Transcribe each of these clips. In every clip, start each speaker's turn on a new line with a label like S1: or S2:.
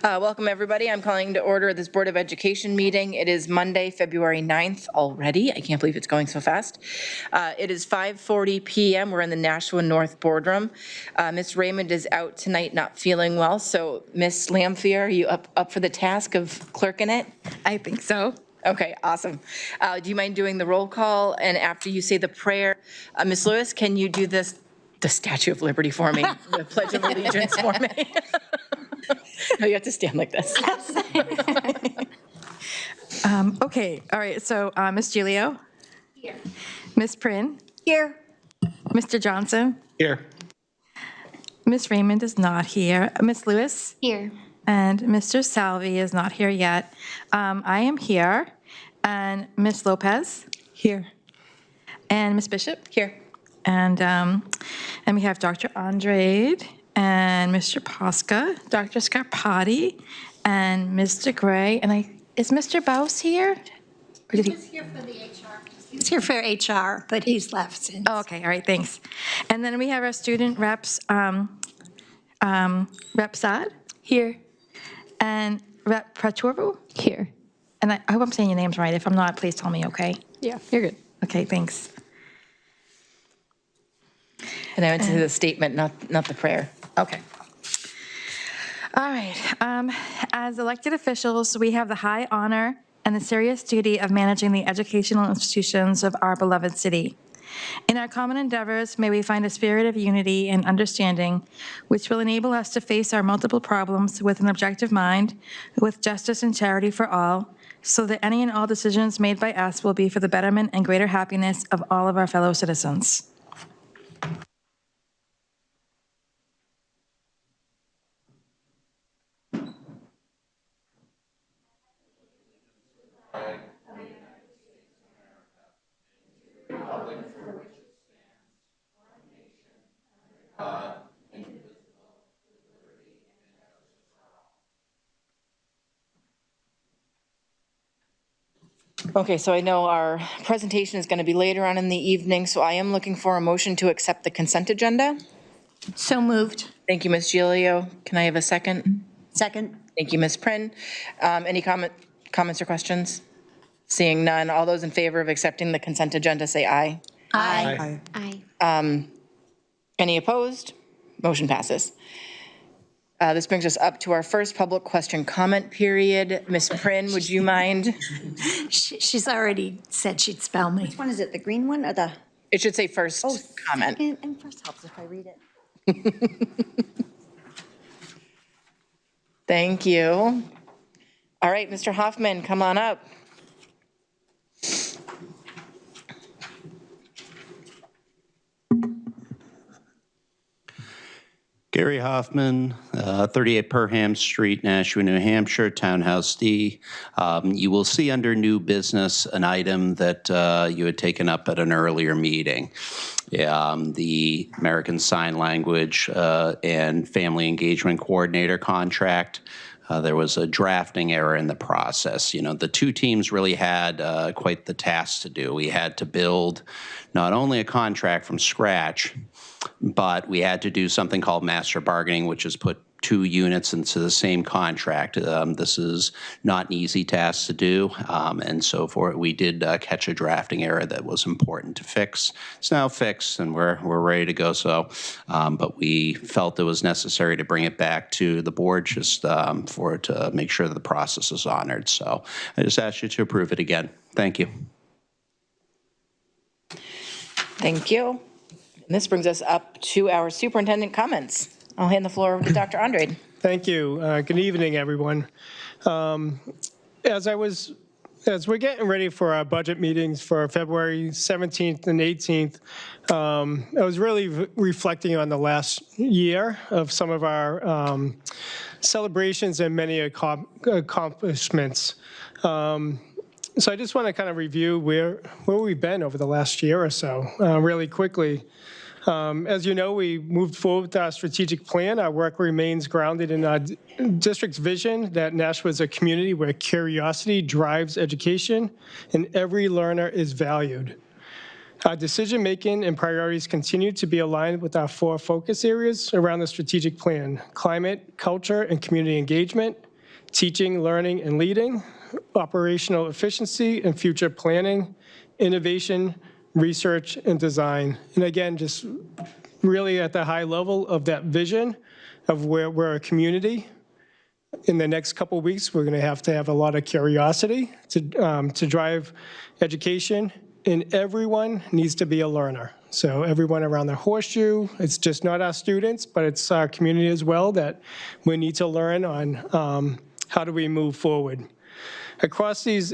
S1: Welcome, everybody. I'm calling to order this Board of Education meeting. It is Monday, February 9th already. I can't believe it's going so fast. It is 5:40 p.m. We're in the Nashua North Boardroom. Ms. Raymond is out tonight, not feeling well. So, Ms. Lamfier, are you up for the task of clerking it?
S2: I think so.
S1: Okay, awesome. Do you mind doing the roll call? And after you say the prayer, Ms. Lewis, can you do the Statue of Liberty for me, the Pledge of Allegiance for me? No, you have to stand like this.
S2: Okay, all right, so Ms. Giglio? Here. Ms. Prin?
S3: Here.
S2: Mr. Johnson?
S4: Here.
S2: Ms. Raymond is not here. Ms. Lewis?
S3: Here.
S2: And Mr. Salvi is not here yet. I am here. And Ms. Lopez? Here. And Ms. Bishop?
S1: Here.
S2: And we have Dr. Andrade and Mr. Posca, Dr. Scarpati, and Mr. Gray. And is Mr. Bouse here? Or did he?
S3: He's here for the HR. He's here for HR, but he's left since.
S2: Oh, okay, all right, thanks. And then we have our student reps, Rep Saad? Here. And Rep Prachoru?
S5: Here.
S2: And I hope I'm saying your names right. If I'm not, please tell me, okay?
S5: Yeah, you're good.
S2: Okay, thanks.
S1: And I went to the statement, not the prayer.
S2: Okay. All right. As elected officials, we have the high honor and the serious duty of managing the educational institutions of our beloved city. In our common endeavors, may we find a spirit of unity and understanding, which will enable us to face our multiple problems with an objective mind, with justice and charity for all, so that any and all decisions made by us will be for the betterment and greater happiness of all of our fellow citizens.
S1: Okay, so I know our presentation is going to be later on in the evening, so I am looking for a motion to accept the consent agenda.
S3: So moved.
S1: Thank you, Ms. Giglio. Can I have a second?
S3: Second.
S1: Thank you, Ms. Prin. Any comments or questions? Seeing none, all those in favor of accepting the consent agenda, say aye.
S3: Aye. Aye.
S1: Any opposed? Motion passes. This brings us up to our first public question comment period. Ms. Prin, would you mind?
S3: She's already said she'd spell me.
S6: Which one is it, the green one or the?
S1: It should say first comment.
S6: And first helps if I read it.
S1: Thank you. All right, Mr. Hoffman, come on up.
S4: Gary Hoffman, 38 Perham Street, Nashua, New Hampshire, Townhouse D. You will see under new business an item that you had taken up at an earlier meeting. The American Sign Language and Family Engagement Coordinator contract. There was a drafting error in the process. You know, the two teams really had quite the task to do. We had to build not only a contract from scratch, but we had to do something called master bargaining, which is put two units into the same contract. This is not an easy task to do, and so forth. We did catch a drafting error that was important to fix. It's now fixed, and we're ready to go. So, but we felt it was necessary to bring it back to the board just for it to make sure that the process is honored. So, I just ask you to approve it again. Thank you.
S1: Thank you. And this brings us up to our superintendent comments. I'll hand the floor over to Dr. Andrade.
S7: Thank you. Good evening, everyone. As we're getting ready for our budget meetings for February 17th and 18th, I was really reflecting on the last year of some of our celebrations and many accomplishments. So I just want to kind of review where we've been over the last year or so really quickly. As you know, we moved forward with our strategic plan. Our work remains grounded in our district's vision that Nashua is a community where curiosity drives education and every learner is valued. Our decision-making and priorities continue to be aligned with our four focus areas around the strategic plan: climate, culture, and community engagement, teaching, learning, and leading, operational efficiency and future planning, innovation, research, and design. And again, just really at the high level of that vision of where we're a community. In the next couple of weeks, we're going to have a lot of curiosity to drive education, and everyone needs to be a learner. So everyone around the horseshoe, it's just not our students, but it's our community as well that we need to learn on how do we move forward. Across these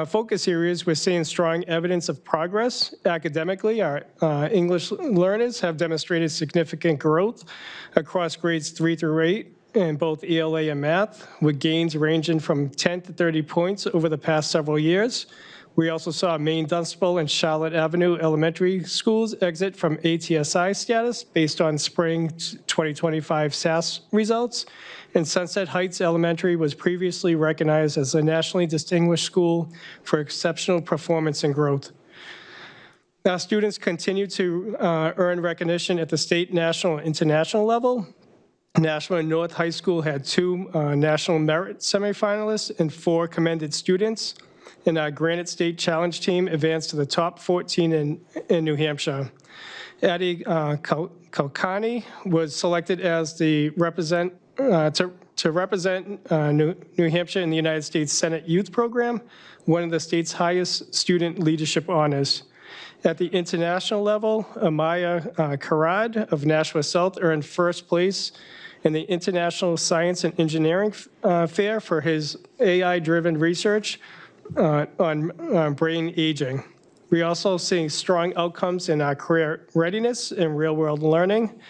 S7: focus areas, we're seeing strong evidence of progress. Academically, our English learners have demonstrated significant growth across grades 3 through 8 in both ELA and math, with gains ranging from 10 to 30 points over the past several years. We also saw Maine Dunstable and Charlotte Avenue Elementary Schools exit from ATSI status based on spring 2025 SAS results. And Sunset Heights Elementary was previously recognized as a nationally distinguished school for exceptional performance and growth. Our students continue to earn recognition at the state, national, and international level. Nashua North High School had 2 National Merit semifinalists and 4 commended students. And our Granite State Challenge team advanced to the top 14 in New Hampshire. Addie Kalkani was selected as the to represent New Hampshire in the United States Senate Youth Program, one of the state's highest student leadership honors. At the international level, Amaya Karad of Nashua South earned first place in the International Science and Engineering Fair for his AI-driven research on brain aging. We also see strong outcomes in our career readiness and real-world learning.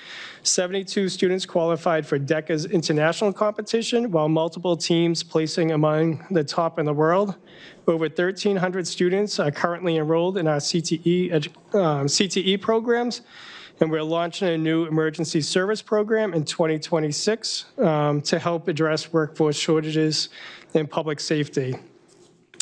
S7: 72 students qualified for DECA's international competition, while multiple teams placing among the top in the world. Over 1,300 students are currently enrolled in our CTE programs, and we're launching a new emergency service program in 2026 to help address workforce shortages in public safety.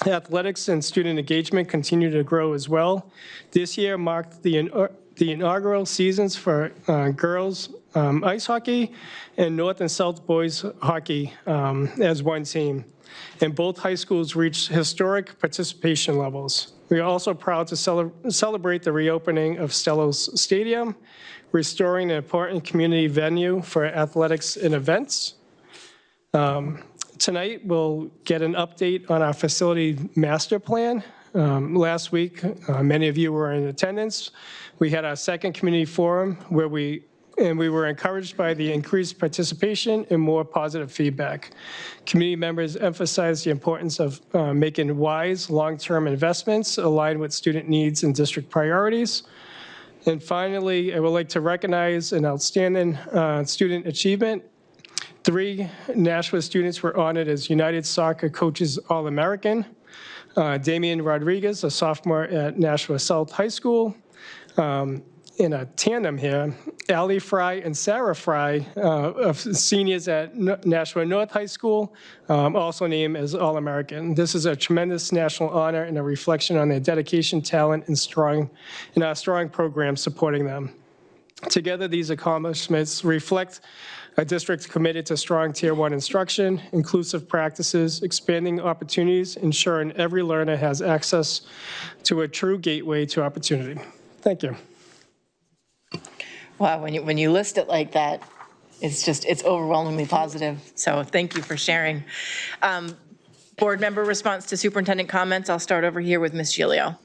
S7: Athletics and student engagement continue to grow as well. This year marked the inaugural seasons for girls ice hockey and North and South boys hockey as one team. And both high schools reached historic participation levels. We are also proud to celebrate the reopening of Stellos Stadium, restoring an important community venue for athletics and events. Tonight, we'll get an update on our facility master plan. Last week, many of you were in attendance. We had our second community forum where we were encouraged by the increased participation and more positive feedback. Community members emphasized the importance of making wise, long-term investments aligned with student needs and district priorities. And finally, I would like to recognize an outstanding student achievement. 3 Nashua students were honored as United Soccer Coaches All-American. Damian Rodriguez, a sophomore at Nashua South High School. In a tandem here, Allie Fry and Sarah Fry, seniors at Nashua North High School, also named as All-American. This is a tremendous national honor and a reflection on their dedication, talent, and our strong programs supporting them. Together, these accomplishments reflect a district committed to strong Tier 1 instruction, inclusive practices, expanding opportunities, ensuring every learner has access to a true gateway to opportunity. Thank you.
S1: Wow, when you list it like that, it's overwhelmingly positive. So thank you for sharing. Board member response to superintendent comments. I'll start over here with Ms. Gilio.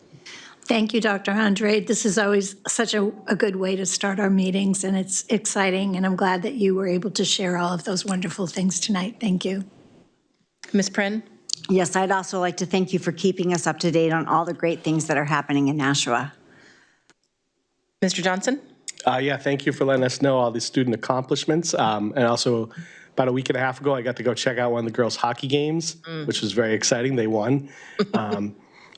S3: Thank you, Dr. Andre. This is always such a good way to start our meetings, and it's exciting, and I'm glad that you were able to share all of those wonderful things tonight. Thank you.
S1: Ms. Prin?
S6: Yes, I'd also like to thank you for keeping us up to date on all the great things that are happening in Nashua.
S1: Mr. Johnson?
S5: Yeah, thank you for letting us know all the student accomplishments. And also, about a week and a half ago, I got to go check out one of the girls' hockey games, which was very exciting. They won.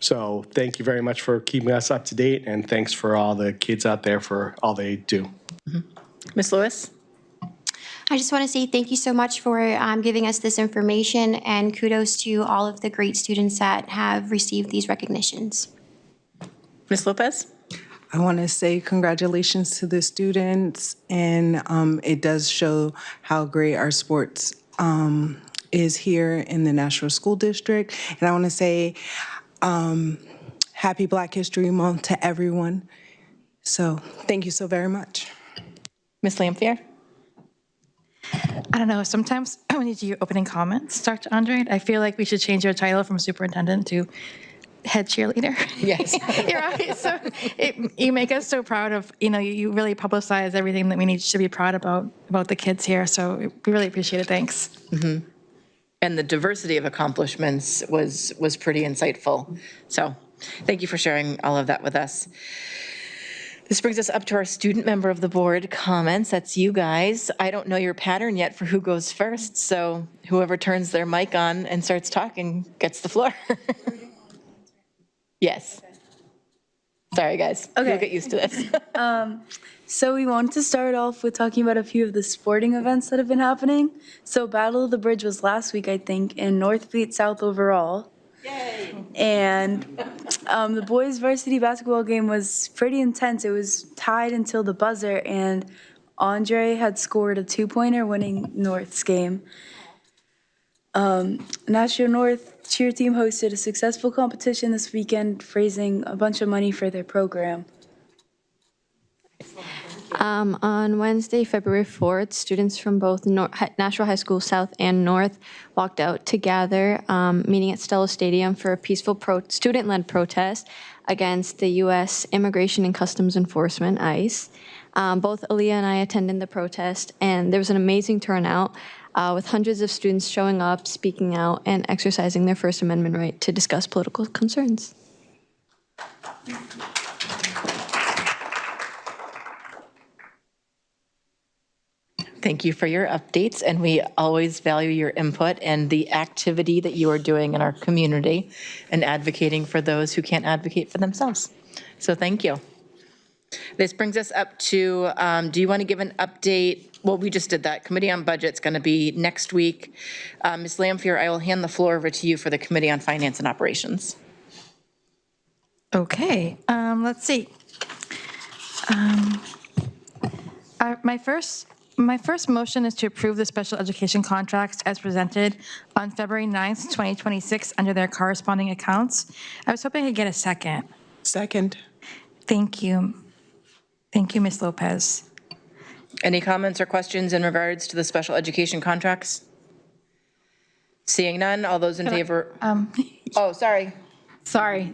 S5: So thank you very much for keeping us up to date, and thanks for all the kids out there for all they do.
S1: Ms. Lewis?
S8: I just want to say thank you so much for giving us this information, and kudos to all of the great students that have received these recognitions.
S1: Ms. Lopez?
S9: I want to say congratulations to the students, and it does show how great our sports is here in the Nashua School District. And I want to say happy Black History Month to everyone. So thank you so very much.
S1: Ms. Lampier?
S2: I don't know, sometimes when you do your opening comments, Dr. Andre, I feel like we should change your title from superintendent to head cheerleader.
S1: Yes.
S2: You're right. So you make us so proud of, you really publicize everything that we need to be proud about the kids here. So we really appreciate it. Thanks.
S1: And the diversity of accomplishments was pretty insightful. So thank you for sharing all of that with us. This brings us up to our student member of the board comments. That's you guys. I don't know your pattern yet for who goes first, so whoever turns their mic on and starts talking gets the floor. Yes. Sorry, guys.
S10: Okay.
S1: You'll get used to this.
S10: So we wanted to start off with talking about a few of the sporting events that have been happening. So Battle of the Bridge was last week, I think, and North beat South overall. Yay! And the boys' varsity basketball game was pretty intense. It was tied until the buzzer, and Andre had scored a 2-pointer winning North's game. Nashua North cheer team hosted a successful competition this weekend, raising a bunch of money for their program.
S11: On Wednesday, February 4th, students from both Nashua High School South and North walked out to gather, meeting at Stella Stadium for a peaceful student-led protest against the U.S. Immigration and Customs Enforcement, ICE. Both Aaliyah and I attended the protest, and there was an amazing turnout with hundreds of students showing up, speaking out, and exercising their First Amendment right to discuss political concerns.
S1: Thank you for your updates, and we always value your input and the activity that you are doing in our community and advocating for those who can't advocate for themselves. So thank you. This brings us up to, do you want to give an update? Well, we just did that. Committee on Budget's going to be next week. Ms. Lampier, I will hand the floor over to you for the Committee on Finance and Operations.
S2: Okay, let's see. My first motion is to approve the special education contracts as presented on February 9th, 2026 under their corresponding accounts. I was hoping I could get a second.
S9: Second.
S2: Thank you. Thank you, Ms. Lopez.
S1: Any comments or questions in regards to the special education contracts? Seeing none, all those in favor? Oh, sorry.
S12: Sorry.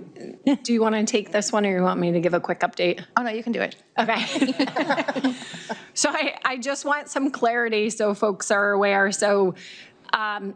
S12: Do you want to take this one or you want me to give a quick update?
S2: Oh, no, you can do it.
S12: Okay. So I just want some clarity so folks are aware. So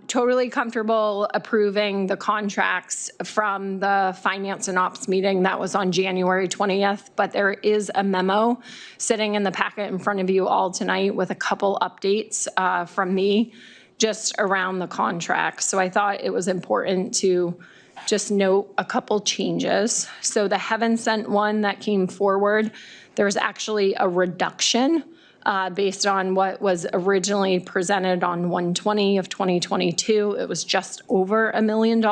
S12: totally comfortable approving the contracts from the Finance and Ops meeting that was on January 20th, but there is a memo sitting in the packet in front of you all tonight with a couple updates from me just around the contracts. So I thought it was important to just note a couple changes. So the Heaven Sent one that came forward, there's actually a reduction based on what was originally presented on 1/20 of 2022. It was just over $1 million.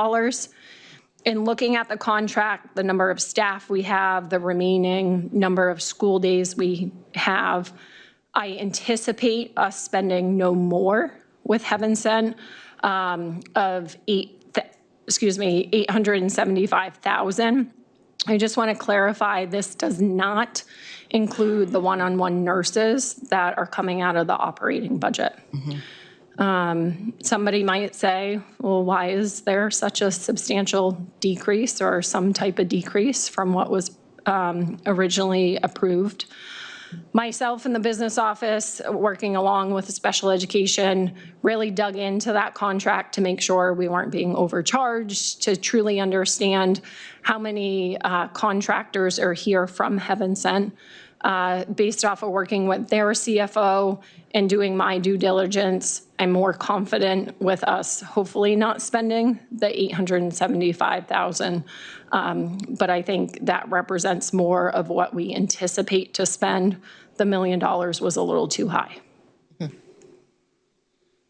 S12: In looking at the contract, the number of staff we have, the remaining number of school days we have, I anticipate us spending no more with Heaven Sent of $875,000. I just want to clarify, this does not include the one-on-one nurses that are coming out of the operating budget. Somebody might say, well, why is there such a substantial decrease or some type of decrease from what was originally approved? Myself and the business office, working along with the special education, really dug into that contract to make sure we weren't being overcharged, to truly understand how many contractors are here from Heaven Sent. Based off of working with their CFO and doing my due diligence, I'm more confident with us hopefully not spending the $875,000. But I think that represents more of what we anticipate to spend. The $1 million was a little too high.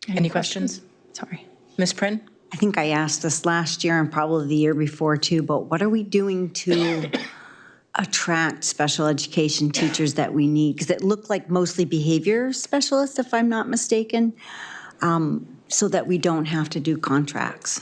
S1: Any questions?
S12: Sorry.
S1: Ms. Prin?
S6: I think I asked this last year and probably the year before too, but what are we doing to attract special education teachers that we need? Because it looked like mostly behavior specialists, if I'm not mistaken. so that we don't have to do contracts?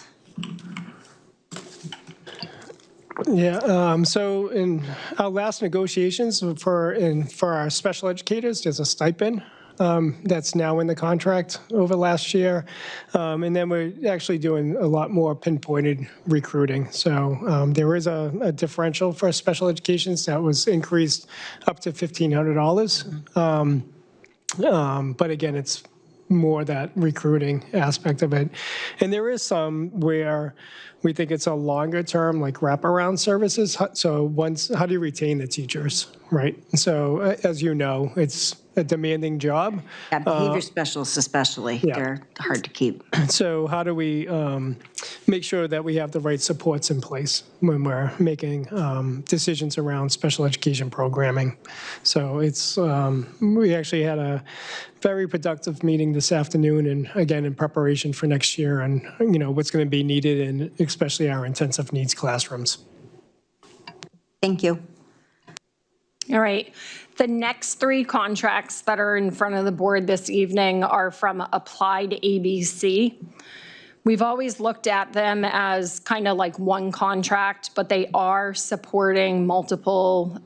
S7: Yeah, so in our last negotiations for our special educators, there's a stipend that's now in the contract over last year. And then we're actually doing a lot more pinpointed recruiting. So there is a differential for special educations that was increased up to $1,500. But again, it's more that recruiting aspect of it. And there is some where we think it's a longer term, like wraparound services. So how do you retain the teachers, right? So as you know, it's a demanding job.
S6: Yeah, behavior specialists especially, they're hard to keep.
S7: So how do we make sure that we have the right supports in place when we're making decisions around special education programming? So it's, we actually had a very productive meeting this afternoon, and again, in preparation for next year and, what's going to be needed in especially our intensive needs classrooms.
S6: Thank you.
S12: All right. The next three contracts that are in front of the board this evening are from Applied ABC. We've always looked at them as kind of like one contract, but they are supporting multiple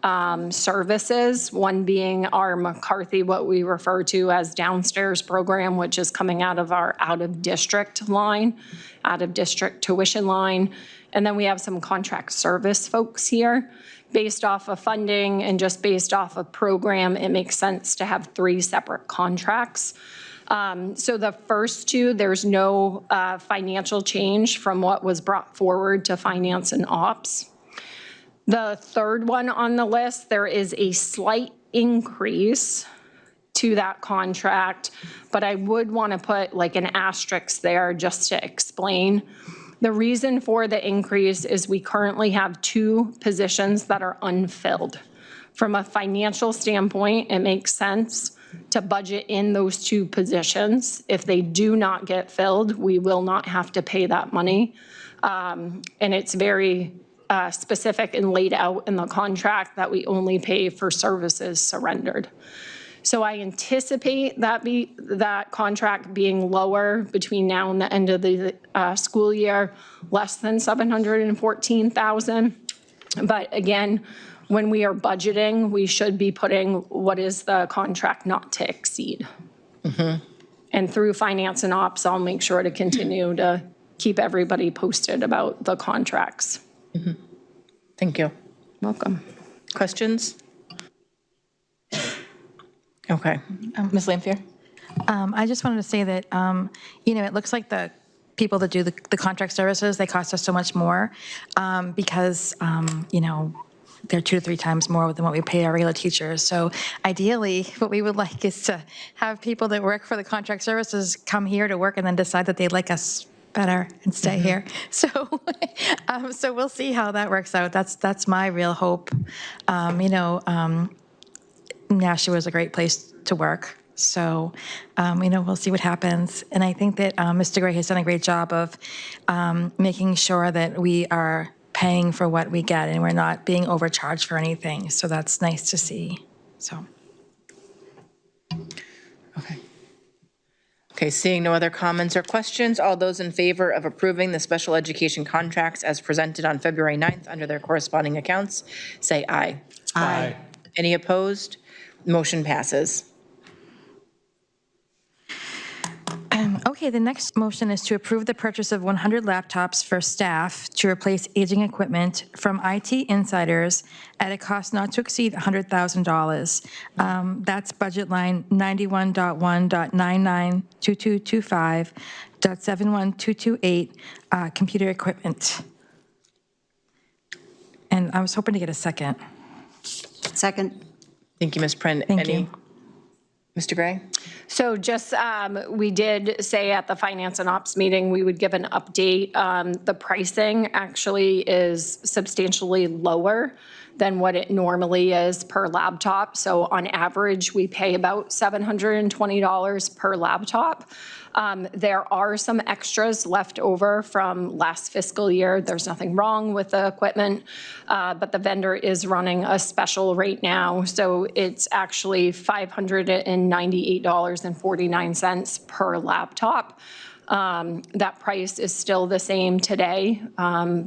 S12: services, one being our McCarthy, what we refer to as downstairs program, which is coming out of our out-of-district tuition line. And then we have some contract service folks here. Based off of funding and just based off of program, it makes sense to have three separate contracts. So the first two, there's no financial change from what was brought forward to finance and ops. The third one on the list, there is a slight increase to that contract, but I would want to put like an asterisk there just to explain. The reason for the increase is we currently have two positions that are unfilled. From a financial standpoint, it makes sense to budget in those two positions. If they do not get filled, we will not have to pay that money. And it's very specific and laid out in the contract that we only pay for services surrendered. So I anticipate that contract being lower between now and the end of the school year, less than $714,000. But again, when we are budgeting, we should be putting what is the contract not to exceed. And through finance and ops, I'll make sure to continue to keep everybody posted about the contracts.
S1: Thank you.
S12: Welcome.
S1: Questions? Okay. Ms. Lampier?
S2: I just wanted to say that, it looks like the people that do the contract services, they cost us so much more because, they're 2 to 3 times more than what we pay our regular teachers. So ideally, what we would like is to have people that work for the contract services come here to work and then decide that they'd like us better and stay here. So, so we'll see how that works out. That's my real hope. Nashua is a great place to work. So, we'll see what happens. And I think that Mr. Gray has done a great job of making sure that we are paying for what we get and we're not being overcharged for anything. So that's nice to see. So.
S1: Okay, seeing no other comments or questions, all those in favor of approving the special education contracts as presented on February 9th under their corresponding accounts, say aye.
S5: Aye.
S1: Any opposed? Motion passes.
S2: Okay, the next motion is to approve the purchase of 100 laptops for staff to replace aging equipment from IT Insiders at a cost not to exceed $100,000. That's budget line 91.1.992225.71228, computer equipment. And I was hoping to get a second.
S6: Second.
S1: Thank you, Ms. Prinn.
S2: Thank you.
S1: Mr. Gray?
S12: So just, we did say at the Finance and Ops meeting, we would give an update. The pricing actually is substantially lower than what it normally is per laptop. So on average, we pay about $720 per laptop. There are some extras left over from last fiscal year. There's nothing wrong with the equipment, but the vendor is running a special right now. So it's actually $598.49 per laptop. That price is still the same today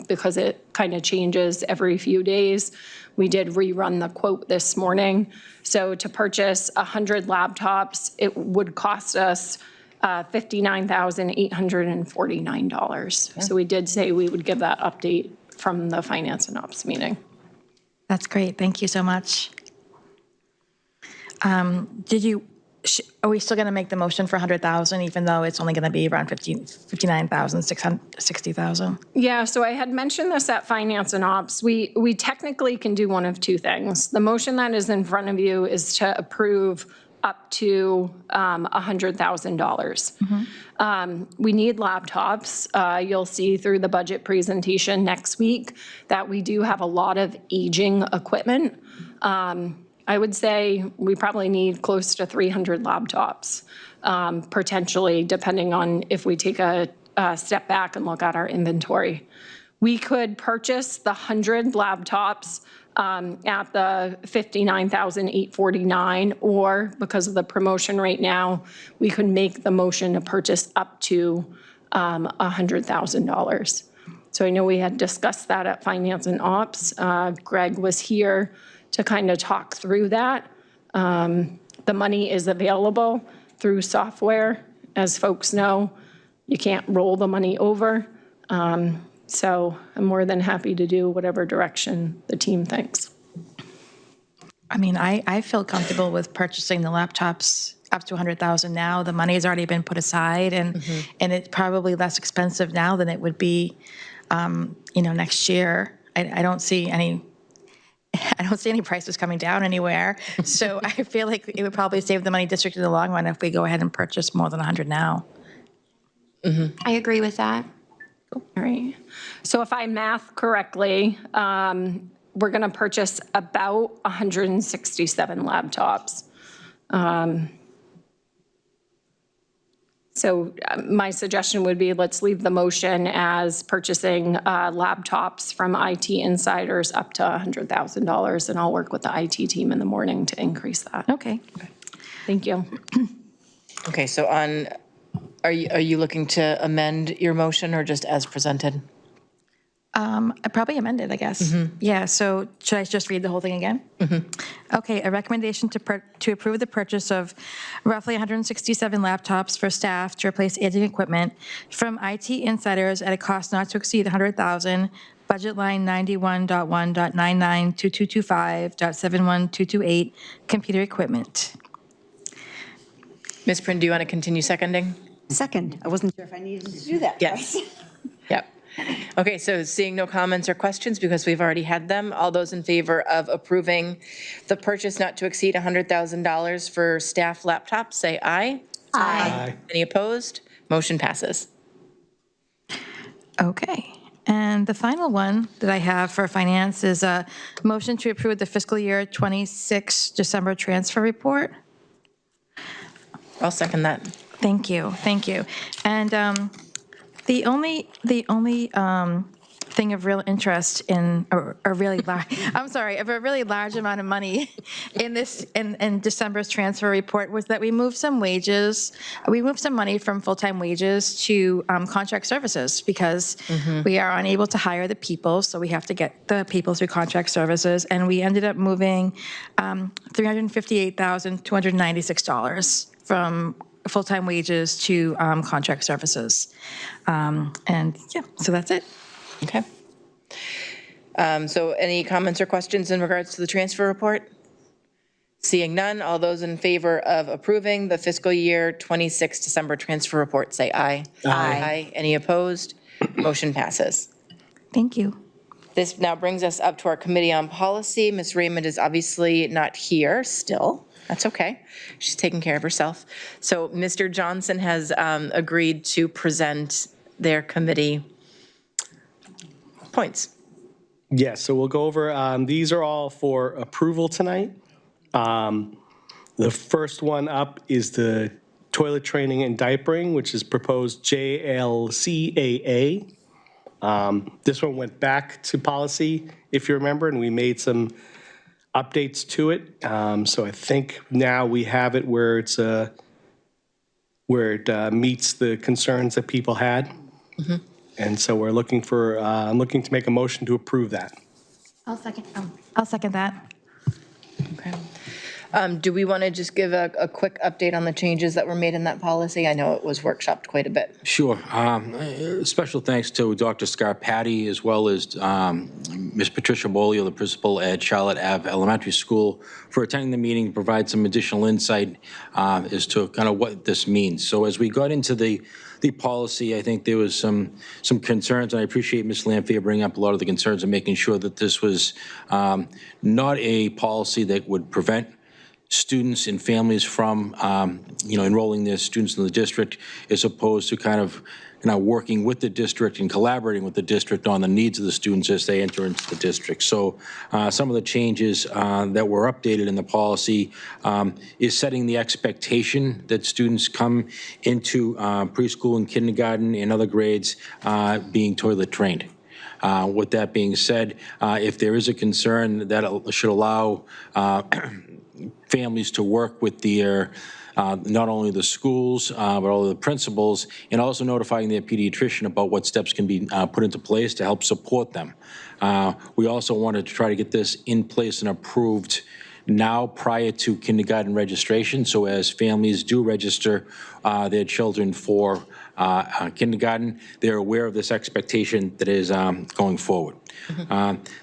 S12: because it kind of changes every few days. We did rerun the quote this morning. So to purchase 100 laptops, it would cost us $59,849. So we did say we would give that update from the Finance and Ops meeting.
S2: That's great. Thank you so much. Are we still going to make the motion for 100,000, even though it's only going to be around 59,660,000?
S12: Yeah, so I had mentioned this at Finance and Ops. We technically can do one of two things. The motion that is in front of you is to approve up to $100,000. We need laptops. You'll see through the budget presentation next week that we do have a lot of aging equipment. I would say we probably need close to 300 laptops, potentially, depending on if we take a step back and look at our inventory. We could purchase the 100 laptops at the $59,849, or because of the promotion right now, we could make the motion to purchase up to $100,000. So I know we had discussed that at Finance and Ops. Greg was here to kind of talk through that. The money is available through software. As folks know, you can't roll the money over. So I'm more than happy to do whatever direction the team thinks.
S2: I mean, I feel comfortable with purchasing the laptops up to 100,000 now. The money has already been put aside, and it's probably less expensive now than it would be, next year. I don't see any prices coming down anywhere. So I feel like it would probably save the money district in the long run if we go ahead and purchase more than 100 now.
S8: I agree with that.
S12: All right. So if I math correctly, we're going to purchase about 167 laptops. So my suggestion would be let's leave the motion as purchasing laptops from IT Insiders up to $100,000, and I'll work with the IT team in the morning to increase that.
S2: Okay.
S12: Thank you.
S1: Okay, so are you looking to amend your motion or just as presented?
S2: I probably amend it, I guess. Yeah, so should I just read the whole thing again? Okay, a recommendation to approve the purchase of roughly 167 laptops for staff to replace aging equipment from IT Insiders at a cost not to exceed $100,000, budget line 91.1.992225.71228, computer equipment.
S1: Ms. Prin, do you want to continue seconding?
S6: Second, I wasn't sure if I needed to do that.
S1: Yes. Yep. Okay, so seeing no comments or questions, because we've already had them, all those in favor of approving the purchase not to exceed $100,000 for staff laptops, say aye.
S5: Aye.
S1: Any opposed? Motion passes.
S2: Okay, and the final one that I have for finance is a motion to approve the fiscal year 26 December transfer report.
S1: I'll second that.
S2: Thank you. And the only thing of real interest in a really large amount of money in December's transfer report was that we moved some wages. We moved some money from full-time wages to contract services because we are unable to hire the people, so we have to get the people through contract services, and we ended up moving $358,296 from full-time wages to contract services. So that's it.
S1: Okay. So any comments or questions in regards to the transfer report? Seeing none, all those in favor of approving the fiscal year 26 December transfer report, say aye. Aye. Any opposed? Motion passes.
S2: Thank you.
S1: This now brings us up to our Committee on Policy. Ms. Raymond is obviously not here still. That's okay. She's taking care of herself. So Mr. Johnson has agreed to present their committee points.
S5: Yes, so we'll go over, these are all for approval tonight. The first one up is the toilet training and diapering, which is proposed JLCAA. This one went back to policy, if you remember, and we made some updates to it. So I think now we have it where it's where it meets the concerns that people had. And so we're looking for, I'm looking to make a motion to approve that.
S2: I'll second that.
S1: Okay. Do we want to just give a quick update on the changes that were made in that policy? I know it was workshopped quite a bit.
S13: Sure. Special thanks to Dr. Scarpati as well as Ms. Patricia Bolio, the principal at Charlotte Ave Elementary School, for attending the meeting to provide some additional insight as to kind of what this means. So as we got into the policy, I think there was some concerns, and I appreciate Ms. Lamphia bringing up a lot of the concerns and making sure that this was not a policy that would prevent students and families from, enrolling their students in the district, as opposed to kind of, working with the district and collaborating with the district on the needs of the students as they enter into the district. So some of the changes that were updated in the policy is setting the expectation that students come into preschool and kindergarten and other grades being toilet trained. With that being said, if there is a concern, that should allow families to work with their, not only the schools, but all of the principals, and also notifying their pediatrician about what steps can be put into place to help support them. We also wanted to try to get this in place and approved now prior to kindergarten registration, so as families do register their children for kindergarten, they're aware of this expectation that is going forward.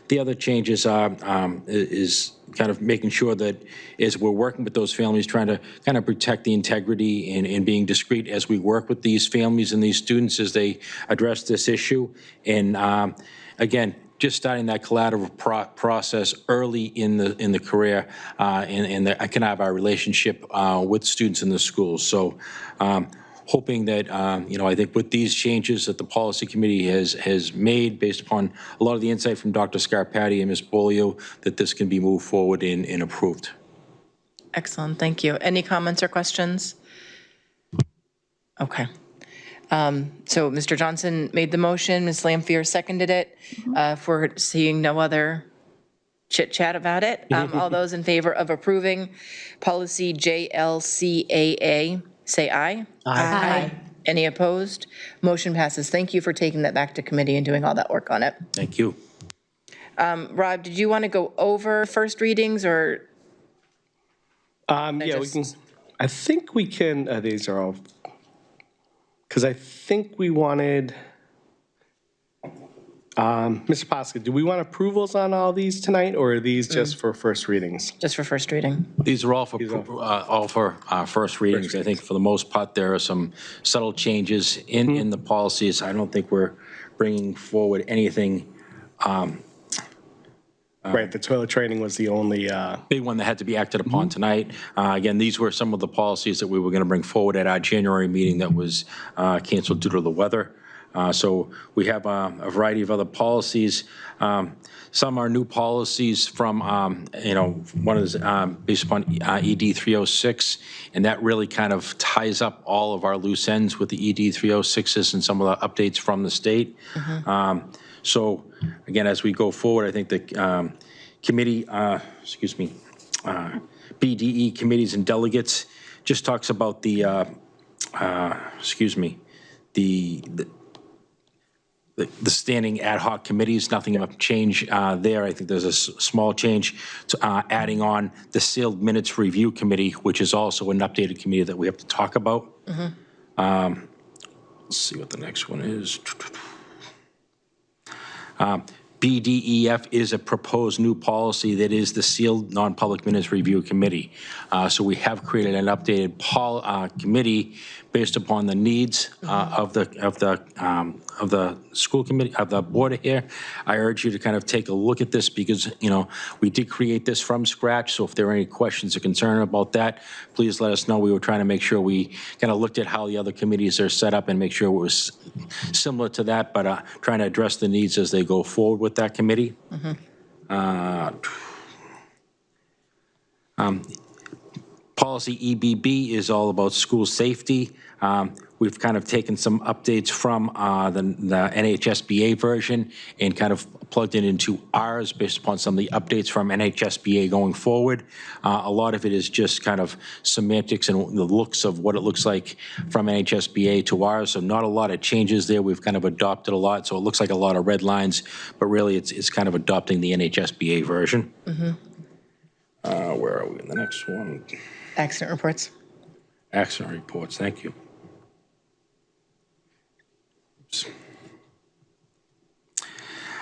S13: The other changes is kind of making sure that as we're working with those families, trying to kind of protect the integrity and being discreet as we work with these families and these students as they address this issue. And again, just starting that collaborative process early in the career and I can have our relationship with students in the schools. So hoping that, I think with these changes that the policy committee has made based upon a lot of the insight from Dr. Scarpati and Ms. Bolio, that this can be moved forward and approved.
S1: Excellent, thank you. Any comments or questions? Okay. So Mr. Johnson made the motion, Ms. Lamphia seconded it. If we're seeing no other chit chat about it, all those in favor of approving policy JLCAA, say aye. Aye. Any opposed? Motion passes. Thank you for taking that back to committee and doing all that work on it.
S13: Thank you.
S1: Rob, did you want to go over first readings or?
S5: Yeah, we can, I think we can, these are all, because I think we wanted, Mr. Posca, do we want approvals on all these tonight, or are these just for first readings?
S1: Just for first reading.
S13: These are all for first readings. I think for the most part, there are some subtle changes in the policies. I don't think we're bringing forward anything.
S5: Right, the toilet training was the only.
S13: Big one that had to be acted upon tonight. Again, these were some of the policies that we were going to bring forward at our January meeting that was canceled due to the weather. So we have a variety of other policies. Some are new policies from, one is based upon ED 306, and that really kind of ties up all of our loose ends with the ED 306s and some of the updates from the state. So again, as we go forward, I think the committee, BDE committees and delegates just talks about the standing ad hoc committees, nothing of a change there. I think there's a small change to adding on the sealed minutes review committee, which is also an updated committee that we have to talk about. Let's see what the next one is. BDEF is a proposed new policy that is the sealed non-public minutes review committee. So we have created an updated committee based upon the needs of the school committee, of the board here. I urge you to kind of take a look at this because, we did create this from scratch. So if there are any questions or concern about that, please let us know. We were trying to make sure we kind of looked at how the other committees are set up and make sure it was similar to that, but trying to address the needs as they go forward with that committee. Policy EBB is all about school safety. We've kind of taken some updates from the NHSBA version and kind of plugged it into ours based upon some of the updates from NHSBA going forward. A lot of it is just kind of semantics and the looks of what it looks like from NHSBA to ours, so not a lot of changes there. We've kind of adopted a lot, so it looks like a lot of red lines, but really it's kind of adopting the NHSBA version. Where are we in the next one?
S1: Accident reports.
S13: Accident reports, thank you. Oops.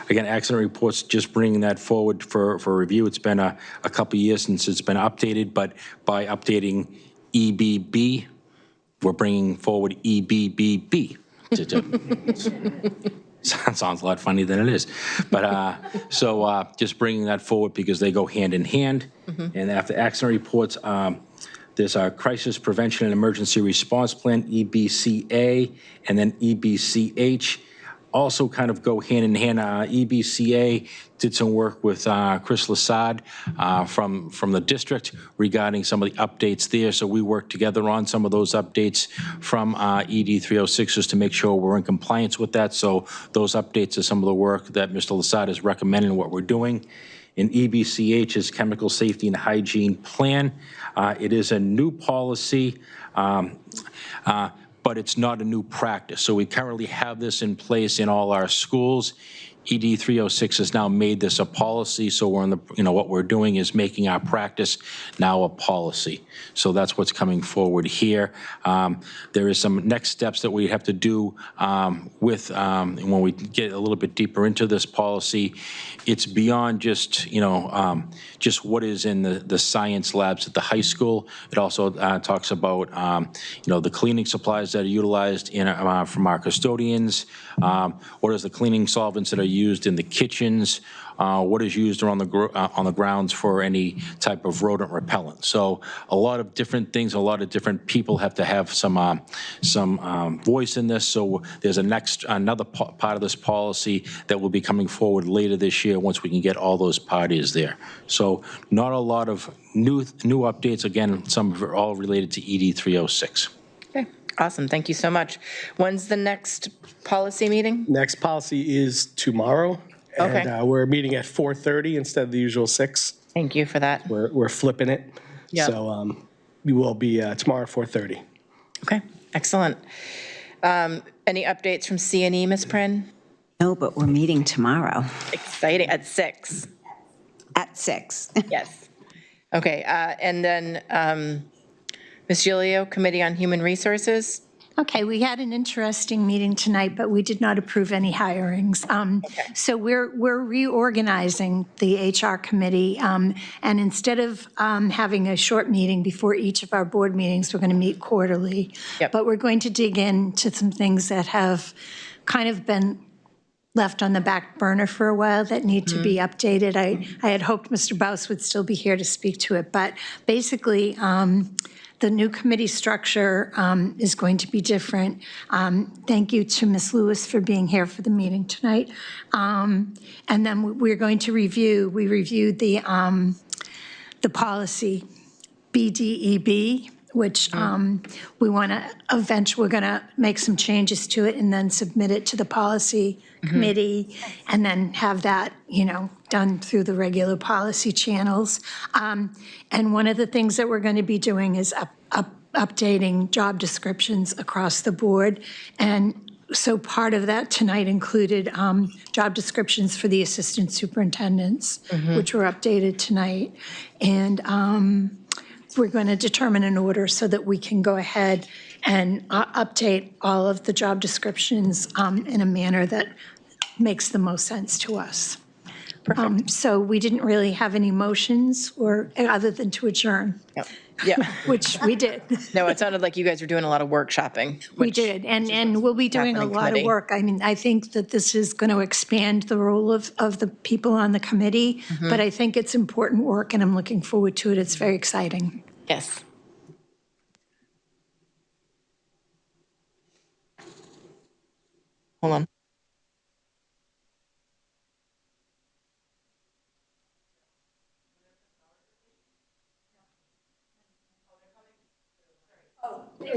S13: Again, accident reports, just bringing that forward for review. It's been a couple years since it's been updated, but by updating EBB, we're bringing forward EBBB. Sounds a lot funnier than it is. But so just bringing that forward because they go hand in hand. And after accident reports, there's our Crisis Prevention and Emergency Response Plan, EBCA, and then EBCH. Also kind of go hand in hand. EBCA did some work with Chris Lassard from the district regarding some of the updates there. So we worked together on some of those updates from ED 306 just to make sure we're in compliance with that. So those updates are some of the work that Mr. Lassard is recommending what we're doing. In EBCH is Chemical Safety and Hygiene Plan. It is a new policy, but it's not a new practice. So we currently have this in place in all our schools. ED 306 has now made this a policy, so we're in the, what we're doing is making our practice now a policy. So that's what's coming forward here. There is some next steps that we have to do with, when we get a little bit deeper into this policy. It's beyond just, just what is in the science labs at the high school. It also talks about, the cleaning supplies that are utilized in, from our custodians. What is the cleaning solvents that are used in the kitchens? What is used on the grounds for any type of rodent repellent? So a lot of different things, a lot of different people have to have some voice in this. So there's another part of this policy that will be coming forward later this year once we can get all those parties there. So not a lot of new updates. Again, some are all related to ED 306.
S1: Okay, awesome. Thank you so much. When's the next policy meeting?
S5: Next policy is tomorrow.
S1: Okay.
S5: And we're meeting at 4:30 instead of the usual 6.
S1: Thank you for that.
S5: We're flipping it.
S1: Yeah.
S5: So we will be tomorrow at 4:30.
S1: Okay, excellent. Any updates from C&E, Ms. Prin?
S6: No, but we're meeting tomorrow
S1: Exciting, at 6.
S6: at 6.
S1: Yes. Okay, and then Ms. Gilio, Committee on Human Resources?
S3: Okay, we had an interesting meeting tonight, but we did not approve any hirings. So we're reorganizing the HR committee, and instead of having a short meeting before each of our board meetings, we're going to meet quarterly.
S1: Yep.
S3: But we're going to dig into some things that have kind of been left on the back burner for a while that need to be updated. I had hoped Mr. Baus would still be here to speak to it, but basically, the new committee structure is going to be different. Thank you to Ms. Lewis for being here for the meeting tonight. And then we're going to we reviewed the policy BDEB, which we want to we're going to make some changes to it and then submit it to the policy committee and then have that, done through the regular policy channels. And one of the things that we're going to be doing is updating job descriptions across the board. And so part of that tonight included job descriptions for the assistant superintendents, which were updated tonight. And we're going to determine an order so that we can go ahead and update all of the job descriptions in a manner that makes the most sense to us. So we didn't really have any motions or, other than to adjourn,
S1: Yeah.
S3: which we did.
S1: No, it sounded like you guys were doing a lot of workshopping.
S3: We
S1: which-
S3: did, and we'll be doing a
S1: happening
S3: lot of
S1: committee.
S3: work. I mean, I think that this is going to expand the role of the people on the committee, but I think it's important work, and I'm looking forward to it. It's very exciting.
S1: Yes. Hold on.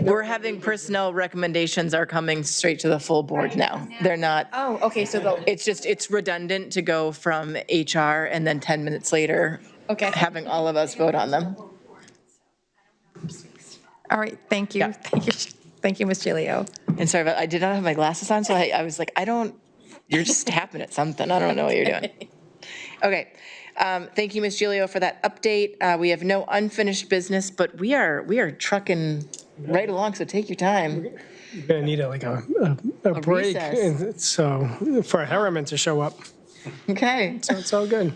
S1: We're having personnel recommendations are coming straight to the full board now. They're not,
S2: Oh, okay, so
S1: it's redundant to go from HR and then 10 minutes later,
S2: Okay.
S1: having all of us vote on them.
S2: all right, thank you.
S1: Yeah.
S2: Thank you, Ms. Gilio.
S1: And sorry, but I did not have my glasses on, so I was like, you're just tapping at something. I don't know what you're doing. Okay. Thank you, Ms. Gilio, for that update. We have no unfinished business, but we are trucking right along, so take your time.
S7: You're gonna need a break,
S1: recess.
S7: and so, for Harriman to show up,
S1: Okay.
S7: so it's all good.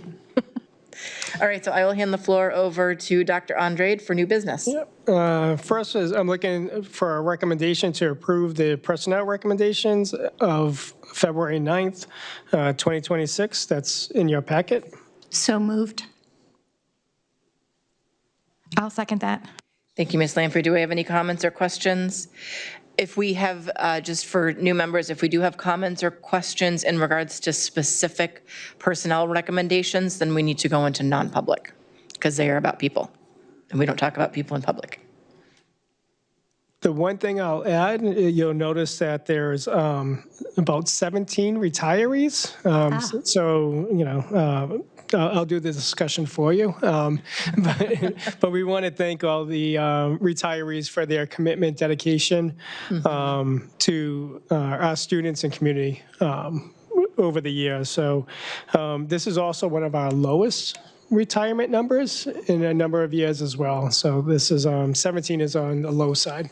S1: All right, so I will hand the floor over to Dr. Andrade for new business.
S7: First is, I'm looking for a recommendation to approve the personnel recommendations of February 9th, 2026. That's in your packet.
S3: So moved.
S2: I'll second that.
S1: Thank you, Ms. Lamprey. Do we have any comments or questions? If we have, just for new members, if we do have comments or questions in regards to specific personnel recommendations, then we need to go into non-public because they are about people, and we don't talk about people in public.
S7: The one thing I'll add, you'll notice that there's about 17 retirees. So, I'll do the discussion for you. But we want to thank all the retirees for their commitment, dedication to our students and community over the years. So this is also one of our lowest retirement numbers in a number of years as well. So this is 17 is on the low side.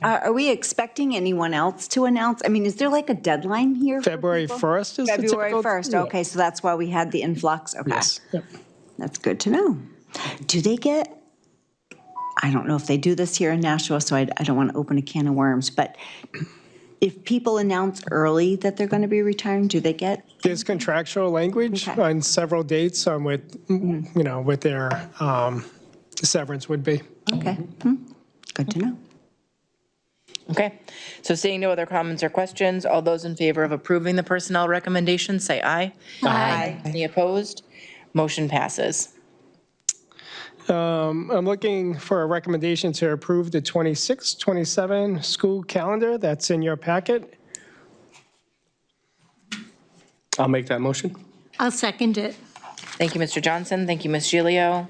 S6: Are we expecting anyone else to announce? I mean, is there like a deadline here? for
S7: February
S6: people?
S7: 1st is the
S6: February
S7: typical-
S6: 1st,
S7: yeah.
S6: okay, so that's why we had the influx, okay.
S7: Yes. Yep.
S6: That's good to know. Do they get, I don't know if they do this here in Nashua, so I don't want to open a can of worms, but if people announce early that they're going to be retiring, do they get?
S7: There's contractual language
S6: Okay.
S7: on several dates on what their severance would be.
S6: Okay, good to know.
S1: Okay, so seeing no other comments or questions, all those in favor of approving the personnel recommendations, say aye.
S6: Aye.
S1: Any opposed? Motion passes.
S7: I'm looking for a recommendation to approve the 26-27 school calendar that's in your packet.
S5: I'll make that motion.
S3: I'll second it.
S1: Thank you, Mr. Johnson. Thank you, Ms. Gilio.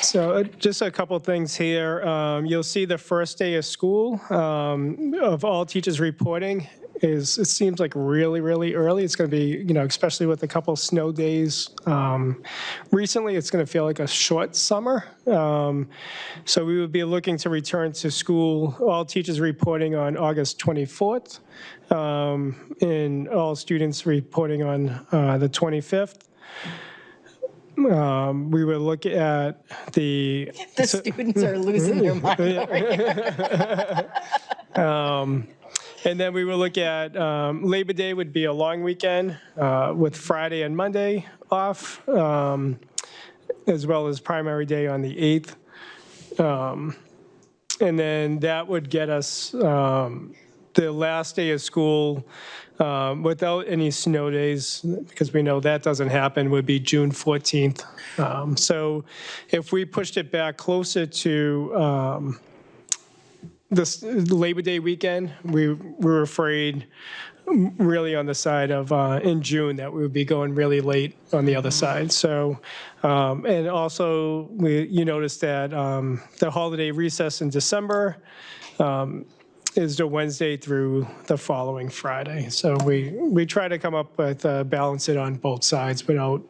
S7: So just a couple things here. You'll see the first day of school of all teachers reporting it seems like really, really early. It's going to be, especially with a couple snow days. Recently, it's going to feel like a short summer. So we would be looking to return to school, all teachers reporting on August 24th, and all students reporting on the 25th. We would look at the
S1: students are losing their mind.
S7: And then we will look at Labor Day would be a long weekend with Friday and Monday off, as well as primary day on the 8th. And then that would get us the last day of school without any snow days, because we know that doesn't happen, would be June 14th. So if we pushed it back closer to this Labor Day weekend, we were afraid really on the side of in June that we would be going really late on the other side. So, and also you notice that the holiday recess in December is the Wednesday through the following Friday. So we try to come up with balance it on both sides without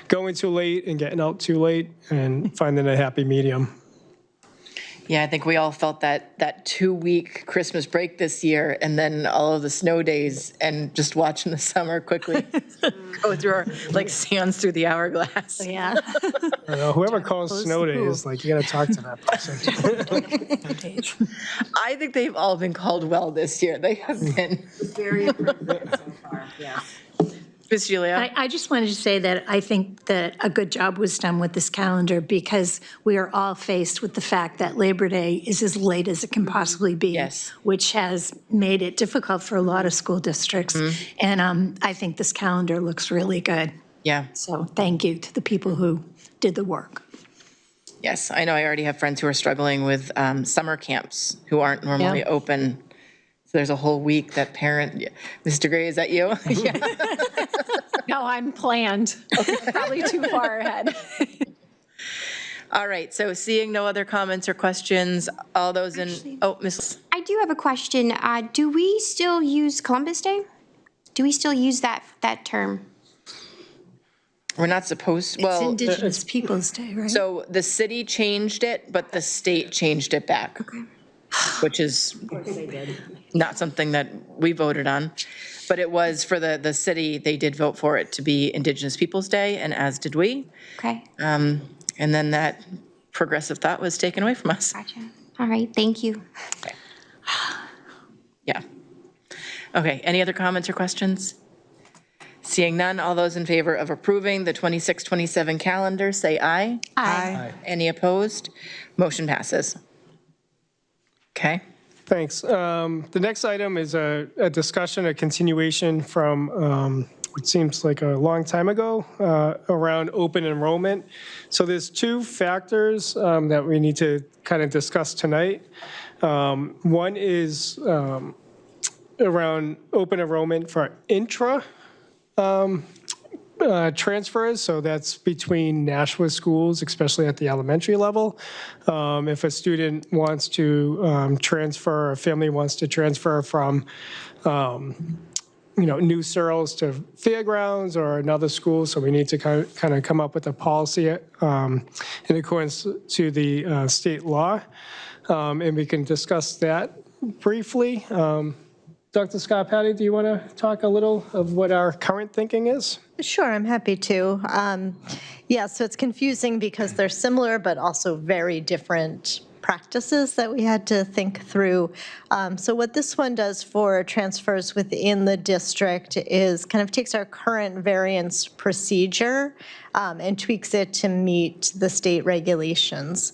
S7: going too late and getting out too late and finding a happy medium.
S1: Yeah, I think we all felt that 2-week Christmas break this year, and then all of the snow days, and just watching the summer quickly go through our, like sands through the hourglass.
S6: Yeah.
S7: I don't know, whoever calls snow days, like, you got to talk to that person.
S1: I think they've all been called well this year. They have been.
S6: Very appropriate so far, yes.
S1: Ms. Julia?
S3: I just wanted to say that I think that a good job was done with this calendar because we are all faced with the fact that Labor Day is as late as it can possibly be.
S1: Yes.
S3: Which has made it difficult for a lot of school districts. And I think this calendar looks really good.
S1: Yeah.
S3: So thank you to the people who did the work.
S1: Yes, I know I already have friends who are struggling with summer camps who aren't normally open. So there's a whole week that Mr. Gray, is that you? Yeah.
S12: No, I'm planned. Probably too far ahead.
S1: All right, so seeing no other comments or questions, all those in, Miss.
S8: I do have a question. Do we still use Columbus Day? Do we still use that term?
S1: We're not supposed,
S3: It's
S1: well,
S3: Indigenous Peoples' Day, right?
S1: so the city changed it, but the state changed it back. Which is not something that we voted on. But it was for the city, they did vote for it to be Indigenous Peoples' Day, and as did we.
S8: Okay,
S1: And then that progressive thought was taken away from us.
S8: gotcha. All right, thank you.
S1: Yeah. Okay, any other comments or questions? Seeing none, all those in favor of approving the 26-27 calendar, say aye.
S8: Aye.
S1: Any opposed? Motion passes. Okay.
S7: Thanks. The next item is a discussion, a continuation from what seems like a long time ago around open enrollment. So there's two factors that we need to kind of discuss tonight. One is around open enrollment for intra transfers, so that's between Nashua schools, especially at the elementary level. If a student wants to transfer, a family wants to transfer from, New Searles to Fairgrounds or another school, so we need to kind of come up with a policy in accordance to the state law, and we can discuss that briefly. Dr. Scott Patty, do you want to talk a little of what our current thinking is?
S14: Sure, I'm happy to. Yeah, so it's confusing because they're similar but also very different practices that we had to think through. So what this one does for transfers within the district is kind of takes our current variance procedure and tweaks it to meet the state regulations.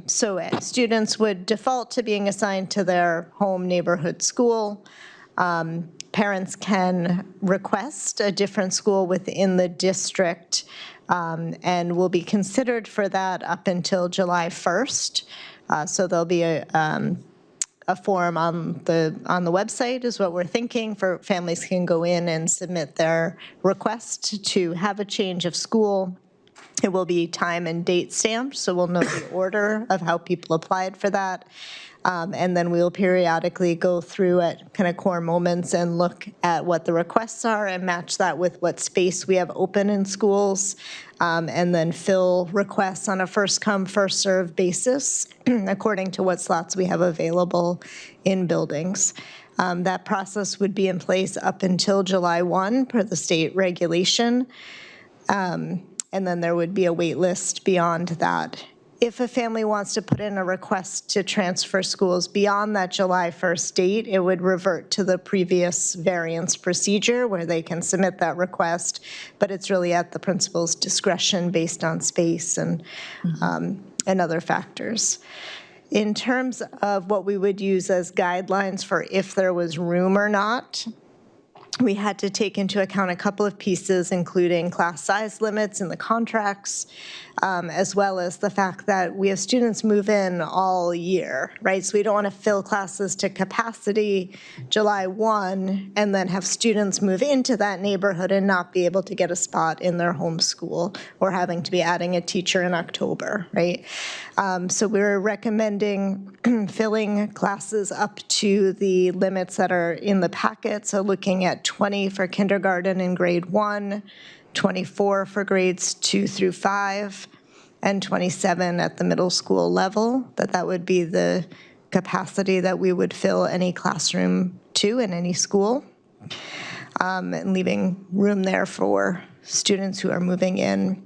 S14: So students would default to being assigned to their home neighborhood school. Parents can request a different school within the district and will be considered for that up until July 1st. So there'll be a form on the website is what we're thinking for families can go in and submit their request to have a change of school. It will be time and date stamped, so we'll know the order of how people applied for that. And then we'll periodically go through at kind of core moments and look at what the requests are and match that with what space we have open in schools, and then fill requests on a first come, first served basis according to what slots we have available in buildings. That process would be in place up until July 1 per the state regulation. And then there would be a wait list beyond that. If a family wants to put in a request to transfer schools beyond that July 1st date, it would revert to the previous variance procedure where they can submit that request, but it's really at the principal's discretion based on space and other factors. In terms of what we would use as guidelines for if there was room or not, we had to take into account a couple of pieces, including class size limits in the contracts, as well as the fact that we have students move in all year, right? So we don't want to fill classes to capacity July 1 and then have students move into that neighborhood and not be able to get a spot in their home school or having to be adding a teacher in October, right? So we're recommending filling classes up to the limits that are in the packet. So looking at 20 for kindergarten and grade 1, 24 for grades 2 through 5, and 27 at the middle school level, that would be the capacity that we would fill any classroom to in any school, and leaving room there for students who are moving in.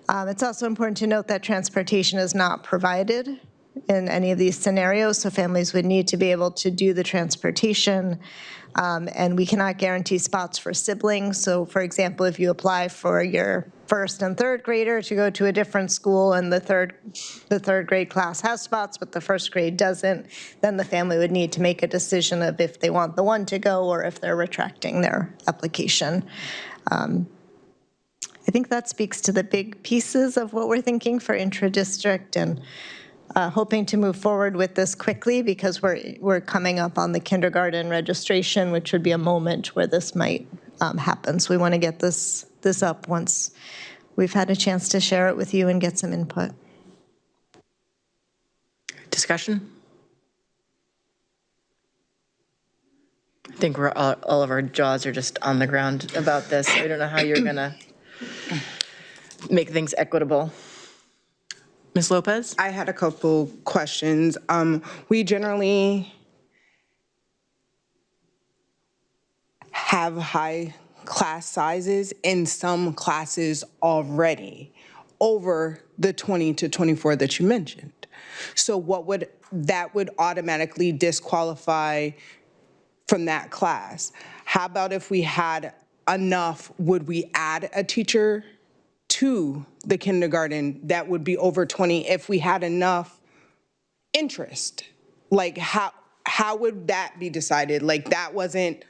S14: It's also important to note that transportation is not provided in any of these scenarios, so families would need to be able to do the transportation, and we cannot guarantee spots for siblings. So for example, if you apply for your first and third grader to go to a different school and the third grade class has spots but the first grade doesn't, then the family would need to make a decision of if they want the one to go or if they're retracting their application. I think that speaks to the big pieces of what we're thinking for intra-district, and hoping to move forward with this quickly because we're coming up on the kindergarten registration, which would be a moment where this might happen. So we want to get this up once we've had a chance to share it with you and get some input.
S1: Discussion? I think we're all of our jaws are just on the ground about this. I don't know how you're going to make things equitable. Ms. Lopez?
S9: I had a couple questions. We generally have high class sizes in some classes already over the 20 to 24 that you mentioned. So that would automatically disqualify from that class. How about if we had enough, would we add a teacher to the kindergarten that would be over 20 if we had enough interest? Like how would that be decided? Like that wasn't.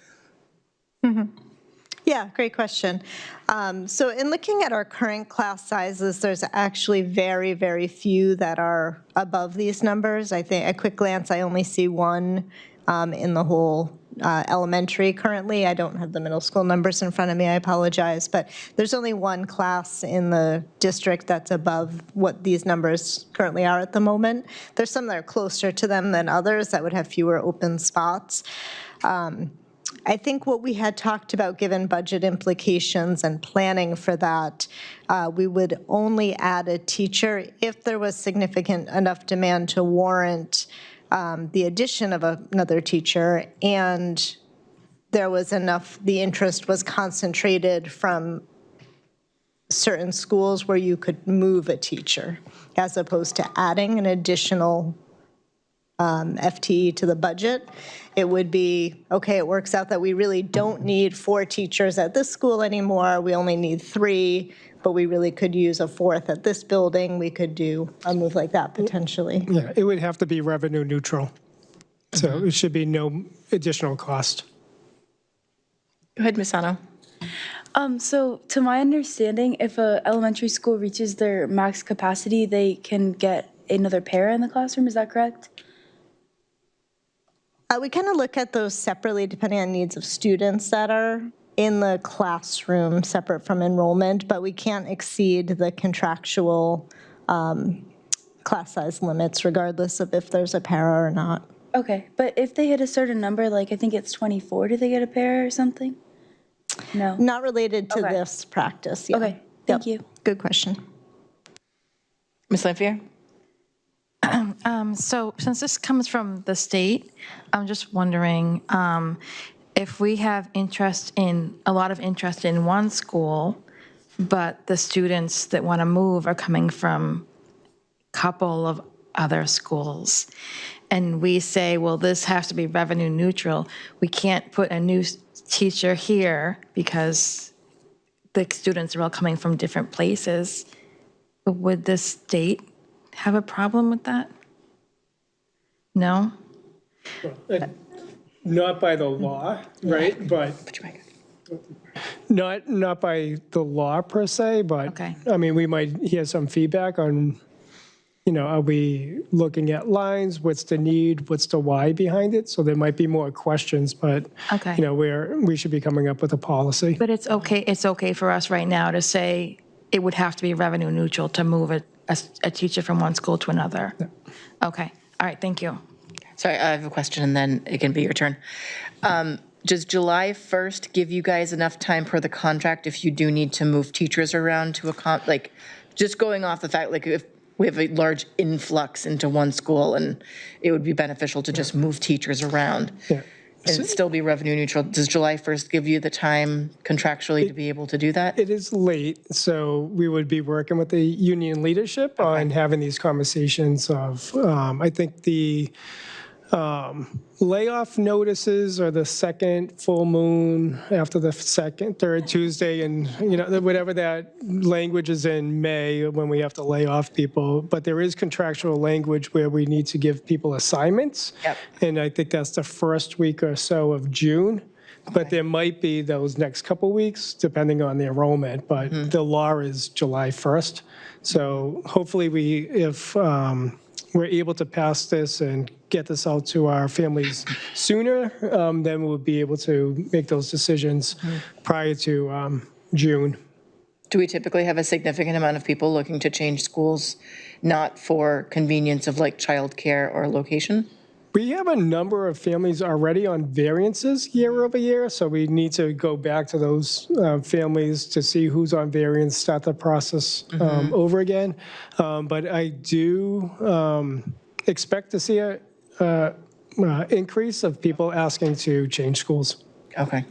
S14: Yeah, great question. So in looking at our current class sizes, there's actually very, very few that are above these numbers. I think at quick glance, I only see one in the whole elementary currently. I don't have the middle school numbers in front of me, I apologize, but there's only one class in the district that's above what these numbers currently are at the moment. There's some that are closer to them than others that would have fewer open spots. I think what we had talked about, given budget implications and planning for that, we would only add a teacher if there was significant enough demand to warrant the addition of another teacher, and there was enough, the interest was concentrated from certain schools where you could move a teacher, as opposed to adding an additional FTE to the budget. It would be, okay, it works out that we really don't need 4 teachers at this school anymore, we only need 3, but we really could use a 4th at this building, we could do a move like that potentially.
S7: Yeah, it would have to be revenue neutral. So it should be no additional cost.
S1: Go ahead, Ms. Sano.
S10: So to my understanding, if a elementary school reaches their max capacity, they can get another pair in the classroom, is that correct?
S14: We kind of look at those separately depending on needs of students that are in the classroom, separate from enrollment, but we can't exceed the contractual class size limits regardless of if there's a para or not.
S10: Okay, but if they hit a certain number, like I think it's 24, do they get a pair or something? No.
S14: Not related to this practice, yeah.
S10: Okay, thank you.
S14: Good question.
S1: Ms. Lanfear?
S2: So since this comes from the state, I'm just wondering if we have a lot of interest in one school, but the students that want to move are coming from a couple of other schools, and we say, well, this has to be revenue neutral. We can't put a new teacher here because the students are all coming from different places. Would the state have a problem with that? No?
S7: Not by the law, right? But not by the law per se, but
S2: Okay.
S7: I mean, we might hear some feedback on, are we looking at lines? What's the need? What's the why behind it? So there might be more questions, but,
S2: Okay.
S7: we should be coming up with a policy.
S2: But it's okay for us right now to say it would have to be revenue neutral to move a teacher from one school to another? Okay, all right, thank you.
S1: Sorry, I have a question, and then it can be your turn. Does July 1st give you guys enough time per the contract if you do need to move teachers around to just going off the fact, like, if we have a large influx into one school, and it would be beneficial to just move teachers around and still be revenue neutral. Does July 1st give you the time contractually to be able to do that?
S7: It is late, so we would be working with the union leadership on having these conversations of, I think the layoff notices are the second full moon after the third Tuesday, and, whatever that language is in May when we have to lay off people. But there is contractual language where we need to give people assignments.
S1: Yep.
S7: And I think that's the first week or so of June. But there might be those next couple weeks, depending on the enrollment. But the law is July 1st. So hopefully if we're able to pass this and get this out to our families sooner, then we'll be able to make those decisions prior to June.
S1: Do we typically have a significant amount of people looking to change schools, not for convenience of like childcare or location?
S7: We have a number of families already on variances year over year, so we need to go back to those families to see who's on variance, start the process over again. But I do expect to see a increase of people asking to change schools.
S1: Okay.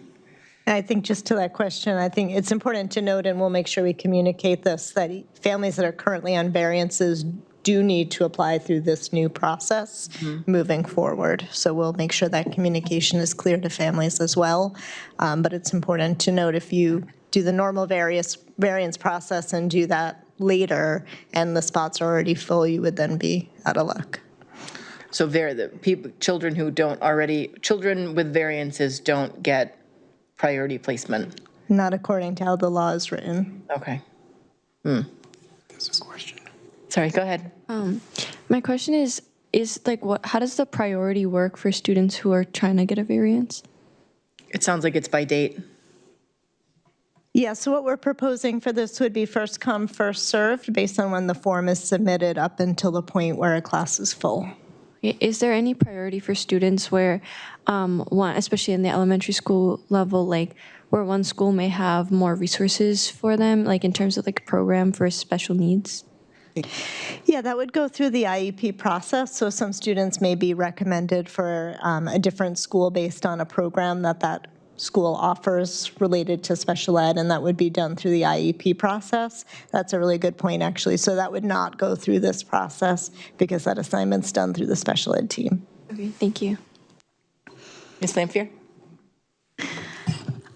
S14: I think just to that question, I think it's important to note, and we'll make sure we communicate this, that families that are currently on variances do need to apply through this new process moving forward. So we'll make sure that communication is clear to families as well. But it's important to note, if you do the normal variance process and do that later and the spots are already full, you would then be out of luck.
S1: So children with variances don't get priority placement?
S14: Not according to how the law is written.
S1: Okay.
S7: That's a question.
S1: Sorry, go ahead.
S11: My question is like, how does the priority work for students who are trying to get a variance?
S1: It sounds like it's by date.
S14: Yeah, so what we're proposing for this would be first come, first served, based on when the form is submitted up until the point where a class is full.
S11: Is there any priority for students where, especially in the elementary school level, like where one school may have more resources for them, like in terms of like a program for special needs?
S14: Yeah, that would go through the IEP process. So some students may be recommended for a different school based on a program that school offers related to special ed, and that would be done through the IEP process. That's a really good point, actually. So that would not go through this process because that assignment's done through the special ed team.
S11: Okay, thank you.
S1: Ms. Lampier?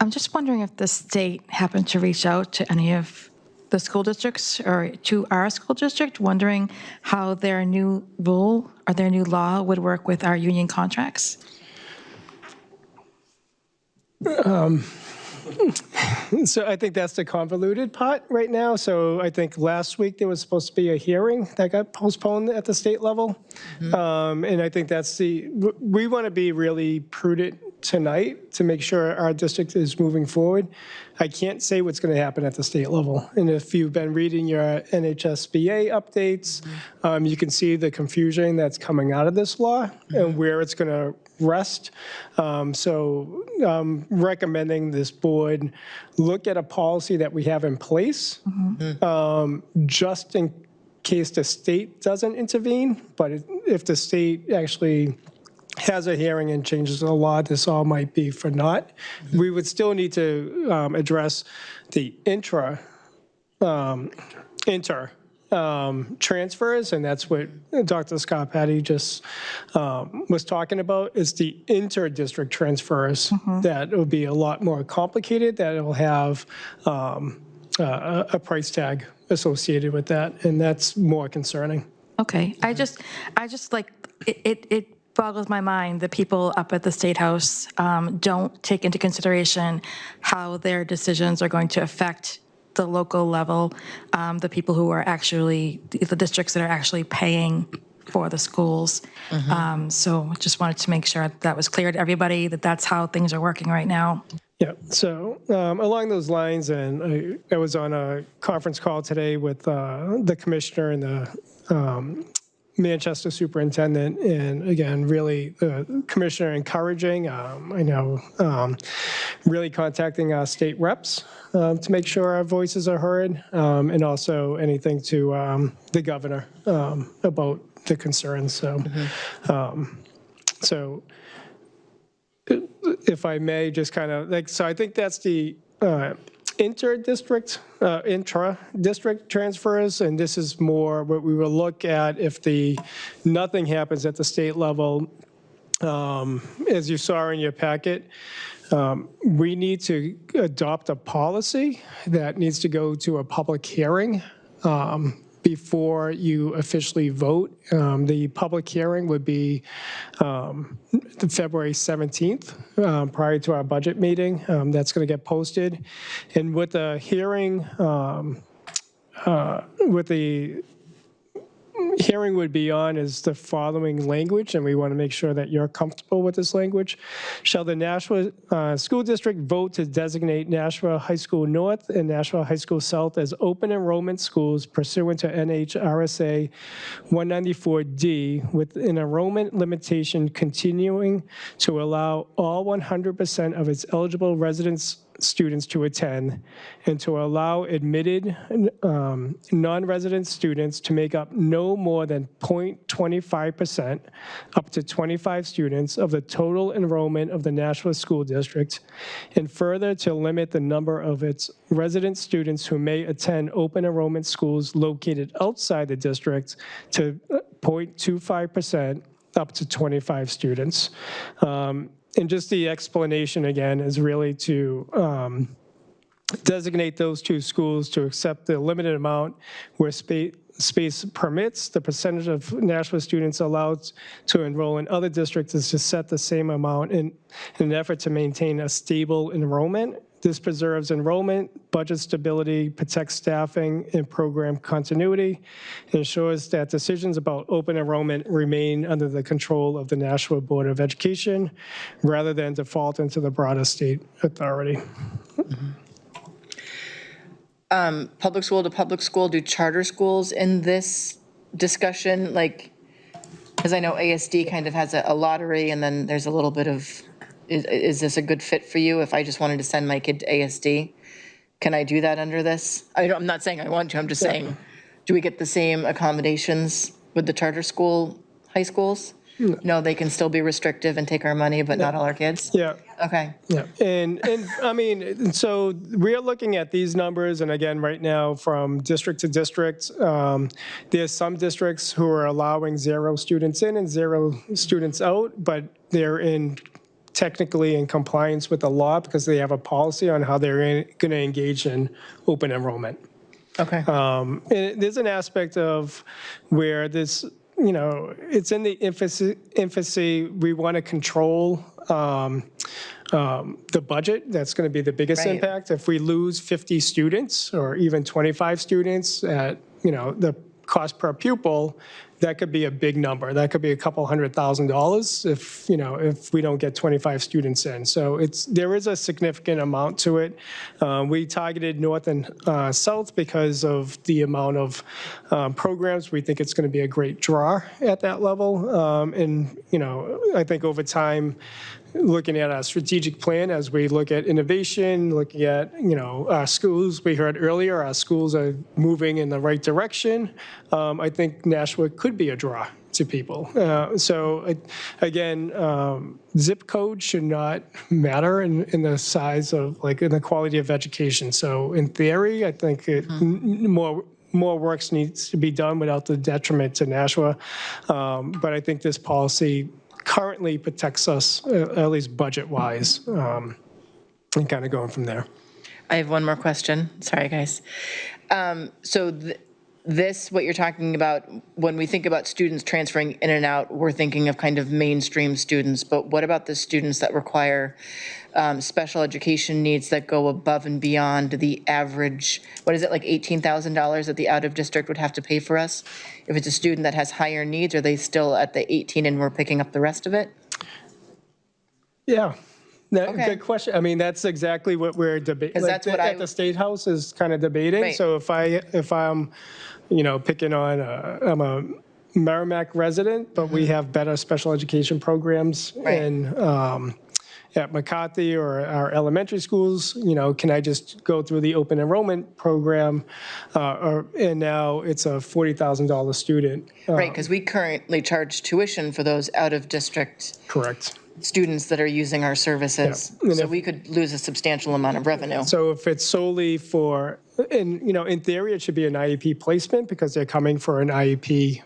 S2: I'm just wondering if the state happened to reach out to any of the school districts or to our school district, wondering how their new rule or their new law would work with our union contracts.
S7: So I think that's the convoluted part right now. So I think last week there was supposed to be a hearing that got postponed at the state level. And I think we want to be really prudent tonight to make sure our district is moving forward. I can't say what's going to happen at the state level. And if you've been reading your NHSBA updates, you can see the confusion that's coming out of this law and where it's going to rest. So I'm recommending this board look at a policy that we have in place, just in case the state doesn't intervene. But if the state actually has a hearing and changes the law, this all might be for naught. We would still need to address the inter transfers, and that's what Dr. Scarpati just was talking about, is the inter-district transfers. That will be a lot more complicated, that it will have a price tag associated with that, and that's more concerning.
S2: Okay, I just like, it boggles my mind that people up at the State House don't take into consideration how their decisions are going to affect the local level, the people who are actually, the districts that are actually paying for the schools. So just wanted to make sure that was clear to everybody, that that's how things are working right now.
S7: Yeah, so along those lines, and I was on a conference call today with the commissioner and the Manchester superintendent, and again, really the commissioner encouraging, I know, really contacting our state reps to make sure our voices are heard, and also anything to the governor about the concerns. So, so if I may, just kind of like, so I think that's the intra-district transfers, and this is more what we will look at if nothing happens at the state level. As you saw in your packet, we need to adopt a policy that needs to go to a public hearing before you officially vote. The public hearing would be the February 17th, prior to our budget meeting. That's going to get posted. And with the hearing, hearing would be on is the following language, and we want to make sure that you're comfortable with this language. Shall the Nashua School District vote to designate Nashua High School North and Nashua High School South as open enrollment schools pursuant to NHRSA 194D with an enrollment limitation continuing to allow all 100% of its eligible residents students to attend, and to allow admitted non-resident students to make up no more than 0.25% up to 25 students of the total enrollment of the Nashua School District, and further to limit the number of its resident students who may attend open enrollment schools located outside the district to 0.25% up to 25 students. And just the explanation, again, is really to designate those two schools to accept the limited amount where space permits. The percentage of Nashua students allowed to enroll in other districts is to set the same amount in an effort to maintain a stable enrollment. This preserves enrollment, budget stability, protects staffing, and program continuity, ensures that decisions about open enrollment remain under the control of the Nashua Board of Education rather than default into the broader state authority.
S1: Public school to public school, do charter schools in this discussion, like, because I know ASD kind of has a lottery, and then there's a little bit of, is this a good fit for you if I just wanted to send my kid to ASD? Can I do that under this? I'm not saying I want to, I'm just saying, do we get the same accommodations with the charter school high schools? No, they can still be restrictive and take our money, but not all our kids?
S7: Yeah.
S1: Okay.
S7: Yeah, and I mean, so we're looking at these numbers, and again, right now, from district to district, there's some districts who are allowing 0 students in and 0 students out, but they're technically in compliance with the law because they have a policy on how they're going to engage in open enrollment.
S1: Okay.
S7: And there's an aspect of where this, it's in the infancy. We want to control the budget. That's going to be the biggest impact. If we lose 50 students or even 25 students at, the cost per pupil, that could be a big number. That could be a couple $100,000 if we don't get 25 students in. So there is a significant amount to it. We targeted North and South because of the amount of programs. We think it's going to be a great draw at that level. And I think over time, looking at our strategic plan as we look at innovation, looking at, our schools, we heard earlier, our schools are moving in the right direction. I think Nashua could be a draw to people. So again, zip code should not matter in the size of, in the quality of education. So in theory, I think more work needs to be done without the detriment to Nashua. But I think this policy currently protects us, at least budget-wise, and kind of going from there.
S1: I have one more question. Sorry, guys. So what you're talking about, when we think about students transferring in and out, we're thinking of kind of mainstream students, but what about the students that require special education needs that go above and beyond the average, what is it, like $18,000 that the out-of-district would have to pay for us? If it's a student that has higher needs, are they still at the 18 and we're picking up the rest of it?
S7: Yeah. Good question. I mean, that's exactly what we're debating.
S1: 'Cause that's what
S7: at the State House is kind of debating.
S1: Right.
S7: So if I'm, picking on, I'm a Merrimack resident, but we have better special education programs
S1: Right.
S7: at McCarthy or our elementary schools. Can I just go through the open enrollment program? And now it's a $40,000 student.
S1: Right, because we currently charge tuition for those out-of-district
S7: Correct.
S1: students that are using our services.
S7: Yeah. And
S1: So
S7: if-
S1: we could lose a substantial amount of revenue.
S7: So if it's solely for, and, in theory, it should be an IEP placement because they're coming for an IEP,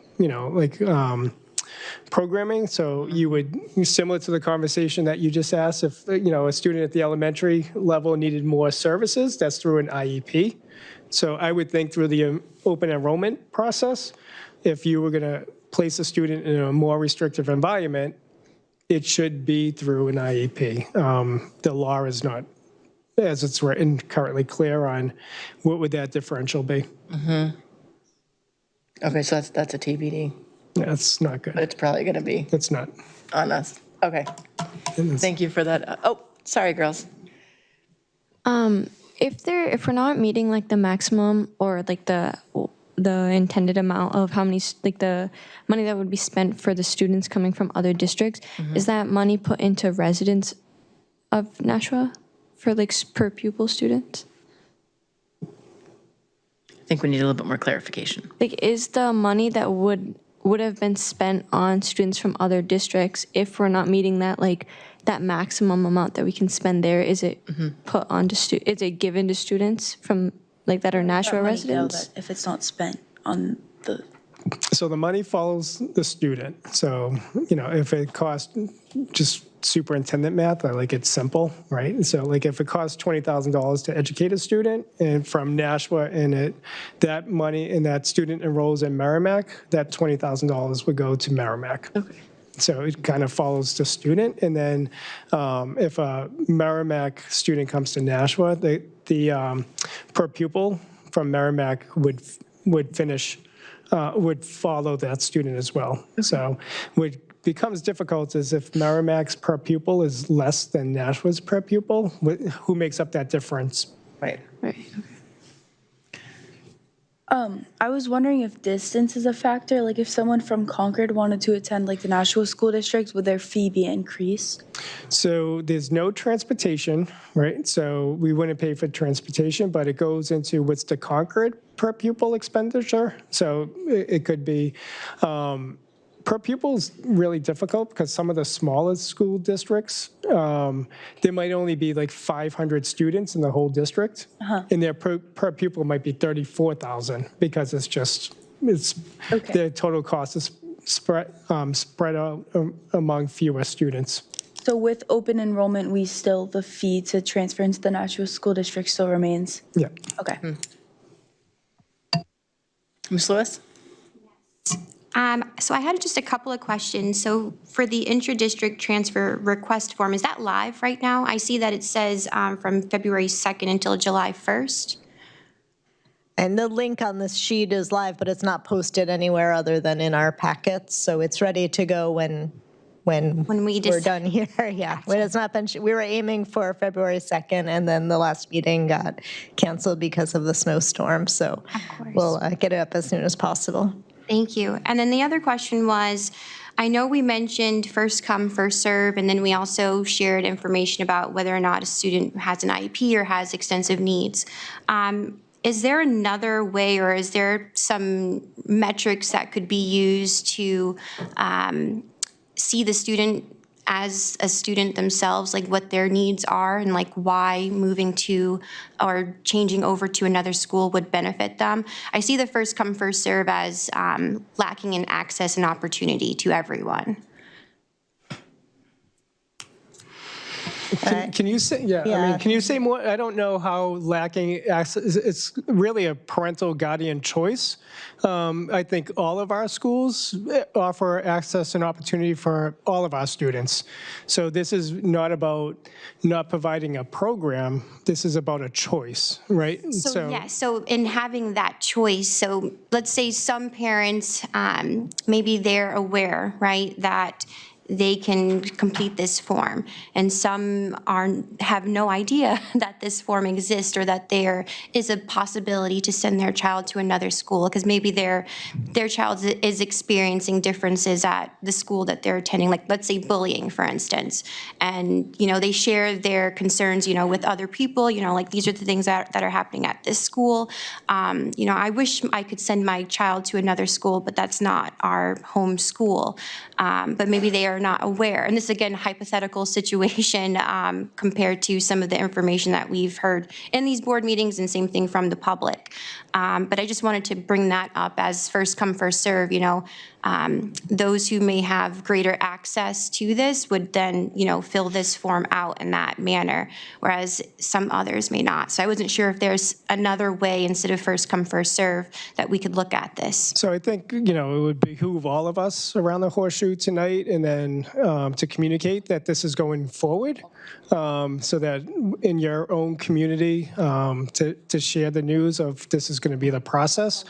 S7: programming. So you would, similar to the conversation that you just asked, if, a student at the elementary level needed more services, that's through an IEP. So I would think through the open enrollment process, if you were going to place a student in a more restrictive environment, it should be through an IEP. The law is not, as it's written, currently clear on what would that differential be.
S1: Okay, so that's a TBD,
S7: That's not
S1: but
S7: good.
S1: it's probably going to be
S7: It's not.
S1: on us. Okay, thank you for that. Oh, sorry, girls.
S11: If we're not meeting like the maximum or like the intended amount of how many, like the money that would be spent for the students coming from other districts, is that money put into residents of Nashua for like per pupil students?
S1: I think we need a little bit more clarification.
S11: Like, is the money that would have been spent on students from other districts, if we're not meeting that, like, that maximum amount that we can spend there, is it put onto is it given to students from, like, that are Nashua
S10: That money, though,
S11: residents?
S10: that if it's not spent on the,
S7: So the money follows the student. So, if it costs, just superintendent math, it's simple, right? So like if it costs $20,000 to educate a student and from Nashua and that money and that student enrolls in Merrimack, that $20,000 would go to Merrimack.
S1: Okay.
S7: So it kind of follows the student. And then if a Merrimack student comes to Nashua, the per pupil from Merrimack would follow that student as well. So what becomes difficult is if Merrimack's per pupil is less than Nashua's per pupil, who makes up that difference?
S1: Right.
S11: Right.
S10: I was wondering if distance is a factor, like if someone from Concord wanted to attend like the Nashua School District, would their fee be increased?
S7: So there's no transportation, right? So we wouldn't pay for transportation, but it goes into what's the Concord per pupil expenditure. So it could be, per pupil is really difficult because some of the smallest school districts, there might only be like 500 students in the whole district. And their per pupil might be 34,000 because their total cost is spread out among fewer students.
S10: So with open enrollment, the fee to transfer into the Nashua School District still remains?
S7: Yeah.
S10: Okay.
S1: Ms. Lewis?
S8: So I had just a couple of questions. So for the intra-district transfer request form, is that live right now? I see that it says from February 2nd until July 1st.
S14: And the link on this sheet is live, but it's not posted anywhere other than in our packets. So it's ready to go when we're done here. Yeah, when it's not been, we were aiming for February 2nd, and then the last meeting got canceled because of the snowstorm. So we'll get it up as soon as possible.
S8: Thank you. And then the other question was, I know we mentioned first come, first serve, and then we also shared information about whether or not a student has an IEP or has extensive needs. Is there another way, or is there some metrics that could be used to see the student as a student themselves, like what their needs are and like why moving to or changing over to another school would benefit them? I see the first come, first serve as lacking in access and opportunity to everyone.
S7: Can you say, can you say more? I don't know how lacking access, it's really a parental guardian choice. I think all of our schools offer access and opportunity for all of our students. So this is not about not providing a program, this is about a choice, right?
S8: So yes, so in having that choice, so let's say some parents, maybe they're aware, right, that they can complete this form. And some have no idea that this form exists or that there is a possibility to send their child to another school because maybe their child is experiencing differences at the school that they're attending, like let's say bullying, for instance. And, they share their concerns, with other people, like these are the things that are happening at this school. I wish I could send my child to another school, but that's not our home school. But maybe they are not aware. And this, again, hypothetical situation compared to some of the information that we've heard in these board meetings and same thing from the public. But I just wanted to bring that up as first come, first serve, those who may have greater access to this would then, fill this form out in that manner, whereas some others may not. So I wasn't sure if there's another way instead of first come, first serve that we could look at this.
S7: So I think, it would behoove all of us around the horseshoe tonight and then to communicate that this is going forward so that in your own community to share the news of this is going to be the process.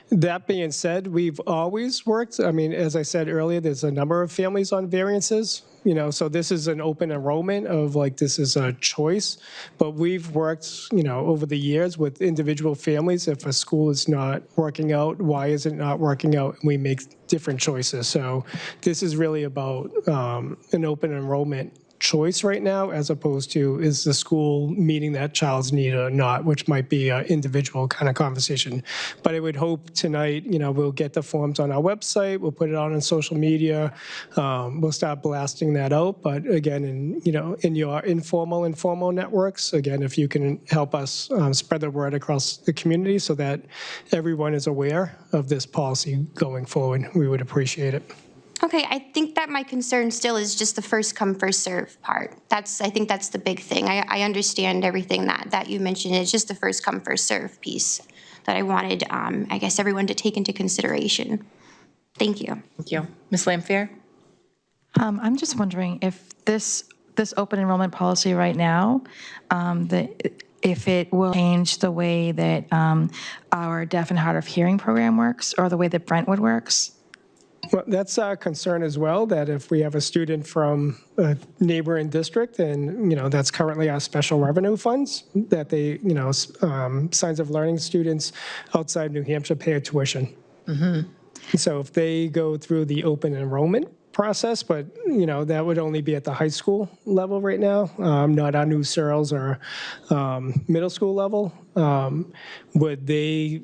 S7: That being said, we've always worked, as I said earlier, there's a number of families on variances, so this is an open enrollment of this is a choice, but we've worked, over the years with individual families. If a school is not working out, why is it not working out? And we make different choices. So this is really about an open enrollment choice right now, as opposed to is the school meeting that child's need or not, which might be an individual kind of conversation. But I would hope tonight, we'll get the forms on our website, we'll put it out on social media, we'll start blasting that out. But again, in your and formal networks, again, if you can help us spread the word across the community so that everyone is aware of this policy going forward, we would appreciate it.
S8: Okay, I think that my concern still is just the first come, first serve part. I think that's the big thing. I understand everything that you mentioned. It's just the first come, first serve piece that I wanted, I guess, everyone to take into consideration. Thank you.
S1: Thank you. Ms. Lamfair?
S2: I'm just wondering if this open enrollment policy right now, if it will change the way that our deaf and hard of hearing program works or the way that Brentwood works.
S7: Well, that's our concern as well, that if we have a student from a neighboring district and, that's currently our special revenue funds, that they, signs of learning students outside New Hampshire pay a tuition. Mm-hmm. So if they go through the open enrollment process, but, that would only be at the high school level right now, not our new Searles or middle school level, would they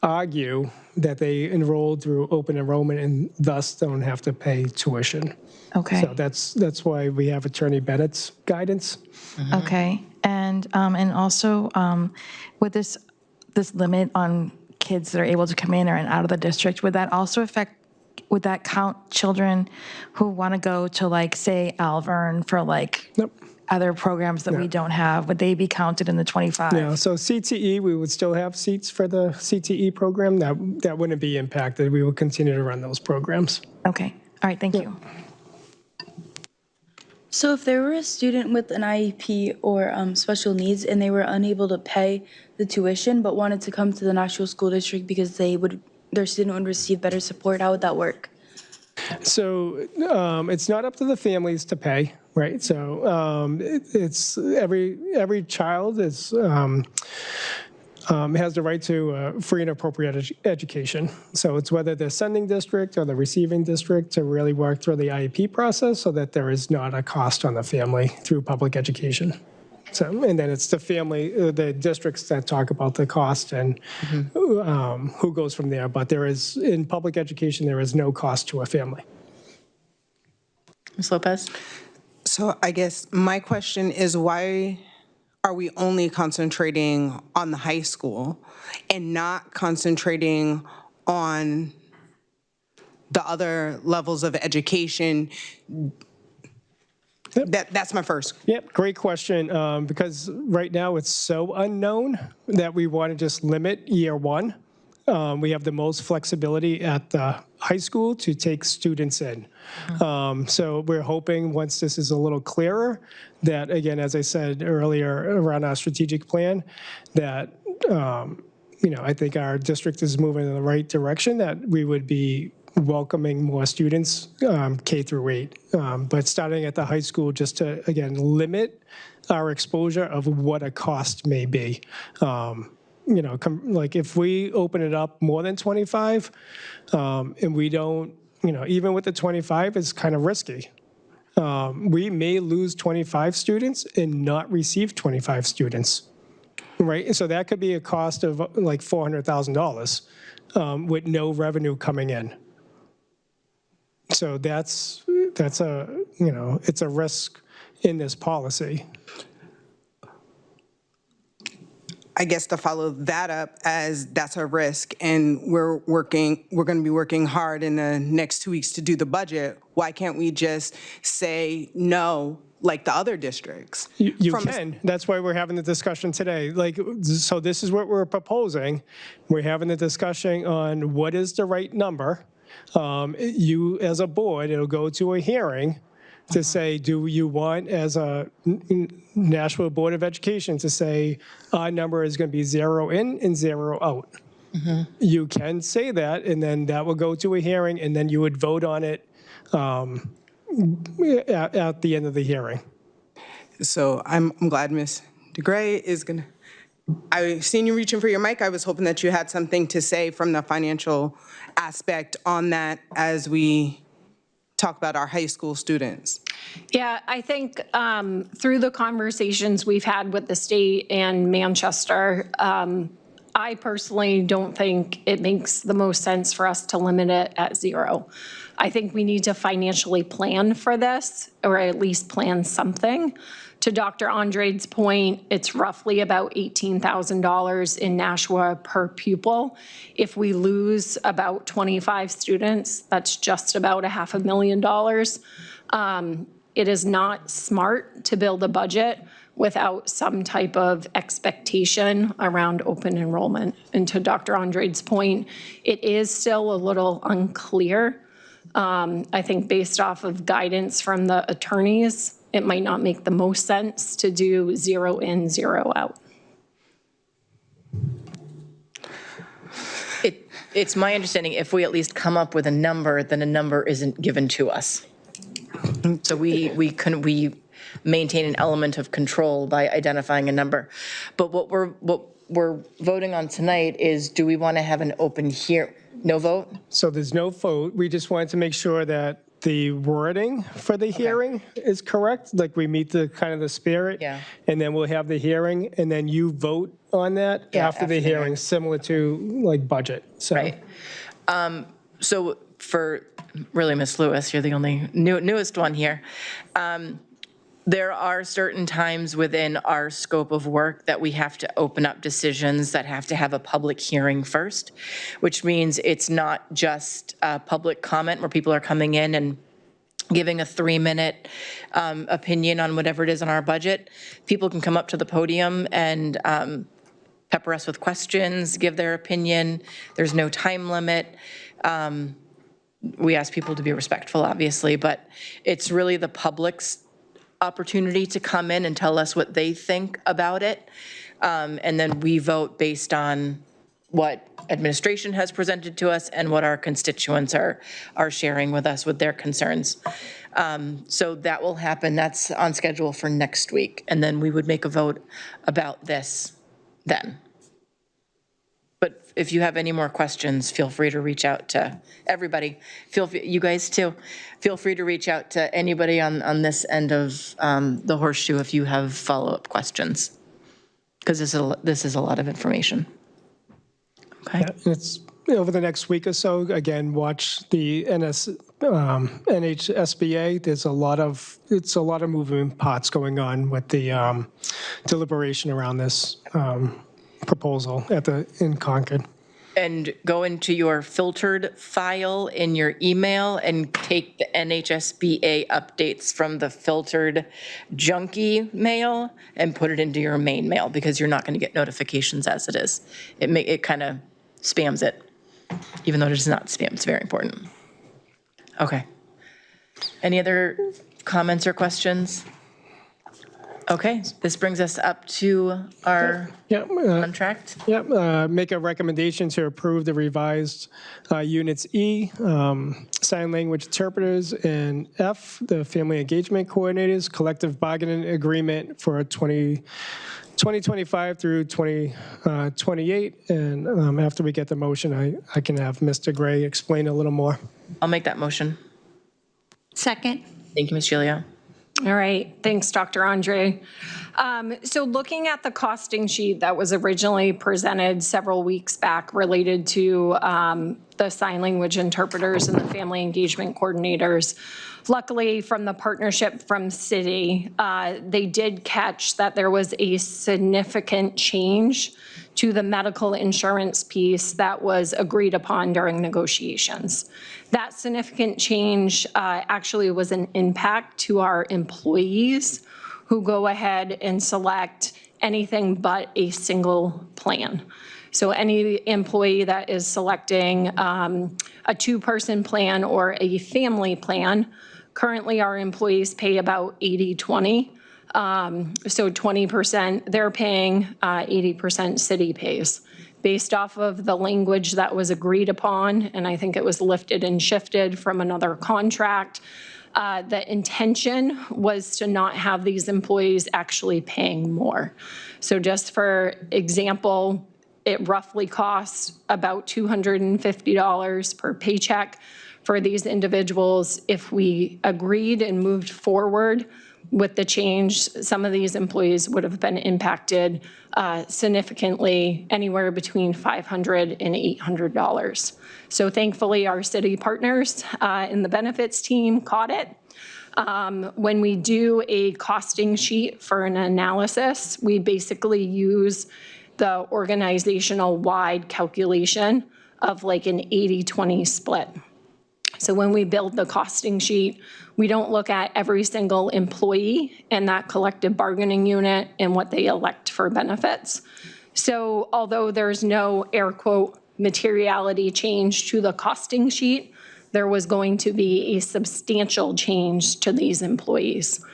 S7: argue that they enrolled through open enrollment and thus don't have to pay tuition?
S2: Okay.
S7: So that's why we have Attorney Bennett's guidance.
S2: Mm-hmm. Okay. And also with this limit on kids that are able to come in and out of the district, would that count children who want to go to say Alvern for
S7: Nope.
S2: other programs that we don't have? Would they be counted in the 25?
S7: Yeah, so CTE, we would still have seats for the CTE program. That wouldn't be impacted. We will continue to run those programs.
S2: Okay. All right. Thank you.
S10: So if there were a student with an IEP or special needs and they were unable to pay the tuition but wanted to come to the Nashua School District because their student would receive better support, how would that work?
S7: So it's not up to the families to pay, right? So it's every child is has the right to free and appropriate education. So it's whether the sending district or the receiving district to really work through the IEP process so that there is not a cost on the family through public education. So, and then it's the family, the districts that talk about the cost and who goes from there. But there is, in public education, there is no cost to a family.
S1: Ms. Lopez?
S9: So I guess my question is, why are we only concentrating on the high school and not concentrating on the other levels of education? That's my first.
S7: Yep, great question. Because right now it's so unknown that we want to just limit year one. We have the most flexibility at the high school to take students in. So we're hoping once this is a little clearer that, again, as I said earlier around our strategic plan, that, I think our district is moving in the right direction, that we would be welcoming more students, K through 8. But starting at the high school, just to, again, limit our exposure of what a cost may be. Like if we open it up more than 25, and we don't, even with the 25, it's kind of risky. We may lose 25 students and not receive 25 students, right? So that could be a cost of like $400,000 with no revenue coming in. So that's a, it's a risk in this policy.
S9: I guess to follow that up, as that's a risk, and we're going to be working hard in the next 2 weeks to do the budget, why can't we just say no like the other districts?
S7: You can. That's why we're having the discussion today. So this is what we're proposing. We're having the discussion on what is the right number. You, as a board, it'll go to a hearing to say, do you want, as a Nashua Board of Education, to say our number is going to be 0 in and 0 out? You can say that, and then that will go to a hearing, and then you would vote on it at the end of the hearing.
S9: So I'm glad Ms. DeGray is going to, I've seen you reaching for your mic. I was hoping that you had something to say from the financial aspect on that as we talk about our high school students.
S12: Yeah, I think through the conversations we've had with the state and Manchester, I personally don't think it makes the most sense for us to limit it at 0. I think we need to financially plan for this, or at least plan something. To Dr. Andre's point, it's roughly about $18,000 in Nashua per pupil. If we lose about 25 students, that's just about $500,000. It is not smart to build a budget without some type of expectation around open enrollment. And to Dr. Andre's point, it is still a little unclear. I think based off of guidance from the attorneys, it might not make the most sense to do 0 in, 0 out.
S1: It's my understanding if we at least come up with a number, then a number isn't given to us. So we maintain an element of control by identifying a number. But what we're voting on tonight is, do we want to have an open hearing? No vote?
S7: So there's no vote. We just wanted to make sure that the wording for the hearing is correct, like we meet the kind of the spirit.
S1: Yeah.
S7: And then we'll have the hearing, and then you vote on that after the hearing, similar to like budget, so.
S1: Right. So for, really, Ms. Lewis, you're the only newest one here. There are certain times within our scope of work that we have to open up decisions that have to have a public hearing first, which means it's not just a public comment where people are coming in and giving a 3-minute opinion on whatever it is on our budget. People can come up to the podium and pepper us with questions, give their opinion. There's no time limit. We ask people to be respectful, obviously, but it's really the public's opportunity to come in and tell us what they think about it. And then we vote based on what administration has presented to us and what our constituents are sharing with us with their concerns. So that will happen. That's on schedule for next week. And then we would make a vote about this then. But if you have any more questions, feel free to reach out to everybody. You guys too. Feel free to reach out to anybody on this end of the horseshoe if you have follow-up questions, because this is a lot of information. Okay.
S7: Yeah, it's over the next week or so. Again, watch the NHSBA. It's a lot of moving parts going on with the deliberation around this proposal in Concord.
S1: And go into your filtered file in your email and take the NHSBA updates from the filtered junky mail and put it into your main mail, because you're not going to get notifications as it is. It kind of spams it, even though it is not spam. It's very important. Okay. Any other comments or questions? Okay, this brings us up to our
S7: Yep.
S1: contract.
S7: Yep, make a recommendation to approve the revised Units E, sign language interpreters, and F, the family engagement coordinators, collective bargaining agreement for 2025 through 2028. And after we get the motion, I can have Mr. Gray explain a little more.
S1: I'll make that motion.
S3: Second?
S1: Thank you, Ms. Gilio.
S12: All right, thanks, Dr. Andre. So looking at the costing sheet that was originally presented several weeks back related to the sign language interpreters and the family engagement coordinators, luckily from the partnership from Citi, they did catch that there was a significant change to the medical insurance piece that was agreed upon during negotiations. That significant change actually was an impact to our employees who go ahead and select anything but a single plan. So any employee that is selecting a two-person plan or a family plan, currently our employees pay about 80-20. So 20% they're paying, 80% Citi pays. Based off of the language that was agreed upon, and I think it was lifted and shifted from another contract, the intention was to not have these employees actually paying more. So just for example, it roughly costs about $250 per paycheck for these individuals. If we agreed and moved forward with the change, some of these employees would have been impacted significantly, anywhere between $500 and $800. So thankfully, our Citi partners and the benefits team caught it. When we do a costing sheet for an analysis, we basically use the organizational-wide calculation of like an 80-20 split. So when we build the costing sheet, we don't look at every single employee in that collective bargaining unit and what they elect for benefits. So although there's no air quote materiality change to the costing sheet, there was going to be a substantial change to these employees.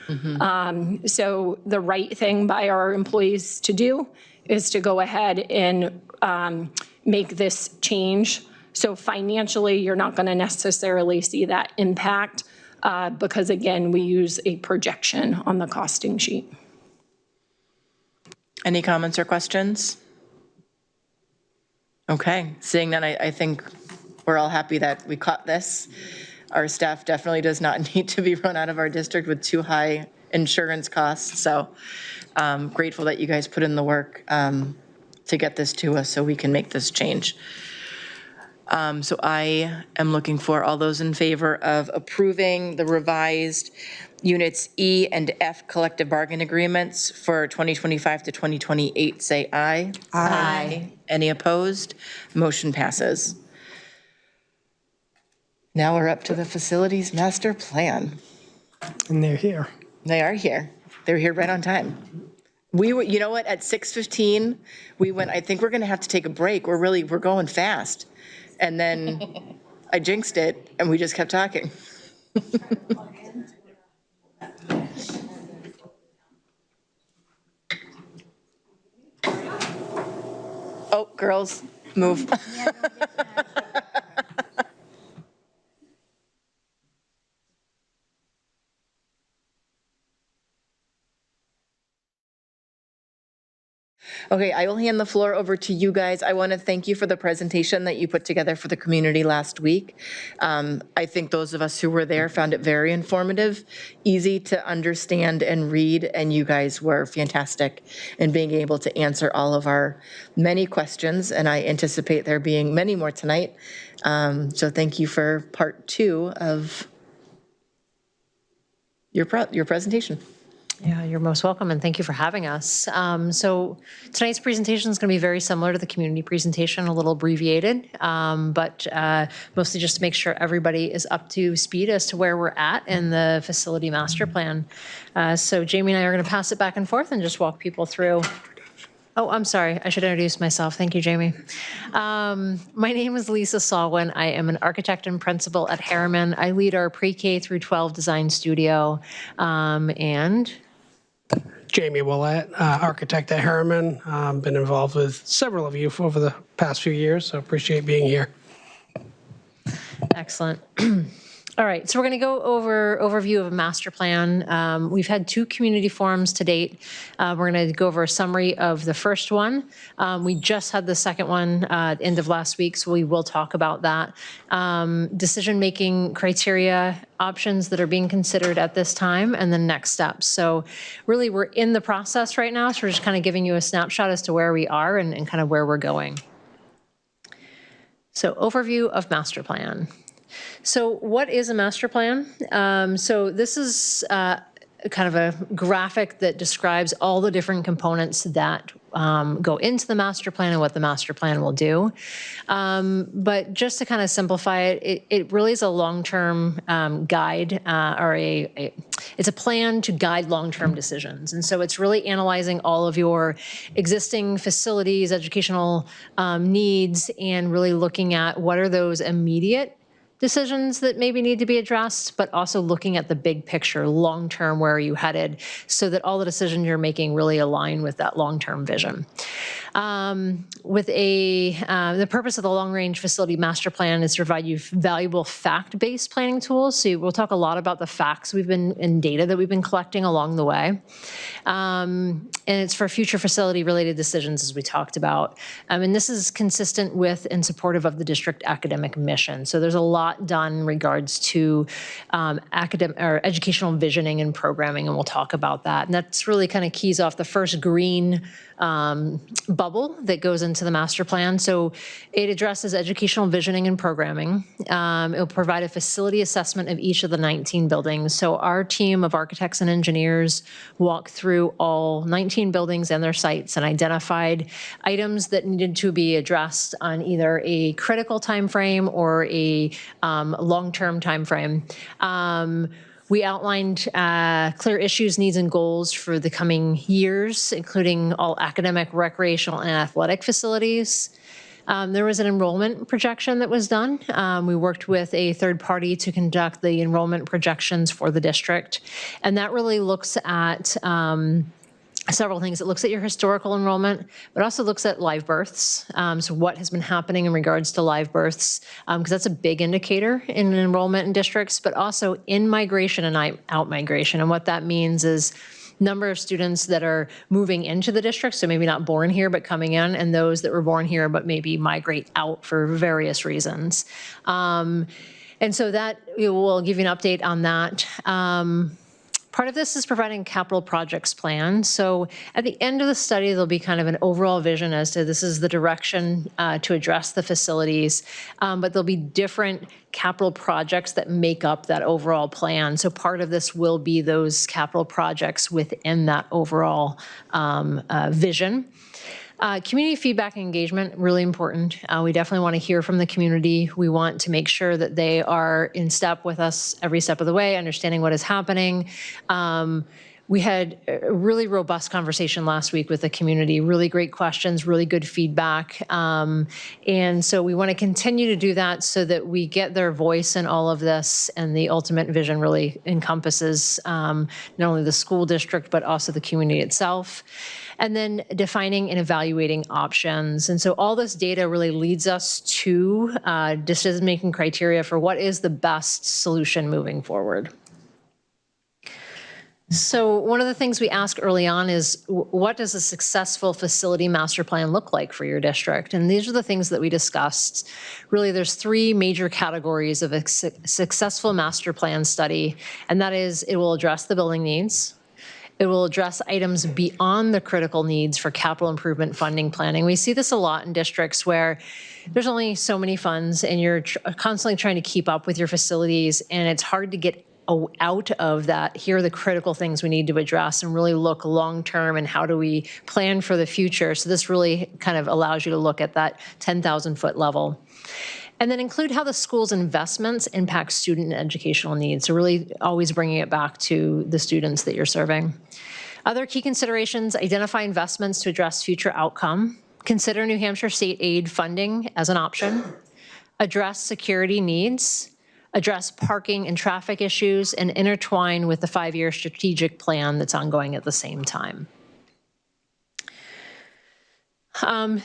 S12: So the right thing by our employees to do is to go ahead and make this change. So financially, you're not going to necessarily see that impact because, again, we use a projection on the costing sheet.
S1: Any comments or questions? Okay, seeing that, I think we're all happy that we caught this. Our staff definitely does not need to be run out of our district with too high insurance costs. So grateful that you guys put in the work to get this to us so we can make this change. So I am looking for all those in favor of approving the revised Units E and F collective bargain agreements for 2025 to 2028, say aye. Aye. Any opposed? Motion passes. Now we're up to the facilities master plan.
S7: And they're here.
S1: They are here. They're here right on time. We were, you know what, at 6:15, we went, I think we're going to have to take a break. We're going fast. And then I jinxed it, and we just kept talking. Oh, girls, move. Okay, I will hand the floor over to you guys. I want to thank you for the presentation that you put together for the community last week. I think those of us who were there found it very informative, easy to understand and read, and you guys were fantastic in being able to answer all of our many questions, and I anticipate there being many more tonight. So thank you for part 2 of your presentation.
S15: Yeah, you're most welcome, and thank you for having us. So tonight's presentation is going to be very similar to the community presentation, a little abbreviated, but mostly just to make sure everybody is up to speed as to where we're at in the facility master plan. So Jamie and I are going to pass it back and forth and just walk people through. Oh, I'm sorry. I should introduce myself. Thank you, Jamie. My name is Lisa Salwin. I am an architect and principal at Harriman. I lead our pre-K through 12 design studio, and
S16: Jamie Willett, architect at Harriman. Been involved with several of you over the past few years, so appreciate being here.
S15: Excellent. All right, so we're going to go over overview of a master plan. We've had 2 community forums to date. We're going to go over a summary of the first one. We just had the second one at the end of last week, so we will talk about that. Decision-making criteria, options that are being considered at this time, and then next steps. So really, we're in the process right now, so we're just kind of giving you a snapshot as to where we are and kind of where we're going. So overview of master plan. So what is a master plan? So this is kind of a graphic that describes all the different components that go into the master plan and what the master plan will do. But just to kind of simplify it, it really is a long-term guide or it's a plan to guide long-term decisions. And so it's really analyzing all of your existing facilities, educational needs, and really looking at what are those immediate decisions that maybe need to be addressed, but also looking at the big picture, long-term, where are you headed, so that all the decisions you're making really align with that long-term vision. The purpose of the long-range facility master plan is to provide you valuable fact-based planning tools. So we'll talk a lot about the facts and data that we've been collecting along the way. And it's for future facility-related decisions, as we talked about. And this is consistent with and supportive of the district academic mission. So there's a lot done in regards to academic or educational visioning and programming, and we'll talk about that. And that's really kind of keys off the first green bubble that goes into the master plan. So it addresses educational visioning and programming. It will provide a facility assessment of each of the 19 buildings. So our team of architects and engineers walked through all 19 buildings and their sites and identified items that needed to be addressed on either a critical time frame or a long-term time frame. We outlined clear issues, needs, and goals for the coming years, including all academic, recreational, and athletic facilities. There was an enrollment projection that was done. We worked with a third party to conduct the enrollment projections for the district, and that really looks at several things. It looks at your historical enrollment, but also looks at live births. So what has been happening in regards to live births, because that's a big indicator in enrollment in districts, but also in migration and out migration. And what that means is number of students that are moving into the district, so maybe not born here, but coming in, and those that were born here, but maybe migrate out for various reasons. And so that, we'll give you an update on that. Part of this is providing capital projects plan. So at the end of the study, there'll be kind of an overall vision as to this is the direction to address the facilities, but there'll be different capital projects that make up that overall plan. So part of this will be those capital projects within that overall vision. Community feedback and engagement, really important. We definitely want to hear from the community. We want to make sure that they are in step with us every step of the way, understanding what is happening. We had a really robust conversation last week with the community, really great questions, really good feedback. And so we want to continue to do that so that we get their voice in all of this, and the ultimate vision really encompasses not only the school district, but also the community itself. And then defining and evaluating options. And so all this data really leads us to decision-making criteria for what is the best solution moving forward. So one of the things we ask early on is, what does a successful facility master plan look like for your district? And these are the things that we discussed. Really, there's 3 major categories of a successful master plan study, and that is, it will address the building needs. It will address items beyond the critical needs for capital improvement funding planning. We see this a lot in districts where there's only so many funds and you're constantly trying to keep up with your facilities, and it's hard to get out of that. Here are the critical things we need to address and really look long-term, and how do we plan for the future. So this really kind of allows you to look at that 10,000-foot level. And then include how the school's investments impact student and educational needs. So really always bringing it back to the students that you're serving. Other key considerations: identify investments to address future outcome. Consider New Hampshire state aid funding as an option. Address security needs. address parking and traffic issues, and intertwine with the 5-year strategic plan that's ongoing at the same time.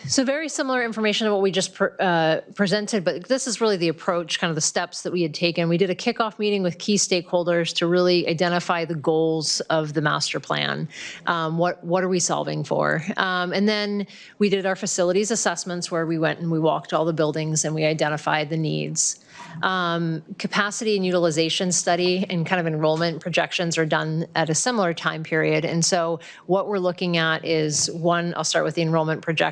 S15: So very similar information to what we just presented, but this is really the approach, kind of the steps that we had taken. We did a kickoff meeting with key stakeholders to really identify the goals of the master plan. What are we solving for? And then we did our facilities assessments where we went and we walked all the buildings and we identified the needs. Capacity and utilization study and kind of enrollment projections are done at a similar time period. And so what we're looking at is, one, I'll start with the enrollment projections.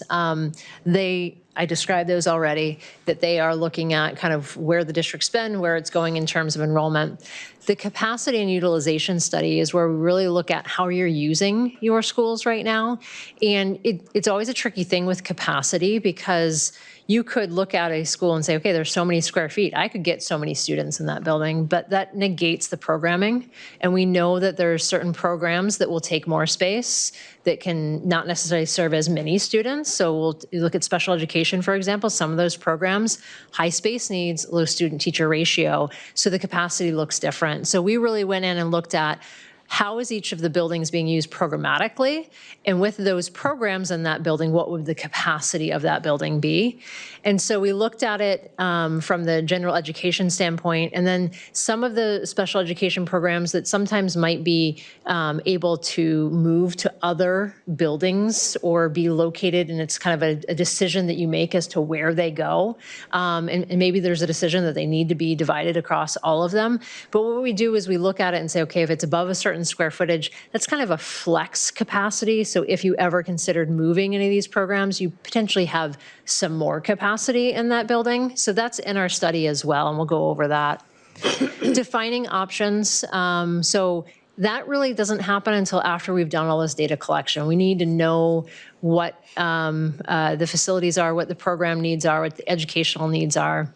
S15: I described those already, that they are looking at kind of where the district's been, where it's going in terms of enrollment. The capacity and utilization study is where we really look at how you're using your schools right now. And it's always a tricky thing with capacity, because you could look at a school and say, okay, there's so many square feet. I could get so many students in that building, but that negates the programming. And we know that there are certain programs that will take more space that can not necessarily serve as many students. So we'll look at special education, for example. Some of those programs, high space needs, low student teacher ratio. So the capacity looks different. So we really went in and looked at how is each of the buildings being used programmatically? And with those programs in that building, what would the capacity of that building be? And so we looked at it from the general education standpoint, and then some of the special education programs that sometimes might be able to move to other buildings or be located, and it's kind of a decision that you make as to where they go. And maybe there's a decision that they need to be divided across all of them. But what we do is we look at it and say, okay, if it's above a certain square footage, that's kind of a flex capacity. So if you ever considered moving any of these programs, you potentially have some more capacity in that building. So that's in our study as well, and we'll go over that. Defining options. So that really doesn't happen until after we've done all this data collection. We need to know what the facilities are, what the program needs are, what the educational needs are.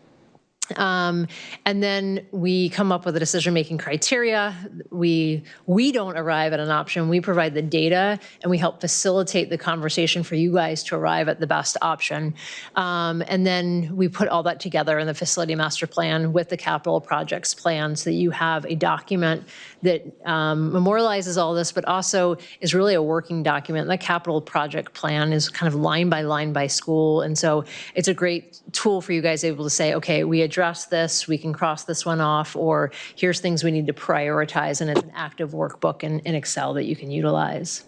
S15: And then we come up with a decision-making criteria. We don't arrive at an option. We provide the data, and we help facilitate the conversation for you guys to arrive at the best option. And then we put all that together in the facility master plan with the capital projects plan, so that you have a document that memorializes all this, but also is really a working document. The capital project plan is kind of line by school. And so it's a great tool for you guys able to say, okay, we address this, we can cross this one off, or here's things we need to prioritize, and it's an active workbook in Excel that you can utilize.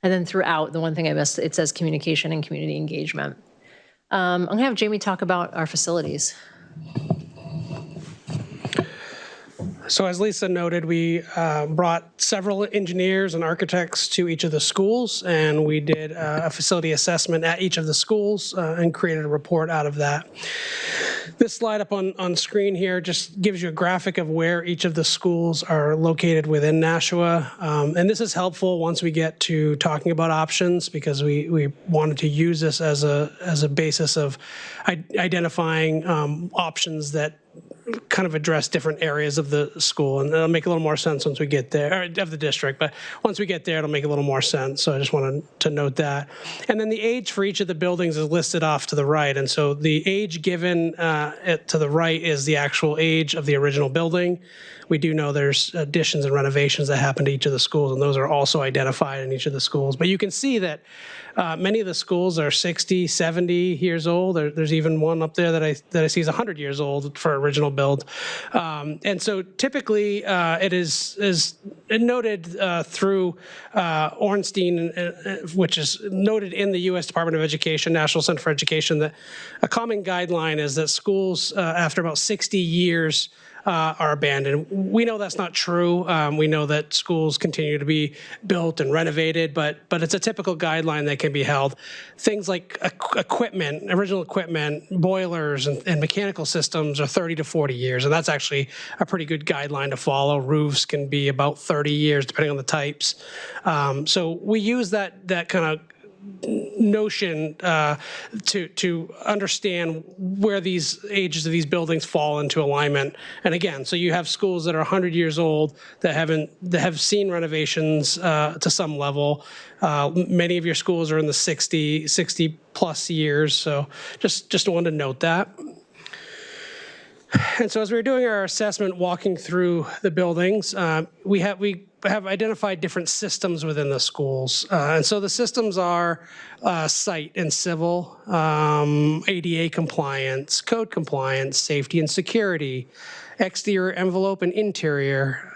S15: And then throughout, the one thing I missed, it says communication and community engagement. I'm gonna have Jamie talk about our facilities.
S16: So as Lisa noted, we brought several engineers and architects to each of the schools, and we did a facility assessment at each of the schools and created a report out of that. This slide up on screen here just gives you a graphic of where each of the schools are located within Nashua. And this is helpful once we get to talking about options, because we wanted to use this as a basis of identifying options that kind of address different areas of the school, and it'll make a little more sense once we get there, or of the district, but once we get there, it'll make a little more sense. So I just wanted to note that. And then the age for each of the buildings is listed off to the right, and so the age given to the right is the actual age of the original building. We do know there's additions and renovations that happen to each of the schools, and those are also identified in each of the schools. But you can see that many of the schools are 60, 70 years old. There's even one up there that I see is 100 years old for original build. And so typically it is noted through Ornstein, which is noted in the U.S. Department of Education, National Center for Education, that a common guideline is that schools after about 60 years are abandoned. We know that's not true. We know that schools continue to be built and renovated, but it's a typical guideline that can be held. Things like equipment, original equipment, boilers, and mechanical systems are 30 to 40 years, and that's actually a pretty good guideline to follow. Roofs can be about 30 years, depending on the types. So we use that kind of notion to understand where these ages of these buildings fall into alignment. And again, so you have schools that are 100 years old that have seen renovations to some level. Many of your schools are in the 60 plus years. So just wanted to note that. And so as we were doing our assessment, walking through the buildings, we have identified different systems within the schools. And so the systems are site and civil, ADA compliance, code compliance, safety and security, exterior envelope and interior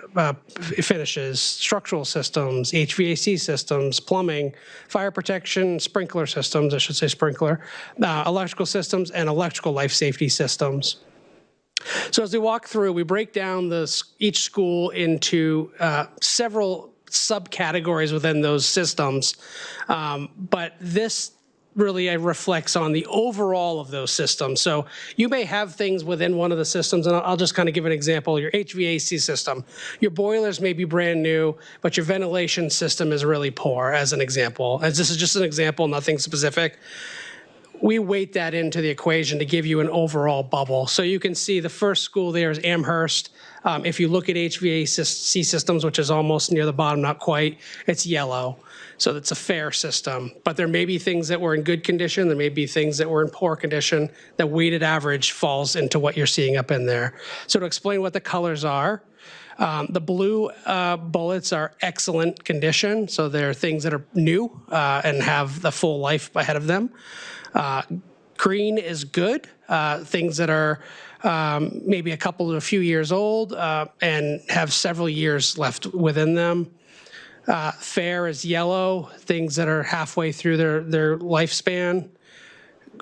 S16: finishes, structural systems, HVAC systems, plumbing, fire protection, sprinkler systems, I should say sprinkler, electrical systems, and electrical life safety systems. So as we walk through, we break down each school into several subcategories within those systems, but this really reflects on the overall of those systems. So you may have things within one of the systems, and I'll just kind of give an example. Your HVAC system, your boilers may be brand new, but your ventilation system is really poor, as an example. As this is just an example, nothing specific. We weight that into the equation to give you an overall bubble. So you can see the first school there is Amherst. If you look at HVAC systems, which is almost near the bottom, not quite, it's yellow. So it's a fair system. But there may be things that were in good condition. There may be things that were in poor condition. The weighted average falls into what you're seeing up in there. So to explain what the colors are, the blue bullets are excellent condition. So they're things that are new and have the full life ahead of them. Green is good, things that are maybe a few years old and have several years left within them. Fair is yellow, things that are halfway through their lifespan.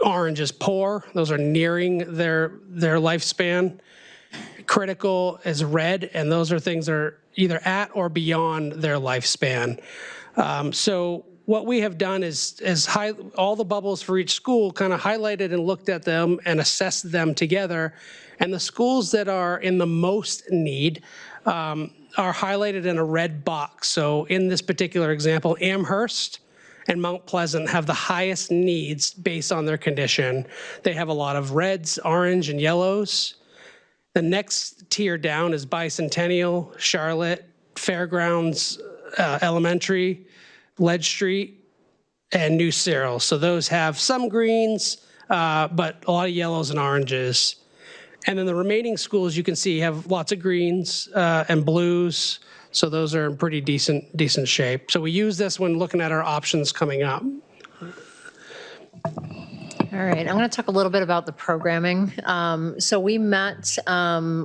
S16: Orange is poor, those are nearing their lifespan. Critical is red, and those are things that are either at or beyond their lifespan. So what we have done is all the bubbles for each school, kind of highlighted and looked at them and assessed them together. And the schools that are in the most need are highlighted in a red box. So in this particular example, Amherst and Mount Pleasant have the highest needs based on their condition. They have a lot of reds, orange, and yellows. The next tier down is Bicentennial, Charlotte, Fairgrounds Elementary, Ledge Street, and New Cyril. So those have some greens, but a lot of yellows and oranges. And then the remaining schools you can see have lots of greens and blues. So those are in pretty decent shape. So we use this when looking at our options coming up.
S15: All right, I'm going to talk a little bit about the programming. So we met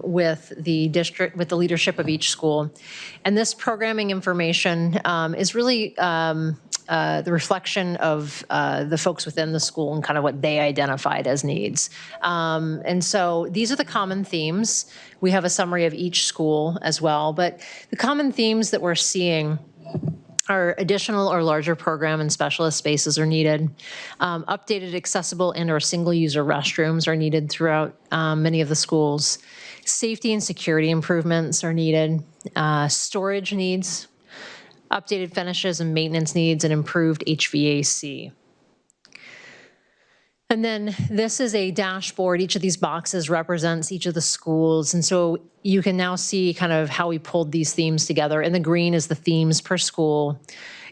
S15: with the district, with the leadership of each school, and this programming information is really the reflection of the folks within the school and kind of what they identified as needs. And so these are the common themes. We have a summary of each school as well, but the common themes that we're seeing are additional or larger program and specialist spaces are needed. Updated, accessible, and/or single-user restrooms are needed throughout many of the schools. Safety and security improvements are needed. Storage needs, updated finishes and maintenance needs, and improved HVAC. And then this is a dashboard. Each of these boxes represents each of the schools. And so you can now see kind of how we pulled these themes together. In the green is the themes per school.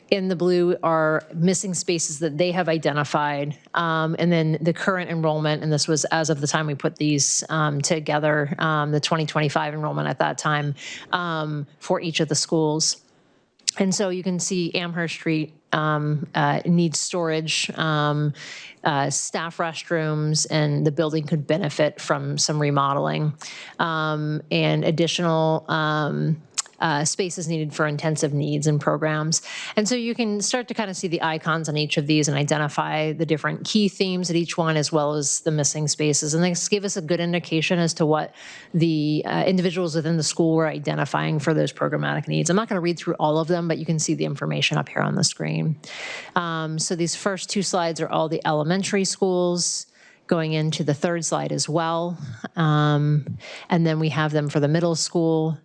S15: In the blue are missing spaces that they have identified. And then the current enrollment, and this was as of the time we put these together, the 2025 enrollment at that time for each of the schools. And so you can see Amherst Street needs storage, staff restrooms, and the building could benefit from some remodeling, and additional spaces needed for intensive needs and programs. And so you can start to kind of see the icons on each of these and identify the different key themes at each one, as well as the missing spaces. And this gave us a good indication as to what the individuals within the school were identifying for those programmatic needs. I'm not going to read through all of them, but you can see the information up here on the screen. So these first two slides are all the elementary schools, going into the third slide as well. And then we have them for the middle school,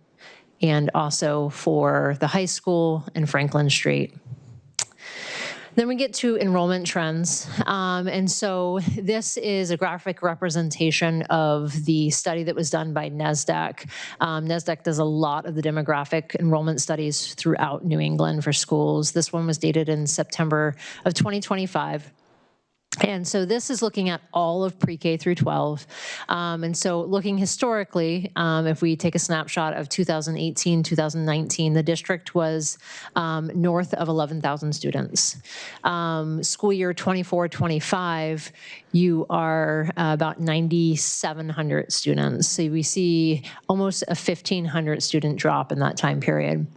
S15: and also for the high school and Franklin Street. Then we get to enrollment trends. And so this is a graphic representation of the study that was done by NESDEC. NESDEC does a lot of the demographic enrollment studies throughout New England for schools. This one was dated in September of 2025. And so this is looking at all of pre-K through 12. And so looking historically, if we take a snapshot of 2018, 2019, the district was north of 11,000 students. School year 24-25, you are about 9,700 students. So we see almost a 1,500 student drop in that time period.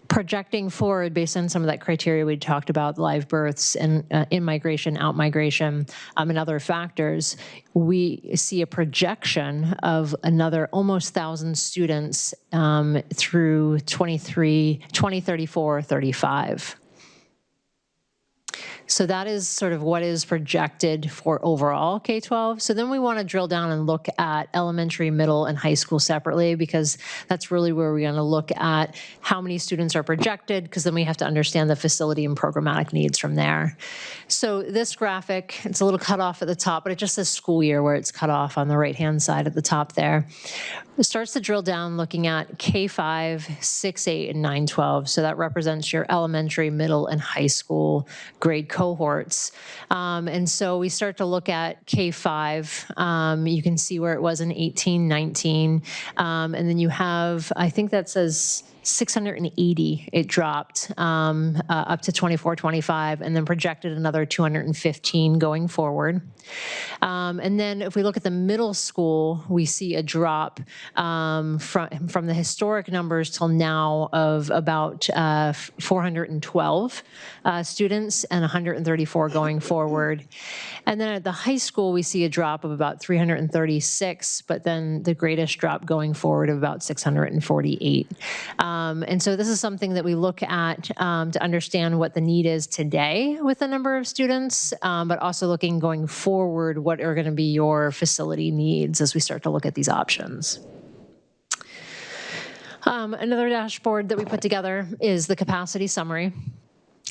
S15: Projecting forward based on some of that criteria we talked about, live births and in-migration, out-migration, and other factors, we see a projection of another almost 1,000 students through 2034, 35. So that is sort of what is projected for overall K-12. So then we want to drill down and look at elementary, middle, and high school separately, because that's really where we're going to look at how many students are projected, because then we have to understand the facility and programmatic needs from there. So this graphic, it's a little cut off at the top, but it just says school year where it's cut off on the right-hand side at the top there. It starts to drill down looking at K-5, 6, 8, and 9, 12. So that represents your elementary, middle, and high school grade cohorts. And so we start to look at K-5. You can see where it was in 18, 19. And then you have, I think that says 680 it dropped up to 24, 25, and then projected another 215 going forward. And then if we look at the middle school, we see a drop from the historic numbers till now of about 412 students and 134 going forward. And then at the high school, we see a drop of about 336, but then the greatest drop going forward of about 648. And so this is something that we look at to understand what the need is today with the number of students, but also looking going forward, what are going to be your facility needs as we start to look at these options. Another dashboard that we put together is the capacity summary.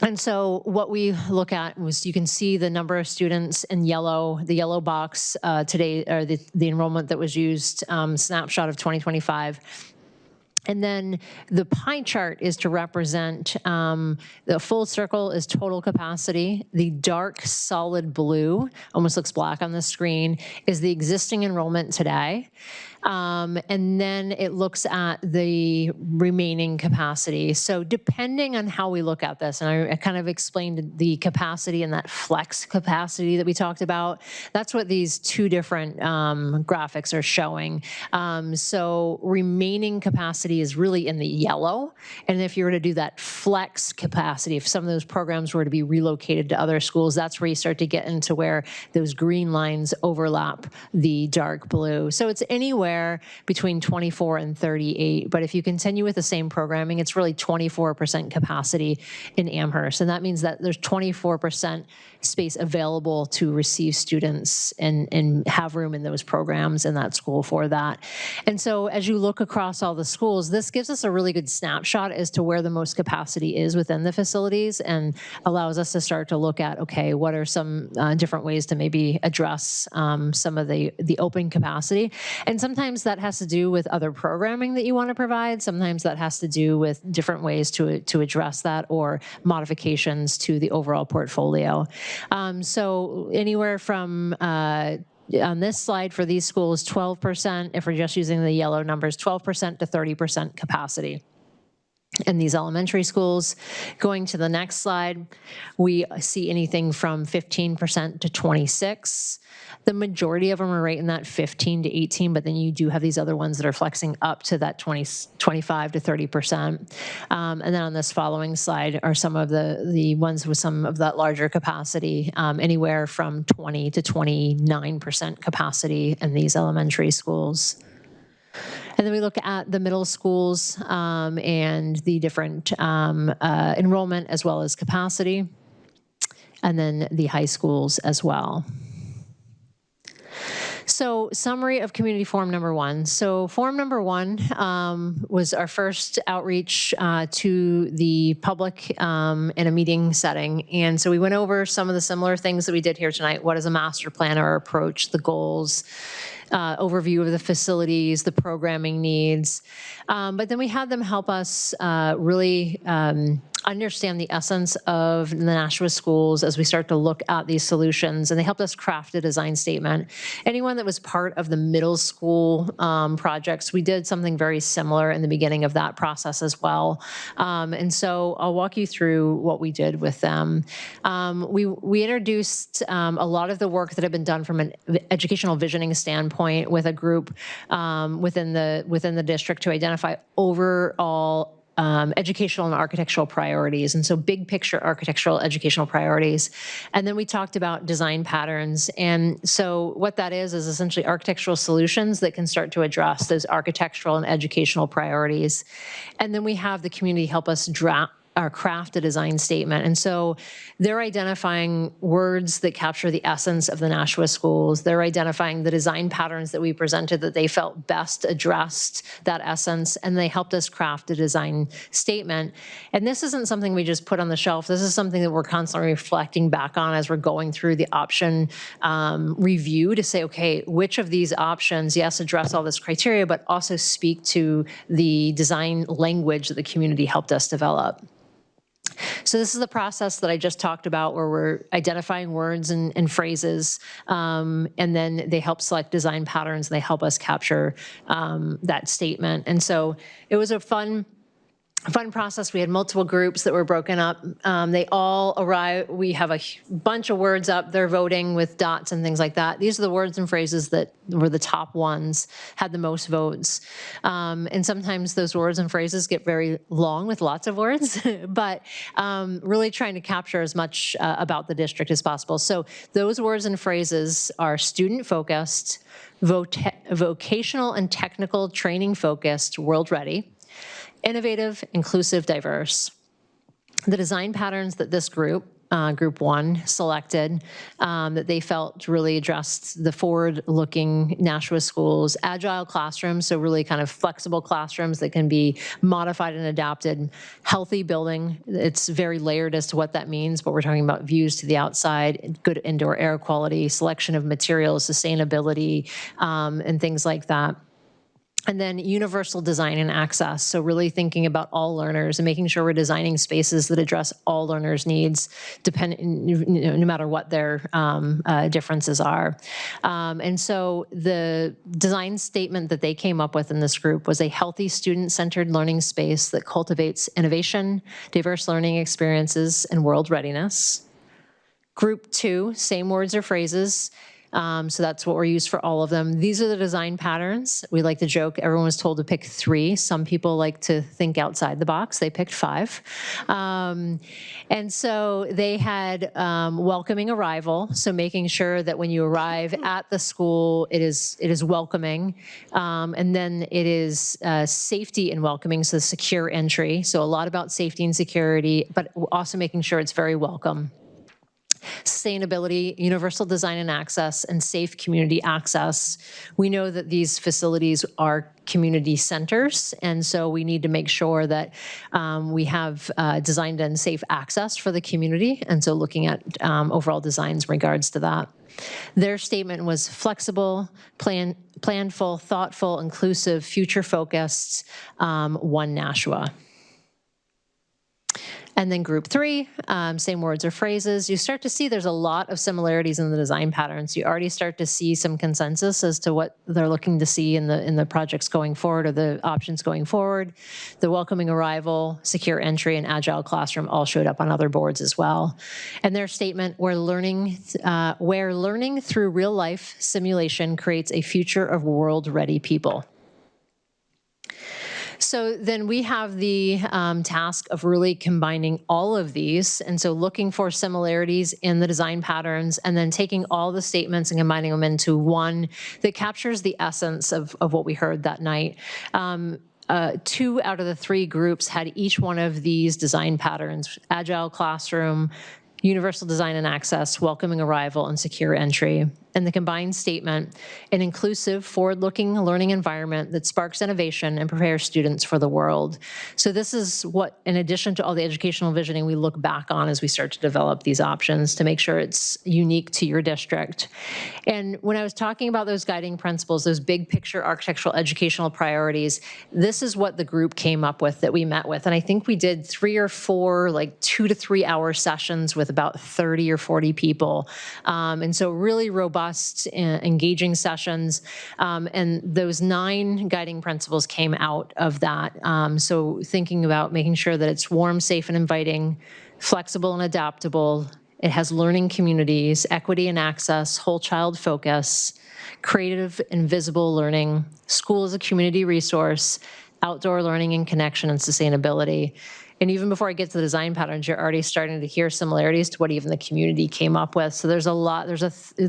S15: And so what we look at was, you can see the number of students in yellow, the yellow box today, or the enrollment that was used, snapshot of 2025. And then the pie chart is to represent, the full circle is total capacity. The dark solid blue, almost looks black on the screen, is the existing enrollment today. And then it looks at the remaining capacity. So depending on how we look at this, and I kind of explained the capacity and that flex capacity that we talked about, that's what these two different graphics are showing. So remaining capacity is really in the yellow. And if you were to do that flex capacity, if some of those programs were to be relocated to other schools, that's where you start to get into where those green lines overlap the dark blue. So it's anywhere between 24 and 38. But if you continue with the same programming, it's really 24% capacity in Amherst. And that means that there's 24% space available to receive students and have room in those programs in that school for that. And so as you look across all the schools, this gives us a really good snapshot as to where the most capacity is within the facilities, and allows us to start to look at, okay, what are some different ways to maybe address some of the open capacity. And sometimes that has to do with other programming that you want to provide. Sometimes that has to do with different ways to address that, or modifications to the overall portfolio. So anywhere from on this slide for these schools, 12%, if we're just using the yellow numbers, 12% to 30% capacity. In these elementary schools. Going to the next slide, we see anything from 15% to 26%. The majority of them are right in that 15 to 18, but then you do have these other ones that are flexing up to that 25 to 30%. And then on this following slide are some of the ones with some of that larger capacity, anywhere from 20 to 29% capacity in these elementary schools. And then we look at the middle schools and the different enrollment as well as capacity, and then the high schools as well. So summary of community forum number 1. So forum number 1 was our first outreach to the public in a meeting setting. And so we went over some of the similar things that we did here tonight. What is a master plan, our approach, the goals, overview of the facilities, the programming needs. But then we had them help us really understand the essence of the Nashua schools as we start to look at these solutions, and they helped us craft a design statement. Anyone that was part of the middle school projects, we did something very similar in the beginning of that process as well. And so I'll walk you through what we did with them. We introduced a lot of the work that had been done from an educational visioning standpoint with a group within the district to identify overall educational and architectural priorities, and so big picture architectural educational priorities. And then we talked about design patterns. And so what that is essentially architectural solutions that can start to address those architectural and educational priorities. And then we have the community help us craft a design statement. And so they're identifying words that capture the essence of the Nashua schools. They're identifying the design patterns that we presented that they felt best addressed that essence, and they helped us craft a design statement. And this isn't something we just put on the shelf. This is something that we're constantly reflecting back on as we're going through the option review to say, okay, which of these options, yes, address all this criteria, but also speak to the design language that the community helped us develop. So this is the process that I just talked about, where we're identifying words and phrases, and then they help select design patterns, and they help us capture that statement. And so it was a fun process. We had multiple groups that were broken up. They all arrive. We have a bunch of words up. They're voting with dots and things like that. These are the words and phrases that were the top ones, had the most votes. And sometimes those words and phrases get very long with lots of words, but really trying to capture as much about the district as possible. So those words and phrases are student-focused, vocational and technical training-focused, world-ready, innovative, inclusive, diverse. The design patterns that this group one, selected that they felt really addressed the forward-looking Nashua schools, agile classrooms, so really kind of flexible classrooms that can be modified and adapted, healthy building. It's very layered as to what that means, but we're talking about views to the outside, good indoor air quality, selection of materials, sustainability, and things like that. And then universal design and access. So really thinking about all learners and making sure we're designing spaces that address all learners' needs, no matter what their differences are. And so the design statement that they came up with in this group was a healthy student-centered learning space that cultivates innovation, diverse learning experiences, and world readiness. Group 2, same words or phrases. So that's what we're used for all of them. These are the design patterns. We like to joke, everyone was told to pick 3. Some people like to think outside the box. They picked 5. And so they had welcoming arrival, so making sure that when you arrive at the school, it is welcoming. And then it is safety and welcoming, so secure entry. So a lot about safety and security, but also making sure it's very welcome. Sustainability, universal design and access, and safe community access. We know that these facilities are community centers, and so we need to make sure that we have designed and safe access for the community, and so looking at overall designs in regards to that. Their statement was flexible, planful, thoughtful, inclusive, future-focused, one Nashua. And then group 3, same words or phrases. You start to see there's a lot of similarities in the design patterns. You already start to see some consensus as to what they're looking to see in the projects going forward or the options going forward. The welcoming arrival, secure entry, and agile classroom all showed up on other boards as well. And their statement, where learning through real life simulation creates a future of world-ready people. So then we have the task of really combining all of these, and so looking for similarities in the design patterns, and then taking all the statements and combining them into one that captures the essence of what we heard that night. 2 out of the 3 groups had each one of these design patterns: agile classroom, universal design and access, welcoming arrival, and secure entry. and the combined statement, an inclusive, forward-looking learning environment that sparks innovation and prepares students for the world. So this is what, in addition to all the educational visioning, we look back on as we start to develop these options to make sure it's unique to your district. And when I was talking about those guiding principles, those big picture architectural educational priorities, this is what the group came up with that we met with. And I think we did 3 or 4, like 2 to 3 hour sessions with about 30 or 40 people. And so really robust, engaging sessions. And those 9 guiding principles came out of that. So thinking about making sure that it's warm, safe, and inviting, flexible and adaptable. It has learning communities, equity and access, whole child focus, creative and visible learning, school as a community resource, outdoor learning and connection, and sustainability. And even before I get to the design patterns, you're already starting to hear similarities to what even the community came up with. So there's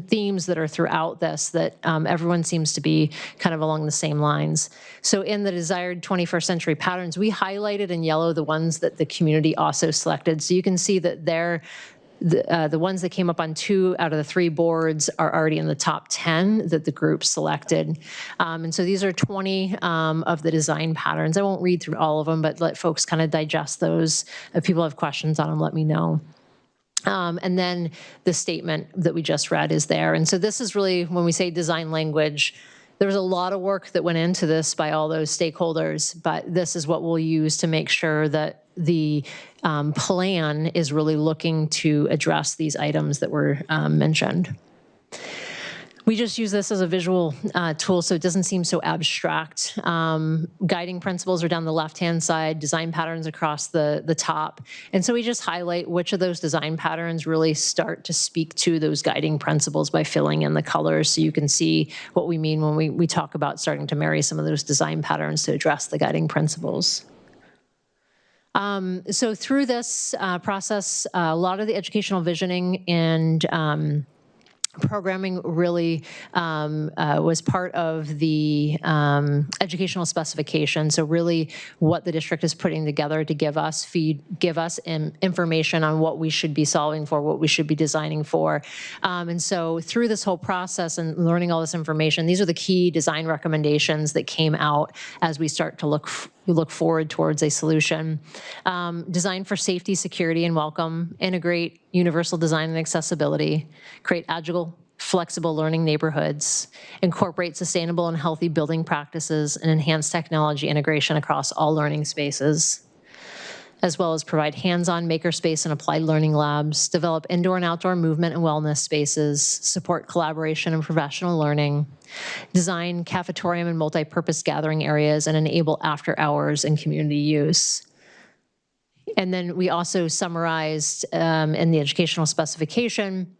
S15: themes that are throughout this that everyone seems to be kind of along the same lines. So in the desired 21st century patterns, we highlighted in yellow the ones that the community also selected. So you can see that the ones that came up on 2 out of the 3 boards are already in the top 10 that the group selected. And so these are 20 of the design patterns. I won't read through all of them, but let folks kind of digest those. If people have questions on them, let me know. And then the statement that we just read is there. And so this is really, when we say design language, there's a lot of work that went into this by all those stakeholders, but this is what we'll use to make sure that the plan is really looking to address these items that were mentioned. We just use this as a visual tool so it doesn't seem so abstract. Guiding principles are down the left-hand side, design patterns across the top. And so we just highlight which of those design patterns really start to speak to those guiding principles by filling in the colors so you can see what we mean when we talk about starting to marry some of those design patterns to address the guiding principles. So through this process, a lot of the educational visioning and programming really was part of the educational specification. So really what the district is putting together to give us information on what we should be solving for, what we should be designing for. And so through this whole process and learning all this information, these are the key design recommendations that came out as we start to look forward towards a solution. Design for safety, security, and welcome, integrate universal design and accessibility, create agile, flexible learning neighborhoods, incorporate sustainable and healthy building practices, and enhance technology integration across all learning spaces, as well as provide hands-on makerspace and applied learning labs, develop indoor and outdoor movement and wellness spaces, support collaboration and professional learning, design cafetorium and multi-purpose gathering areas, and enable after hours and community use. And then we also summarized in the educational specification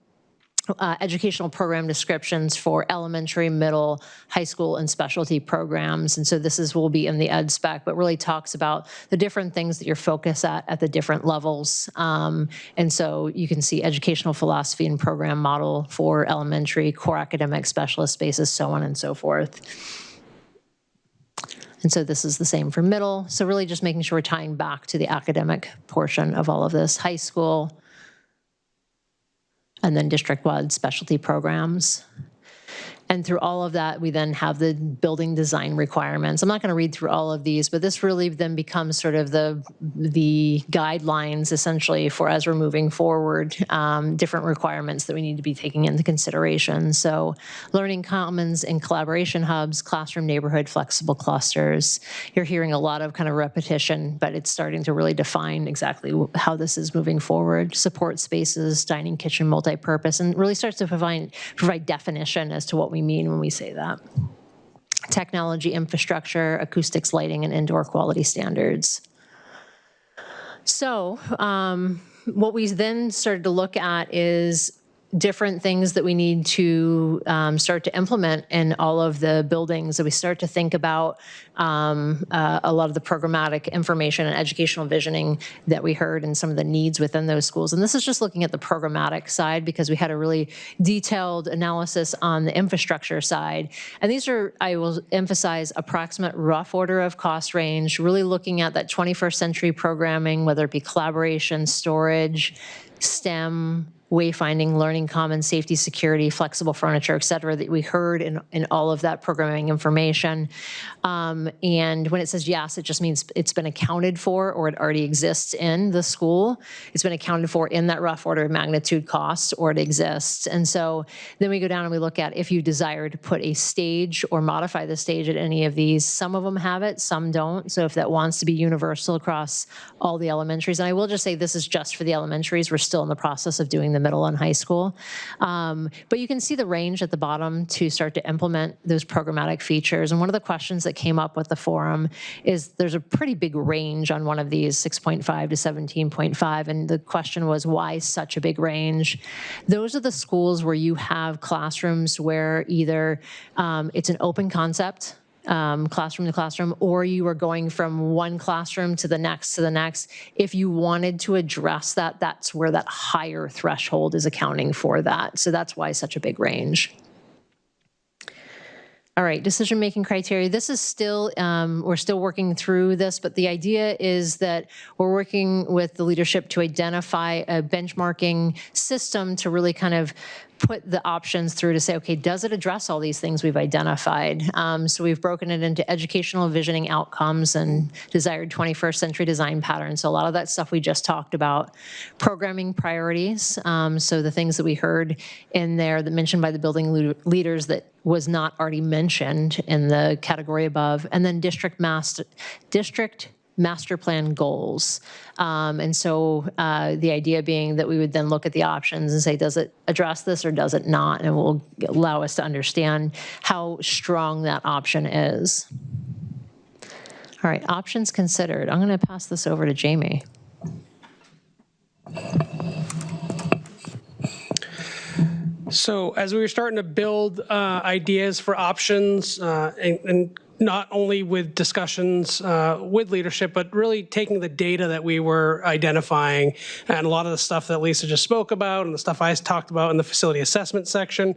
S15: educational program descriptions for elementary, middle, high school, and specialty programs. And so this will be in the ed spec, but really talks about the different things that you're focused at the different levels. And so you can see educational philosophy and program model for elementary, core academic specialist spaces, so on and so forth. And so this is the same for middle. So really just making sure we're tying back to the academic portion of all of this. High school, and then district-wide specialty programs. And through all of that, we then have the building design requirements. I'm not going to read through all of these, but this really then becomes sort of the guidelines, essentially, for as we're moving forward, different requirements that we need to be taking into consideration. So learning commons and collaboration hubs, classroom neighborhood, flexible clusters. You're hearing a lot of kind of repetition, but it's starting to really define exactly how this is moving forward. Support spaces, dining, kitchen, multi-purpose, and really starts to provide definition as to what we mean when we say that. Technology, infrastructure, acoustics, lighting, and indoor quality standards. So what we then started to look at is different things that we need to start to implement in all of the buildings. So we start to think about a lot of the programmatic information and educational visioning that we heard and some of the needs within those schools. And this is just looking at the programmatic side because we had a really detailed analysis on the infrastructure side. And these are, I will emphasize, approximate rough order of cost range, really looking at that 21st century programming, whether it be collaboration, storage, STEM, wayfinding, learning commons, safety, security, flexible furniture, et cetera, that we heard in all of that programming information. And when it says yes, it just means it's been accounted for or it already exists in the school. It's been accounted for in that rough order of magnitude cost or it exists. And so then we go down and we look at if you desire to put a stage or modify the stage at any of these. Some of them have it, some don't. So if that wants to be universal across all the elementaries, and I will just say this is just for the elementaries. We're still in the process of doing the middle and high school. But you can see the range at the bottom to start to implement those programmatic features. And one of the questions that came up with the forum is there's a pretty big range on one of these, 6.5 to 17.5. And the question was, why such a big range? Those are the schools where you have classrooms where either it's an open concept, classroom to classroom, or you are going from one classroom to the next to the next. If you wanted to address that, that's where that higher threshold is accounting for that. So that's why such a big range. All right, decision-making criteria. This is still, we're still working through this, but the idea is that we're working with the leadership to identify a benchmarking system to really kind of put the options through to say, okay, does it address all these things we've identified? So we've broken it into educational visioning outcomes and desired 21st century design patterns. So a lot of that stuff we just talked about. Programming priorities, so the things that we heard in there that mentioned by the building leaders that was not already mentioned in the category above. And then district master plan goals. And so the idea being that we would then look at the options and say, does it address this or does it not? And it will allow us to understand how strong that option is. All right, options considered. I'm going to pass this over to Jamie.
S16: So as we were starting to build ideas for options and not only with discussions with leadership, but really taking the data that we were identifying and a lot of the stuff that Lisa just spoke about and the stuff I talked about in the facility assessment section,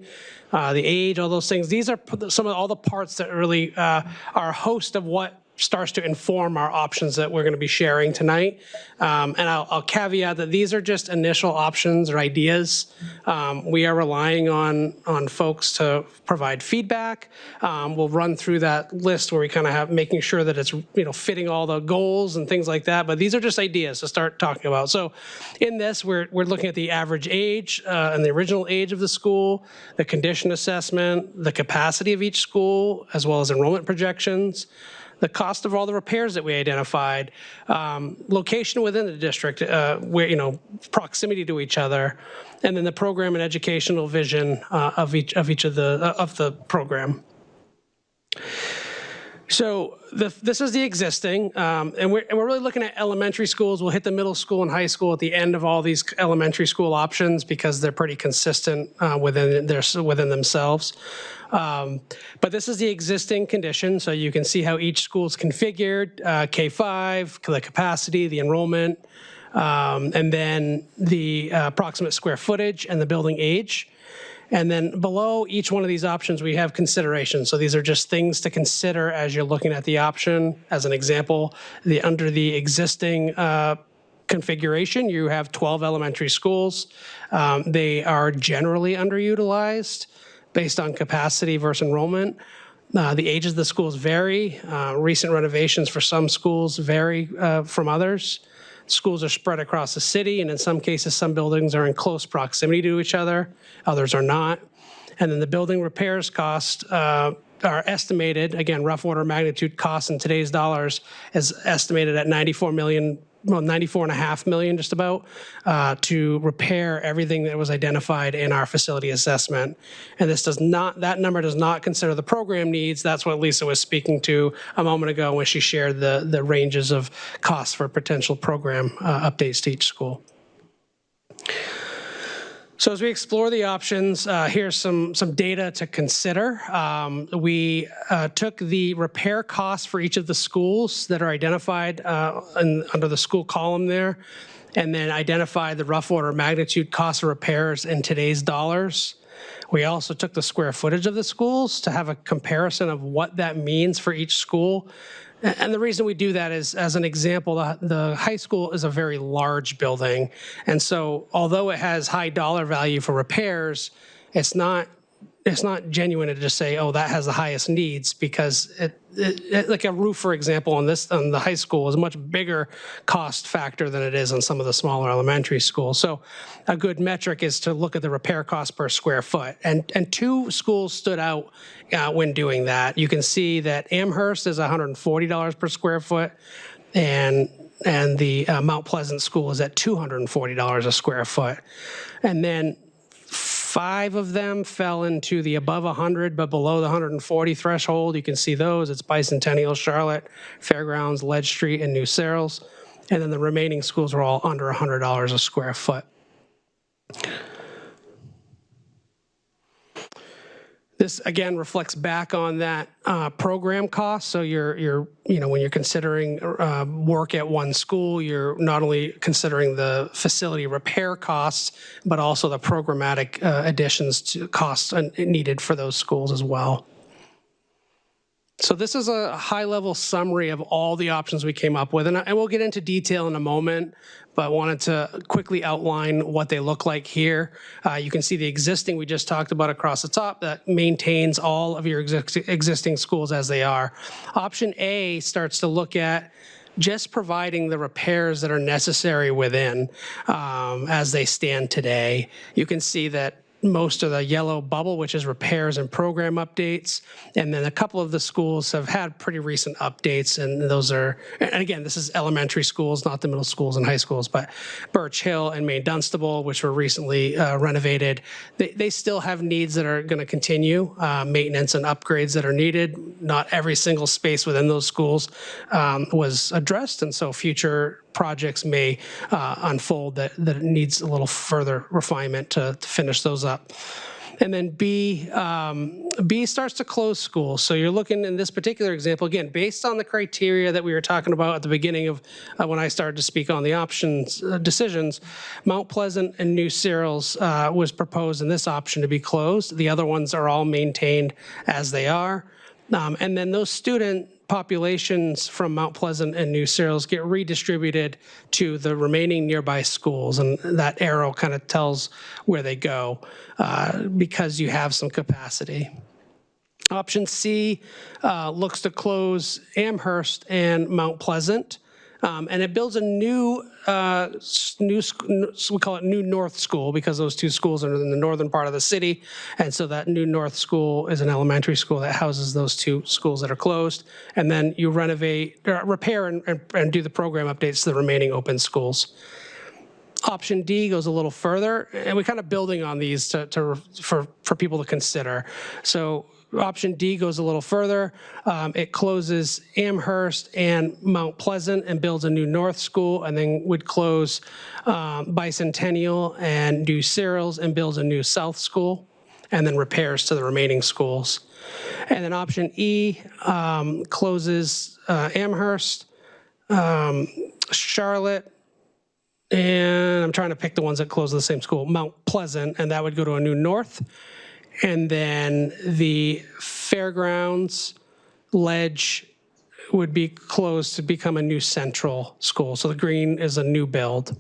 S16: the age, all those things. These are some of all the parts that really are a host of what starts to inform our options that we're going to be sharing tonight. And I'll caveat that these are just initial options or ideas. We are relying on folks to provide feedback. We'll run through that list where we kind of have making sure that it's fitting all the goals and things like that. But these are just ideas to start talking about. So in this, we're looking at the average age and the original age of the school, the condition assessment, the capacity of each school, as well as enrollment projections, the cost of all the repairs that we identified, location within the district, where proximity to each other, and then the program and educational vision of each of the program. So this is the existing, and we're really looking at elementary schools. We'll hit the middle school and high school at the end of all these elementary school options because they're pretty consistent within themselves. But this is the existing condition, so you can see how each school is configured, K-5, the capacity, the enrollment, and then the approximate square footage and the building age. And then below each one of these options, we have considerations. So these are just things to consider as you're looking at the option. As an example, under the existing configuration, you have 12 elementary schools. They are generally underutilized based on capacity versus enrollment. The ages of the schools vary. Recent renovations for some schools vary from others. Schools are spread across the city, and in some cases, some buildings are in close proximity to each other, others are not. And then the building repairs costs are estimated, again, rough order of magnitude costs in today's dollars is estimated at $94.5 million just about, to repair everything that was identified in our facility assessment. And that number does not consider the program needs. That's what Lisa was speaking to a moment ago when she shared the ranges of costs for potential program updates to each school. So as we explore the options, here's some data to consider. We took the repair costs for each of the schools that are identified under the school column there, and then identified the rough order of magnitude cost of repairs in today's dollars. We also took the square footage of the schools to have a comparison of what that means for each school And the reason we do that is, as an example, the high school is a very large building. And so although it has high dollar value for repairs, it's not genuine to just say, oh, that has the highest needs, because like a roof, for example, on the high school is a much bigger cost factor than it is on some of the smaller elementary schools. So a good metric is to look at the repair cost per square foot. And two schools stood out when doing that. You can see that Amherst is $140 per square foot, and the Mount Pleasant School is at $240 a square foot. And then 5 of them fell into the above 100 but below the 140 threshold. You can see those. It's Bicentennial, Charlotte, Fairgrounds, Ledge Street, and New Searles. And then the remaining schools were all under $100 a square foot. This again reflects back on that program cost. So when you're considering work at one school, you're not only considering the facility repair costs, but also the programmatic additions to costs needed for those schools as well. So this is a high-level summary of all the options we came up with, and we'll get into detail in a moment, but wanted to quickly outline what they look like here. You can see the existing we just talked about across the top that maintains all of your existing schools as they are. Option A starts to look at just providing the repairs that are necessary within as they stand today. You can see that most of the yellow bubble, which is repairs and program updates. And then a couple of the schools have had pretty recent updates, and those are, and again, this is elementary schools, not the middle schools and high schools, but Birch Hill and Maine Dunstable, which were recently renovated. They still have needs that are going to continue, maintenance and upgrades that are needed. Not every single space within those schools was addressed, and so future projects may unfold that it needs a little further refinement to finish those up. And then B starts to close schools. So you're looking in this particular example, again, based on the criteria that we were talking about at the beginning of when I started to speak on the options decisions, Mount Pleasant and New Searles was proposed in this option to be closed. The other ones are all maintained as they are. And then those student populations from Mount Pleasant and New Searles get redistributed to the remaining nearby schools, and that arrow kind of tells where they go because you have some capacity. Option C looks to close Amherst and Mount Pleasant, and it builds a new, we call it New North School, because those two schools are in the northern part of the city. And so that New North School is an elementary school that houses those two schools that are closed. And then you renovate, repair, and do the program updates to the remaining open schools. Option D goes a little further, and we're kind of building on these for people to consider. So option D goes a little further. It closes Amherst and Mount Pleasant and builds a new North School, and then would close Bicentennial and New Searles and builds a new South School, and then repairs to the remaining schools. And then option E closes Amherst, Charlotte, and I'm trying to pick the ones that close the same school, Mount Pleasant, and that would go to a new North. And then the Fairgrounds, Ledge would be closed to become a new Central School. So the green is a new build.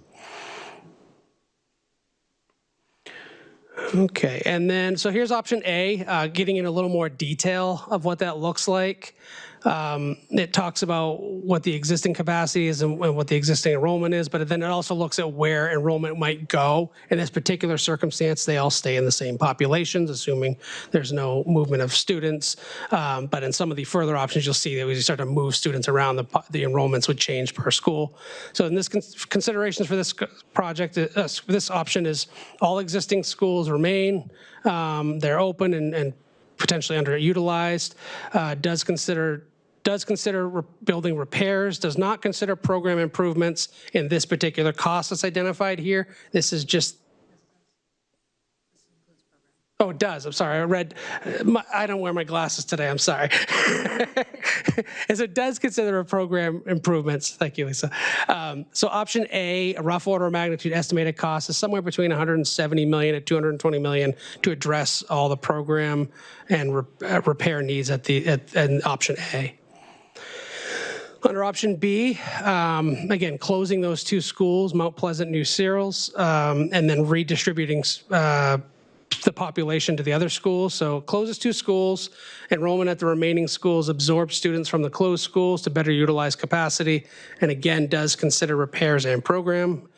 S16: Okay, and then, so here's option A, getting in a little more detail of what that looks like. It talks about what the existing capacity is and what the existing enrollment is, but then it also looks at where enrollment might go. In this particular circumstance, they all stay in the same populations, assuming there's no movement of students. But in some of the further options, you'll see that as you start to move students around, the enrollments would change per school. So in this considerations for this project, this option is all existing schools remain. They're open and potentially underutilized. Does consider building repairs, does not consider program improvements in this particular cost that's identified here. This is just, oh, it does, I'm sorry, I read, I don't wear my glasses today, I'm sorry. As it does consider program improvements, thank you, Lisa. So option A, a rough order of magnitude estimated cost is somewhere between 170 million and 220 million to address all the program and repair needs in option A. Under option B, again, closing those 2 schools, Mount Pleasant, New Cyrils, and then redistributing the population to the other schools. So closes 2 schools, enrollment at the remaining schools absorbs students from the closed schools to better utilize capacity, and again, does consider repairs and program.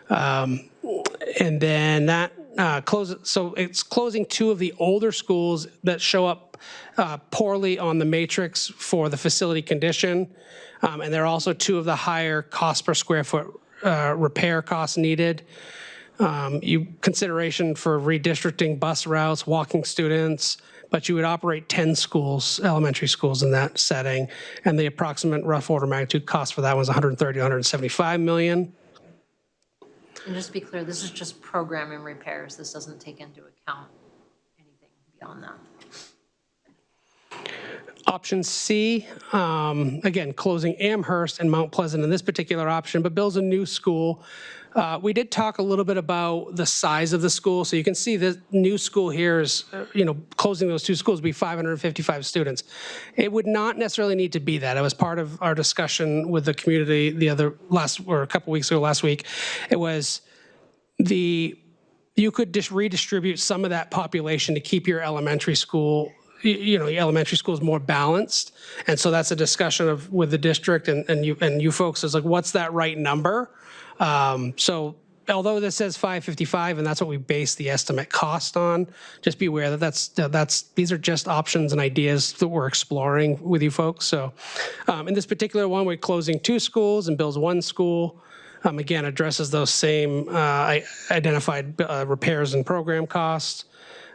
S16: And then that closes, so it's closing 2 of the older schools that show up poorly on the matrix for the facility condition. And there are also 2 of the higher cost per square foot repair costs needed. Consideration for redistricting bus routes, walking students, but you would operate 10 schools, elementary schools in that setting. And the approximate rough order magnitude cost for that was 130, 175 million.
S15: And just to be clear, this is just programming repairs. This doesn't take into account anything beyond that.
S16: Option C, again, closing Amherst and Mount Pleasant in this particular option, but builds a new school. We did talk a little bit about the size of the school. So you can see the new school here is, closing those 2 schools would be 555 students. It would not necessarily need to be that. It was part of our discussion with the community a couple weeks ago, last week. It was you could just redistribute some of that population to keep your elementary school, your elementary school is more balanced. And so that's a discussion with the district and you folks is like, what's that right number? So although this says 555 and that's what we base the estimate cost on, just be aware that these are just options and ideas that we're exploring with you folks. So in this particular one, we're closing 2 schools and builds 1 school. Again, addresses those same identified repairs and program costs.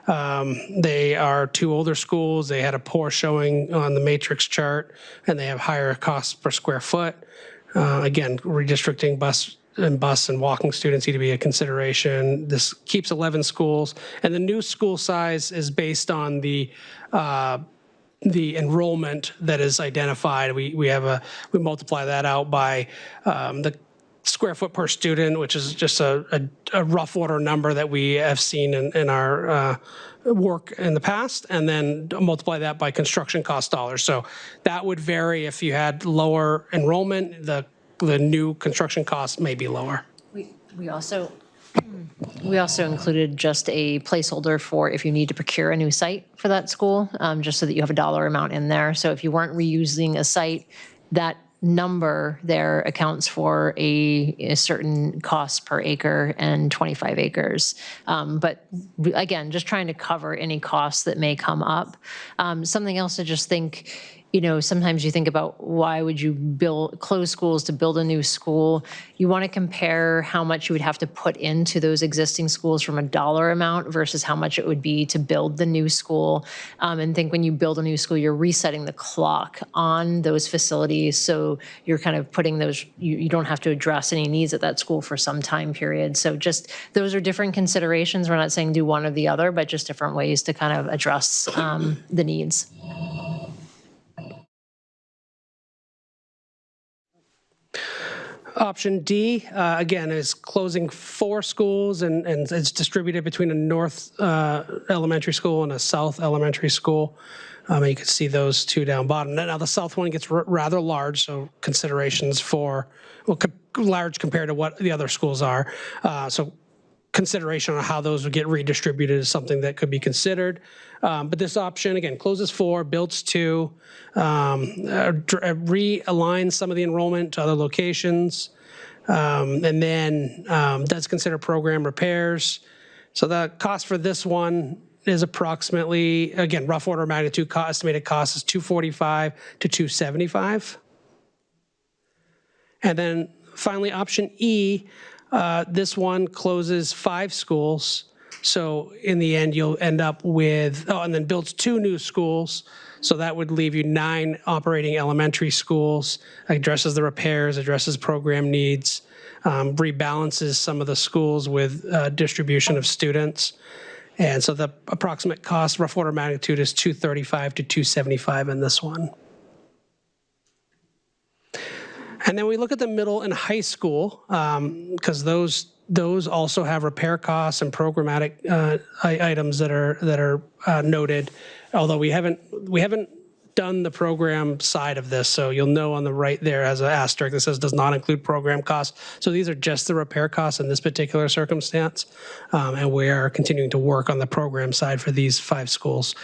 S16: They are 2 older schools. They had a poor showing on the matrix chart, and they have higher costs per square foot. Again, redistricting bus and walking students need to be a consideration. This keeps 11 schools, and the new school size is based on the enrollment that is identified. We multiply that out by the square foot per student, which is just a rough order number that we have seen in our work in the past, and then multiply that by construction cost dollars. So that would vary if you had lower enrollment, the new construction cost may be lower.
S15: We also included just a placeholder for if you need to procure a new site for that school, just so that you have a dollar amount in there. So if you weren't reusing a site, that number there accounts for a certain cost per acre and 25 acres. But again, just trying to cover any costs that may come up. Something else to just think, sometimes you think about why would you close schools to build a new school? You want to compare how much you would have to put into those existing schools from a dollar amount versus how much it would be to build the new school. And think when you build a new school, you're resetting the clock on those facilities. So you're kind of putting those, you don't have to address any needs at that school for some time period. So just those are different considerations. We're not saying do one or the other, but just different ways to kind of address the needs.
S16: Option D, again, is closing 4 schools, and it's distributed between a north elementary school and a south elementary school. You can see those 2 down bottom. Now, the south one gets rather large, so considerations large compared to what the other schools are. So consideration on how those would get redistributed is something that could be considered. But this option, again, closes 4, builds 2, realigns some of the enrollment to other locations, and then does consider program repairs. So the cost for this one is approximately, again, rough order of magnitude, estimated cost is $245 to $275. And then finally, option E, this one closes 5 schools. So in the end, you'll end up with, and then builds 2 new schools. So that would leave you 9 operating elementary schools, addresses the repairs, addresses program needs, rebalances some of the schools with distribution of students. And so the approximate cost, rough order of magnitude, is $235 to $275 in this one. And then we look at the middle and high school, because those also have repair costs and programmatic items that are noted. Although we haven't done the program side of this. So you'll know on the right there has an asterisk that says does not include program costs. So these are just the repair costs in this particular circumstance. And we are continuing to work on the program side for these 5 schools.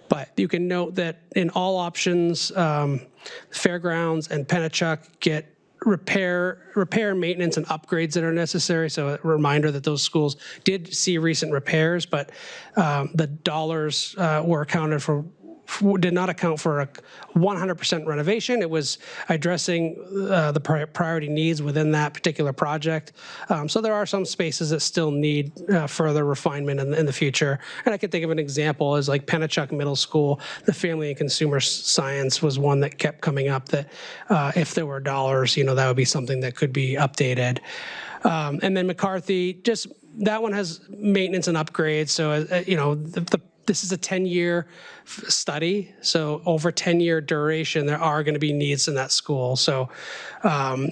S16: But you can note that in all options, Fairgrounds and Pennachuck get repair and maintenance and upgrades that are necessary. So a reminder that those schools did see recent repairs, but the dollars were accounted for, did not account for a 100% renovation. It was addressing the priority needs within that particular project. So there are some spaces that still need further refinement in the future. And I can think of an example as like Pennachuck Middle School. The family and consumer science was one that kept coming up that if there were dollars, that would be something that could be updated. And then McCarthy, just that one has maintenance and upgrades. So, this is a 10-year study, so over 10-year duration, there are going to be needs in that school. So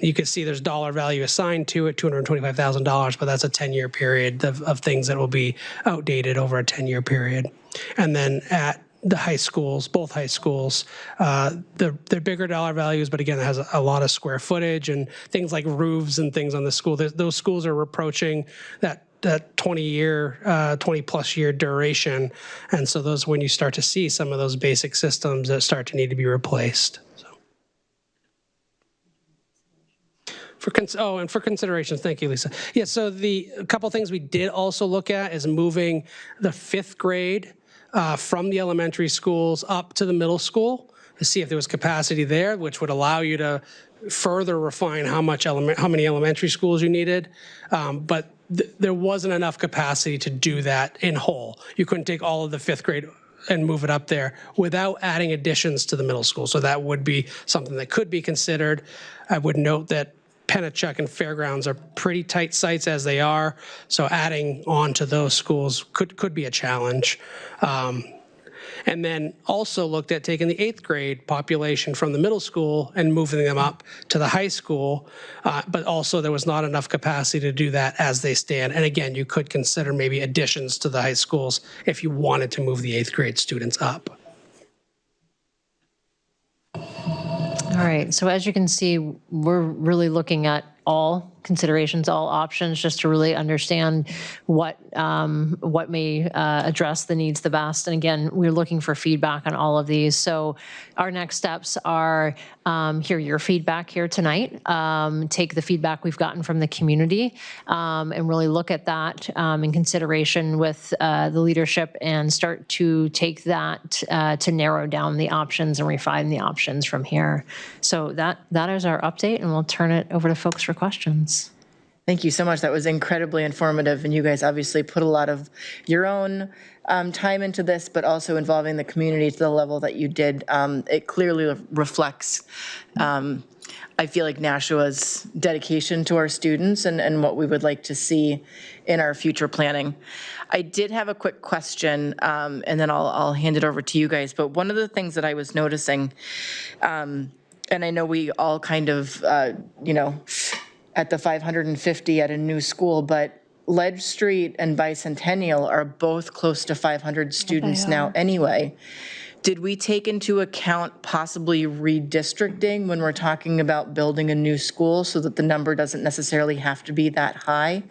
S16: you can see there's dollar value assigned to it, $225,000, but that's a 10-year period of things that will be outdated over a 10-year period. And then at the high schools, both high schools, they're bigger dollar values, but again, it has a lot of square footage and things like roofs and things on the school. Those schools are approaching that 20+ year duration. And so those, when you start to see some of those basic systems that start to need to be replaced. For considerations, thank you, Lisa. Yeah, so a couple things we did also look at is moving the 5th grade from the elementary schools up to the middle school to see if there was capacity there, which would allow you to further refine how many elementary schools you needed. But there wasn't enough capacity to do that in whole. You couldn't take all of the 5th grade and move it up there without adding additions to the middle school. So that would be something that could be considered. I would note that Pennachuck and Fairgrounds are pretty tight sites as they are. So adding on to those schools could be a challenge. And then also looked at taking the 8th grade population from the middle school and moving them up to the high school. But also there was not enough capacity to do that as they stand. And again, you could consider maybe additions to the high schools if you wanted to move the 8th grade students up.
S15: All right, so as you can see, we're really looking at all considerations, all options, just to really understand what may address the needs the best. And again, we're looking for feedback on all of these. So our next steps are hear your feedback here tonight, take the feedback we've gotten from the community, and really look at that in consideration with the leadership and start to take that to narrow down the options and refine the options from here. So that is our update, and we'll turn it over to folks for questions.
S1: Thank you so much. That was incredibly informative, and you guys obviously put a lot of your own time into this, but also involving the community to the level that you did. It clearly reflects, I feel like, Nashua's dedication to our students and what we would like to see in our future planning. I did have a quick question, and then I'll hand it over to you guys. But one of the things that I was noticing, and I know we all kind of, at the 550 at a new school, but Ledge Street and Bicentennial are both close to 500 students now anyway. Did we take into account possibly redistricting when we're talking about building a new school so that the number doesn't necessarily have to be that high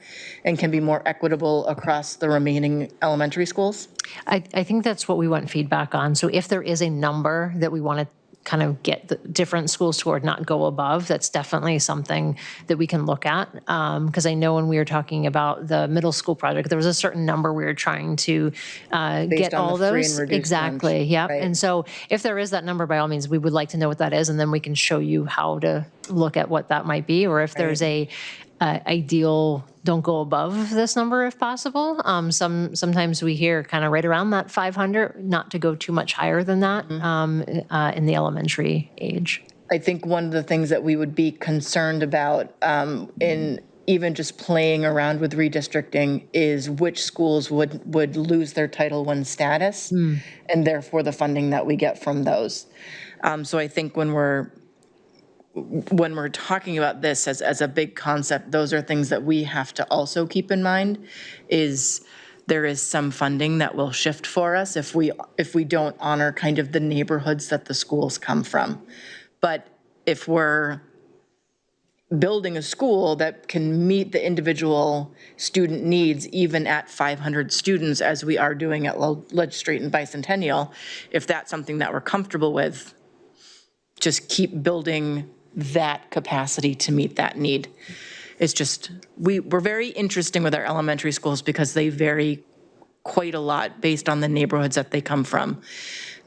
S1: and can be more equitable across the remaining elementary schools?
S15: I think that's what we want feedback on. So if there is a number that we want to kind of get the different schools toward, not go above, that's definitely something that we can look at. Because I know when we were talking about the middle school project, there was a certain number we were trying to get all those. Exactly, yep. Right. And so if there is that number, by all means, we would like to know what that is, and then we can show you how to look at what that might be, or if there's a ideal, don't go above this number if possible. Sometimes we hear kind of right around that 500, not to go too much higher than that in the elementary age.
S1: I think one of the things that we would be concerned about in even just playing around with redistricting is which schools would lose their Title I status and therefore the funding that we get from those. So I think when we're talking about this as a big concept, those are things that we have to also keep in mind, is there is some funding that will shift for us if we don't honor kind of the neighborhoods that the schools come from. But if we're building a school that can meet the individual student needs, even at 500 students, as we are doing at Ledge Street and Bicentennial, if that's something that we're comfortable with, just keep building that capacity to meet that need. It's just, we're very interesting with our elementary schools because they vary quite a lot based on the neighborhoods that they come from.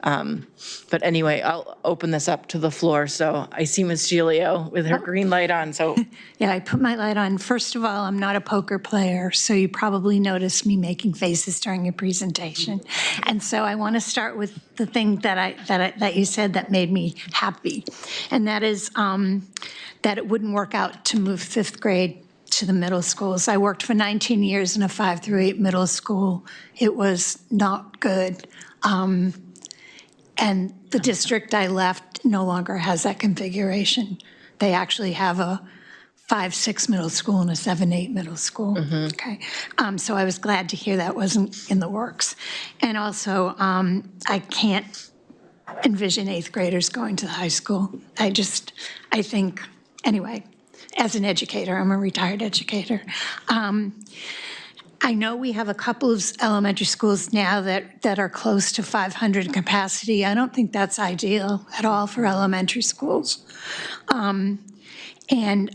S1: But anyway, I'll open this up to the floor. So I see Ms. Gilio with her green light on, so.
S3: Yeah, I put my light on. First of all, I'm not a poker player, so you probably noticed me making faces during your presentation. And so I want to start with the thing that you said that made me happy, and that is that it wouldn't work out to move 5th grade to the middle schools. I worked for 19 years in a 5 through 8 middle school. It was not good. And the district I left no longer has that configuration. They actually have a 5-6 middle school and a 7-8 middle school. Okay. So I was glad to hear that wasn't in the works. And also, I can't envision 8th graders going to the high school. I think, anyway, as an educator, I'm a retired educator. I know we have a couple of elementary schools now that are close to 500 capacity. I don't think that's ideal at all for elementary schools. And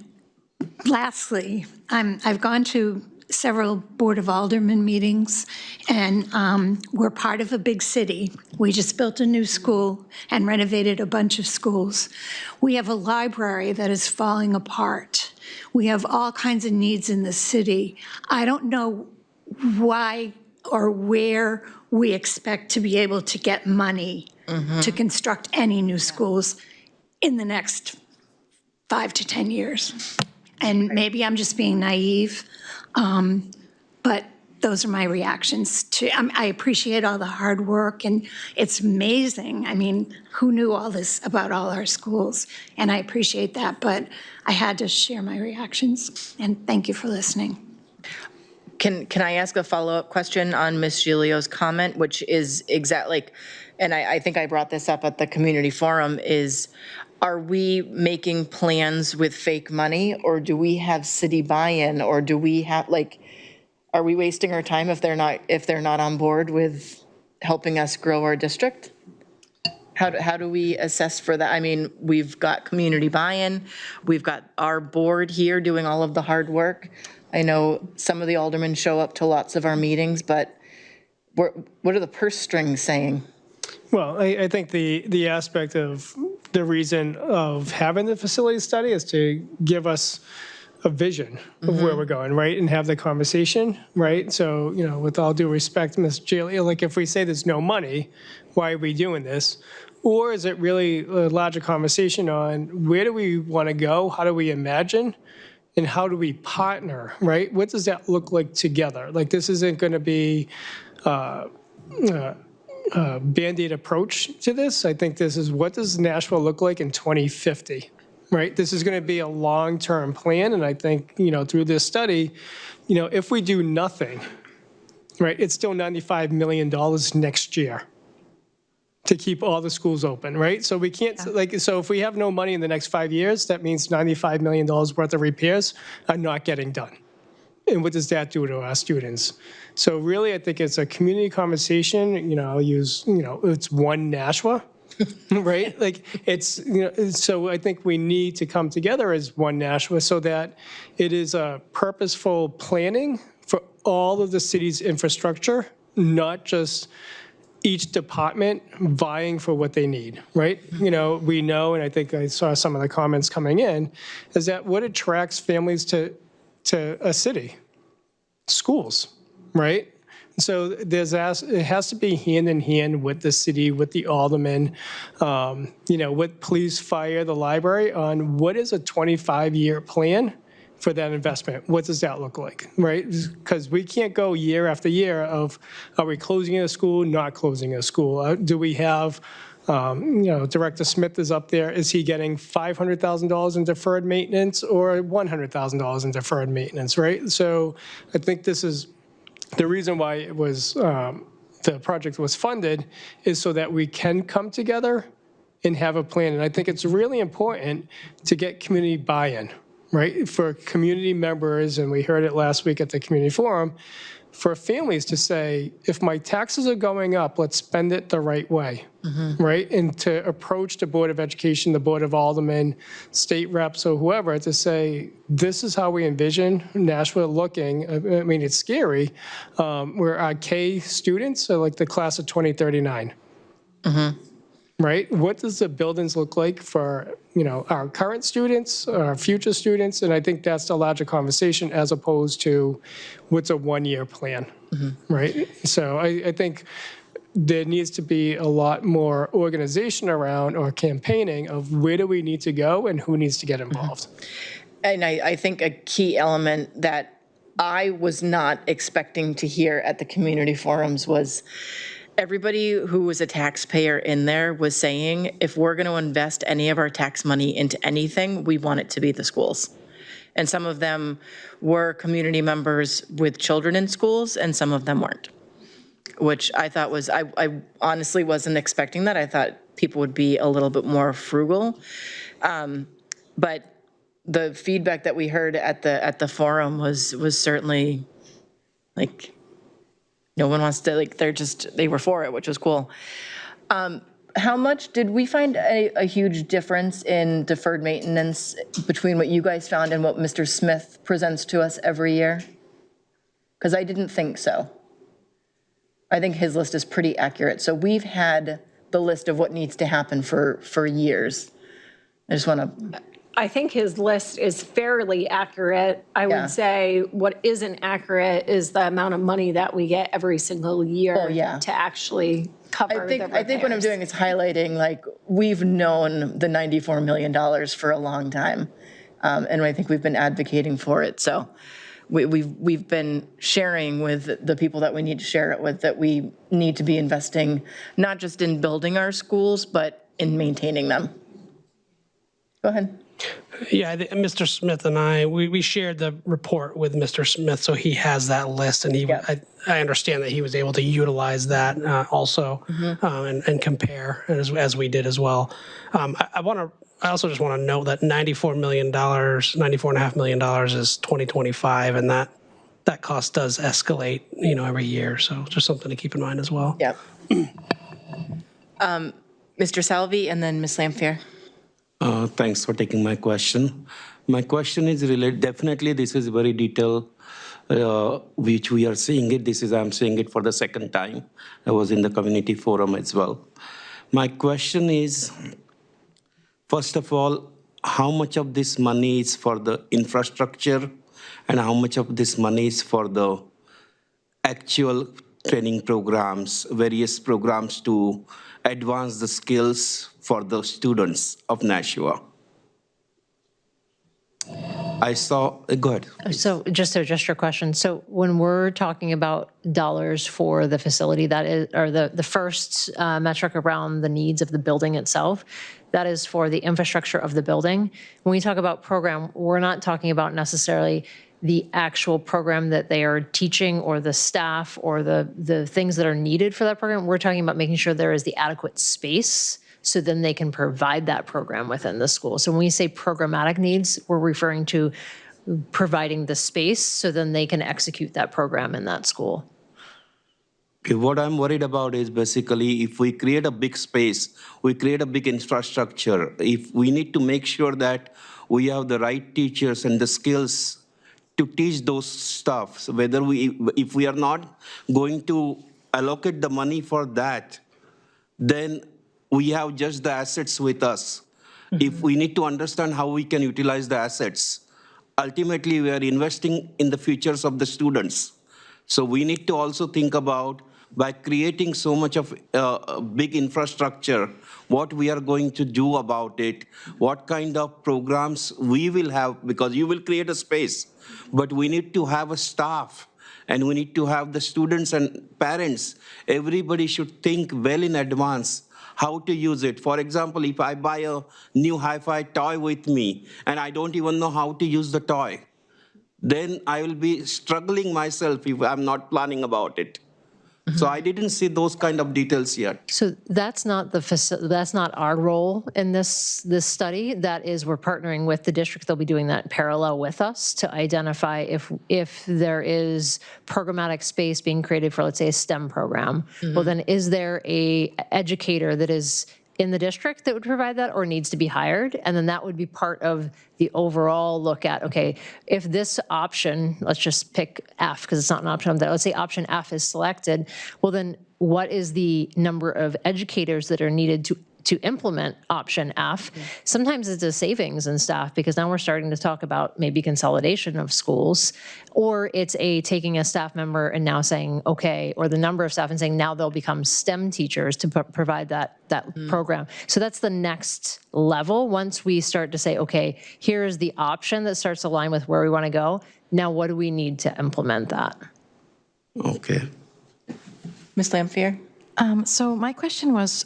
S3: lastly, I've gone to several Board of Aldermen meetings, and we're part of a big city. We just built a new school and renovated a bunch of schools. We have a library that is falling apart. We have all kinds of needs in the city. I don't know why or where we expect to be able to get money to construct any new schools in the next 5 to 10 years. And maybe I'm just being naive, but those are my reactions to, I appreciate all the hard work, and it's amazing. I mean, who knew all this about all our schools? And I appreciate that, but I had to share my reactions, and thank you for listening.
S1: Can I ask a follow-up question on Ms. Gilio's comment, which is exactly, and I think I brought this up at the community forum, is are we making plans with fake money, or do we have city buy-in, or do we have, are we wasting our time if they're not on board with helping us grow our district? How do we assess for that? I mean, we've got community buy-in, we've got our board here doing all of the hard work. I know some of the aldermen show up to lots of our meetings, but what are the purse strings saying?
S7: Well, I think the aspect of the reason of having the facility study is to give us a vision of where we're going, right? And have the conversation, right? So, with all due respect, Ms. Jaley, if we say there's no money, why are we doing this? Or is it really a larger conversation on where do we want to go? How do we imagine? And how do we partner, right? What does that look like together? This isn't going to be a Band-Aid approach to this. I think this is, what does Nashua look like in 2050, right? This is going to be a long-term plan, and I think, through this study, if we do nothing, right, it's still $95 million next year to keep all the schools open, right? So we can't, so if we have no money in the next 5 years, that means $95 million worth of repairs are not getting done. And what does that do to our students? So really, I think it's a community conversation. I'll use, it's one Nashua, right? So I think we need to come together as one Nashua so that it is a purposeful planning for all of the city's infrastructure, not just each department vying for what they need, right? We know, and I think I saw some of the comments coming in, is that what attracts families to a city? Schools, right? So it has to be hand in hand with the city, with the aldermen, with police, fire, the library, on what is a 25-year plan for that investment. What does that look like, right? Because we can't go year after year of, are we closing a school, not closing a school? Do we have, Director Smith is up there. Is he getting $500,000 in deferred maintenance or $100,000 in deferred maintenance, right? So I think this is the reason why it was, the project was funded is so that we can come together and have a plan. And I think it's really important to get community buy-in, right? For community members, and we heard it last week at the community forum, for families to say, if my taxes are going up, let's spend it the right way, right? And to approach the Board of Education, the Board of Aldermen, state reps, or whoever, to say, this is how we envision Nashua looking. I mean, it's scary. Where our K students are like the class of 2039. Right? What does the buildings look like for, our current students, our future students? And I think that's the larger conversation as opposed to what's a one-year plan, right? So I think there needs to be a lot more organization around or campaigning of where do we need to go and who needs to get involved.
S1: And I think a key element that I was not expecting to hear at the community forums was everybody who was a taxpayer in there was saying, if we're going to invest any of our tax money into anything, we want it to be the schools. And some of them were community members with children in schools, and some of them weren't, which I thought was, I honestly wasn't expecting that. I thought people would be a little bit more frugal. But the feedback that we heard at the forum was certainly like, no one wants to, like, they were for it, which was cool. How much did we find a huge difference in deferred maintenance between what you guys found and what Mr. Smith presents to us every year? Because I didn't think so. I think his list is pretty accurate. So we've had the list of what needs to happen for years. I just want to.
S12: I think his list is fairly accurate. I would say what isn't accurate is the amount of money that we get every single year to actually cover the repairs.
S1: I think what I'm doing is highlighting, like, we've known the $94 million for a long time, and I think we've been advocating for it. So we've been sharing with the people that we need to share it with that we need to be investing not just in building our schools, but in maintaining them. Go ahead.
S16: Yeah, Mr. Smith and we shared the report with Mr. Smith, so he has that list, and I understand that he was able to utilize that also and compare as we did as well. I also just want to note that $94.5 million is 2025, and that cost does escalate, every year. So just something to keep in mind as well.
S1: Yep. Mr. Salvi and then Ms. Lampier.
S17: Thanks for taking my question. My question is related, definitely this is very detailed, which we are seeing it. I'm seeing it for the second time. I was in the community forum as well. My question is, first of all, how much of this money is for the infrastructure and how much of this money is for the actual training programs, various programs to advance the skills for the students of Nashua? Go ahead.
S15: So just to address your question, so when we're talking about dollars for the facility, that is, or the first metric around the needs of the building itself, that is for the infrastructure of the building. When we talk about program, we're not talking about necessarily the actual program that they are teaching or the staff or the things that are needed for that program. We're talking about making sure there is the adequate space so then they can provide that program within the school. So when we say programmatic needs, we're referring to providing the space so then they can execute that program in that school.
S17: Okay, what I'm worried about is basically if we create a big space, we create a big infrastructure, if we need to make sure that we have the right teachers and the skills to teach those stuff. So if we are not going to allocate the money for that, then we have just the assets with us. If we need to understand how we can utilize the assets, ultimately we are investing in the futures of the students. So we need to also think about, by creating so much of big infrastructure, what we are going to do about it, what kind of programs we will have, because you will create a space, but we need to have a staff and we need to have the students and parents. Everybody should think well in advance how to use it. For example, if I buy a new hi-fi toy with me and I don't even know how to use the toy, then I will be struggling myself if I'm not planning about it. So I didn't see those kind of details yet.
S15: So that's not that's not our role in this study. That is, we're partnering with the district. They'll be doing that in parallel with us to identify if there is programmatic space being created for, let's say, a STEM program. Well, then is there a educator that is in the district that would provide that or needs to be hired? And then that would be part of the overall look at, okay, if this option, let's just pick F because it's not an option, let's say option F is selected, well then what is the number of educators that are needed to implement option F? Sometimes it's a savings in staff because now we're starting to talk about maybe consolidation of schools, or it's taking a staff member and now saying, okay, or the number of staff and saying now they'll become STEM teachers to provide that program. So that's the next level. Once we start to say, okay, here's the option that starts to align with where we want to go. Now, what do we need to implement that?
S17: Okay.
S1: Ms. Lampier?
S2: So my question was,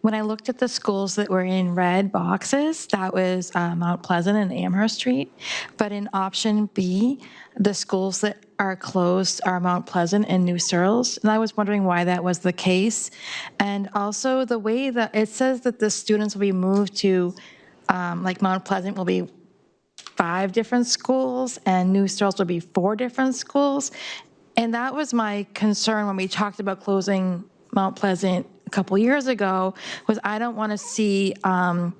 S2: when I looked at the schools that were in red boxes, that was Mount Pleasant and Amherst Street. But in option B, the schools that are closed are Mount Pleasant and New Searles. And I was wondering why that was the case. And also the way that it says that the students will be moved to, like Mount Pleasant will be 5 different schools and New Searles will be 4 different schools. And that was my concern when we talked about closing Mount Pleasant a couple years ago, was I don't want to see, one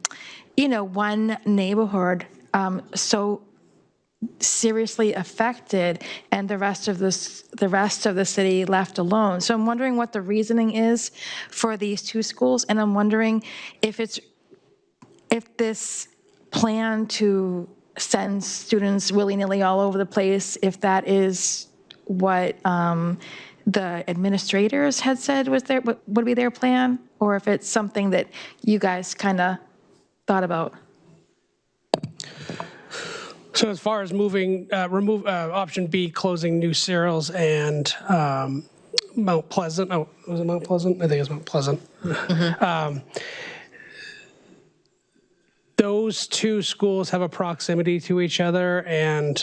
S2: neighborhood so seriously affected and the rest of the city left alone. So I'm wondering what the reasoning is for these 2 schools, and I'm wondering if this plan to send students willy-nilly all over the place, if that is what the administrators had said would be their plan, or if it's something that you guys kind of thought about.
S16: So as far as remove option B, closing New Searles and Mount Pleasant. Oh, was it Mount Pleasant? I think it's Mount Pleasant. Those 2 schools have a proximity to each other, and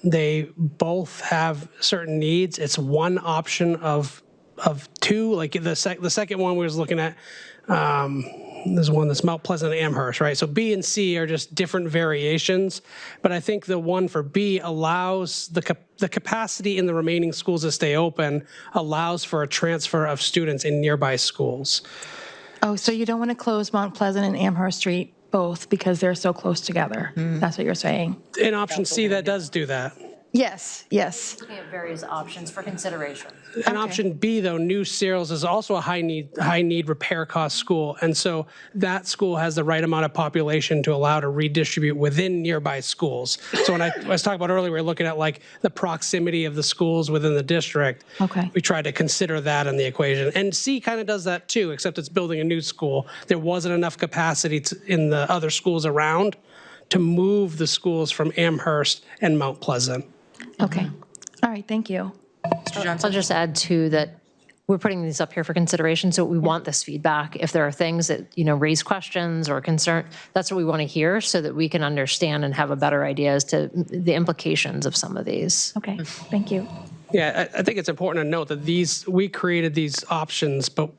S16: they both have certain needs. It's one option of 2. Like the second one we was looking at, there's one that's Mount Pleasant and Amherst, right? So B and C are just different variations, but I think the one for B allows the capacity in the remaining schools to stay open, allows for a transfer of students in nearby schools.
S2: Oh, so you don't want to close Mount Pleasant and Amherst Street both because they're so close together? That's what you're saying?
S16: In option C, that does do that.
S2: Yes.
S15: Looking at various options for consideration.
S16: And option B, though, New Searles is also a high need repair cost school. And so that school has the right amount of population to allow to redistribute within nearby schools. So when I was talking about earlier, we were looking at like the proximity of the schools within the district.
S2: Okay.
S16: We tried to consider that in the equation. And C kind of does that too, except it's building a new school. There wasn't enough capacity in the other schools around to move the schools from Amherst and Mount Pleasant.
S2: Okay. All right, thank you.
S1: Mr. Johnson?
S15: I'll just add too that we're putting these up here for consideration, so we want this feedback. If there are things that, raise questions or concern, that's what we want to hear so that we can understand and have a better idea as to the implications of some of these.
S2: Okay, thank you.
S16: Yeah, I think it's important to note that we created these options, but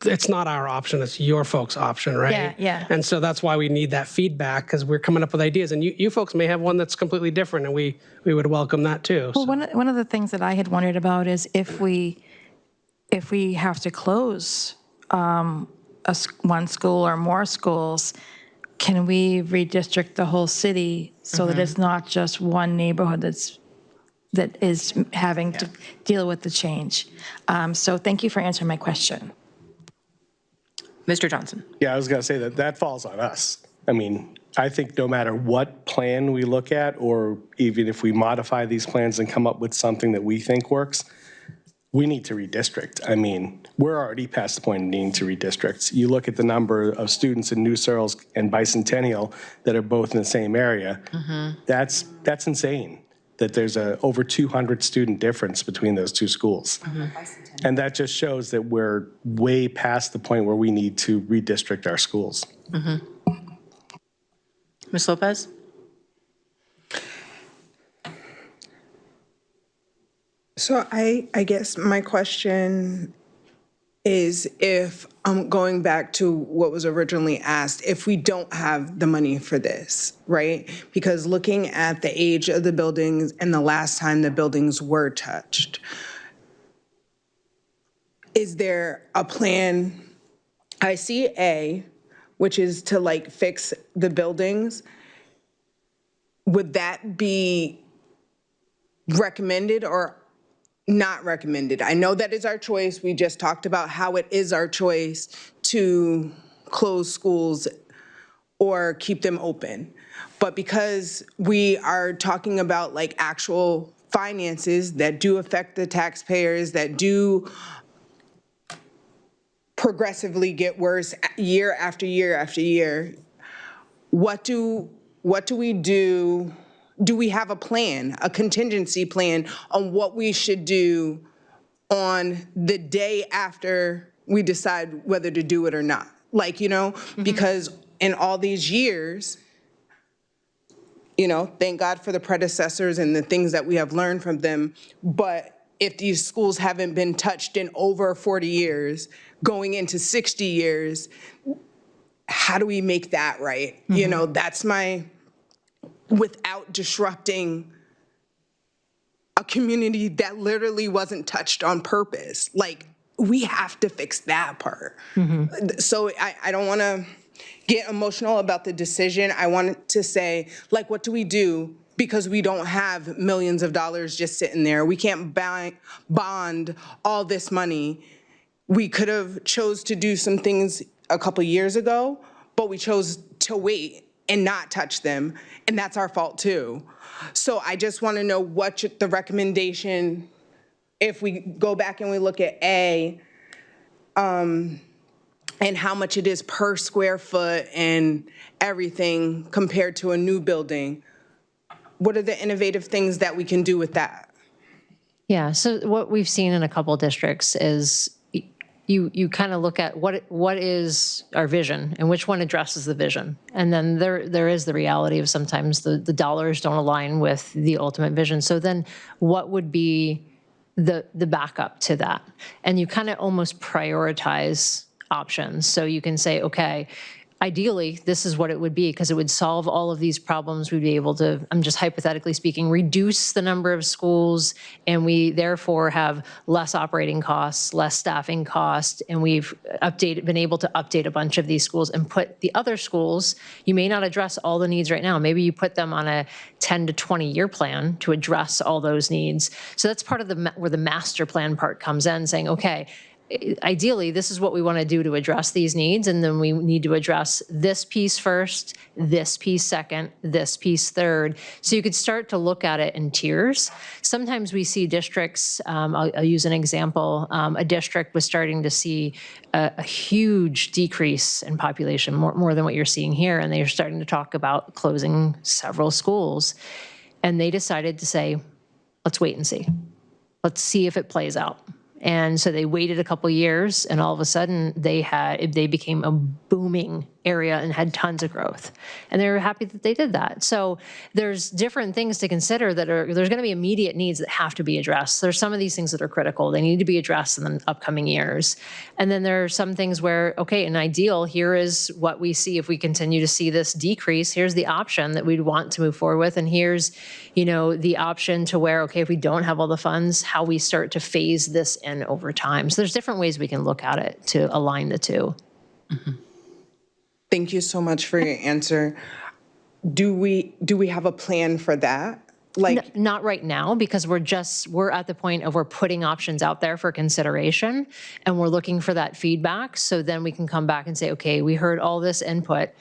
S16: it's not our option, it's your folks' option, right?
S2: Yeah.
S16: And so that's why we need that feedback, because we're coming up with ideas. And you folks may have one that's completely different, and we would welcome that too.
S2: Well, one of the things that I had wondered about is if we have to close one school or more schools, can we redistrict the whole city so that it's not just one neighborhood that is having to deal with the change? So thank you for answering my question.
S1: Mr. Johnson?
S5: Yeah, I was going to say that falls on us. I mean, I think no matter what plan we look at, or even if we modify these plans and come up with something that we think works, we need to redistrict. I mean, we're already past the point of needing to redistrict. You look at the number of students in New Searles and Bicentennial that are both in the same area. That's insane that there's over 200 student difference between those 2 schools. And that just shows that we're way past the point where we need to redistrict our schools.
S1: Ms. Lopez?
S9: So I guess my question is if, going back to what was originally asked, if we don't have the money for this, right? Because looking at the age of the buildings and the last time the buildings were touched, is there a plan? I see A, which is to like fix the buildings. Would that be recommended or not recommended? I know that is our choice. We just talked about how it is our choice to close schools or keep them open. But because we are talking about like actual finances that do affect the taxpayers, that do progressively get worse year after year after year, what do we do? Do we have a plan, a contingency plan on what we should do on the day after we decide whether to do it or not? Like, because in all these years, thank God for the predecessors and the things that we have learned from them. But if these schools haven't been touched in over 40 years, going into 60 years, how do we make that right? That's without disrupting a community that literally wasn't touched on purpose. Like, we have to fix that part. So I don't want to get emotional about the decision. I want to say, like, what do we do? Because we don't have millions of dollars just sitting there. We can't bond all this money. We could have chose to do some things a couple years ago, but we chose to wait and not touch them, and that's our fault too. So I just want to know what the recommendation, if we go back and we look at A, and how much it is per square foot and everything compared to a new building, what are the innovative things that we can do with that?
S15: Yeah, so what we've seen in a couple districts is you kind of look at what is our vision and which one addresses the vision. And then there is the reality of sometimes the dollars don't align with the ultimate vision. So then what would be the backup to that? And you kind of almost prioritize options. So you can say, okay, ideally, this is what it would be because it would solve all of these problems. We'd be able to, I'm just hypothetically speaking, reduce the number of schools, and we therefore have less operating costs, less staffing costs, and we've been able to update a bunch of these schools and put the other schools, you may not address all the needs right now. Maybe you put them on a 10 to 20 year plan to address all those needs. So that's part of where the master plan part comes in, saying, okay, ideally, this is what we want to do to address these needs, and then we need to address this piece first, this piece second, this piece third. So you could start to look at it in tiers. Sometimes we see districts, I'll use an example, a district was starting to see a huge decrease in population, more than what you're seeing here, and they're starting to talk about closing several schools. And they decided to say, let's wait and see. Let's see if it plays out. And so they waited a couple years, and all of a sudden they became a booming area and had tons of growth. And they were happy that they did that. So there's different things to consider there's going to be immediate needs that have to be addressed. There's some of these things that are critical. They need to be addressed in the upcoming years. And then there are some things where, okay, an ideal, here is what we see if we continue to see this decrease. Here's the option that we'd want to move forward with. And here's, the option to where, okay, if we don't have all the funds, how we start to phase this in over time. So there's different ways we can look at it to align the two.
S9: Mm-hmm. Thank you so much for your answer. Do we have a plan for that? Like,
S15: not right now, because we're at the point of we're putting options out there for consideration, and we're looking for that feedback. So then we can come back and say, okay, we heard all this input,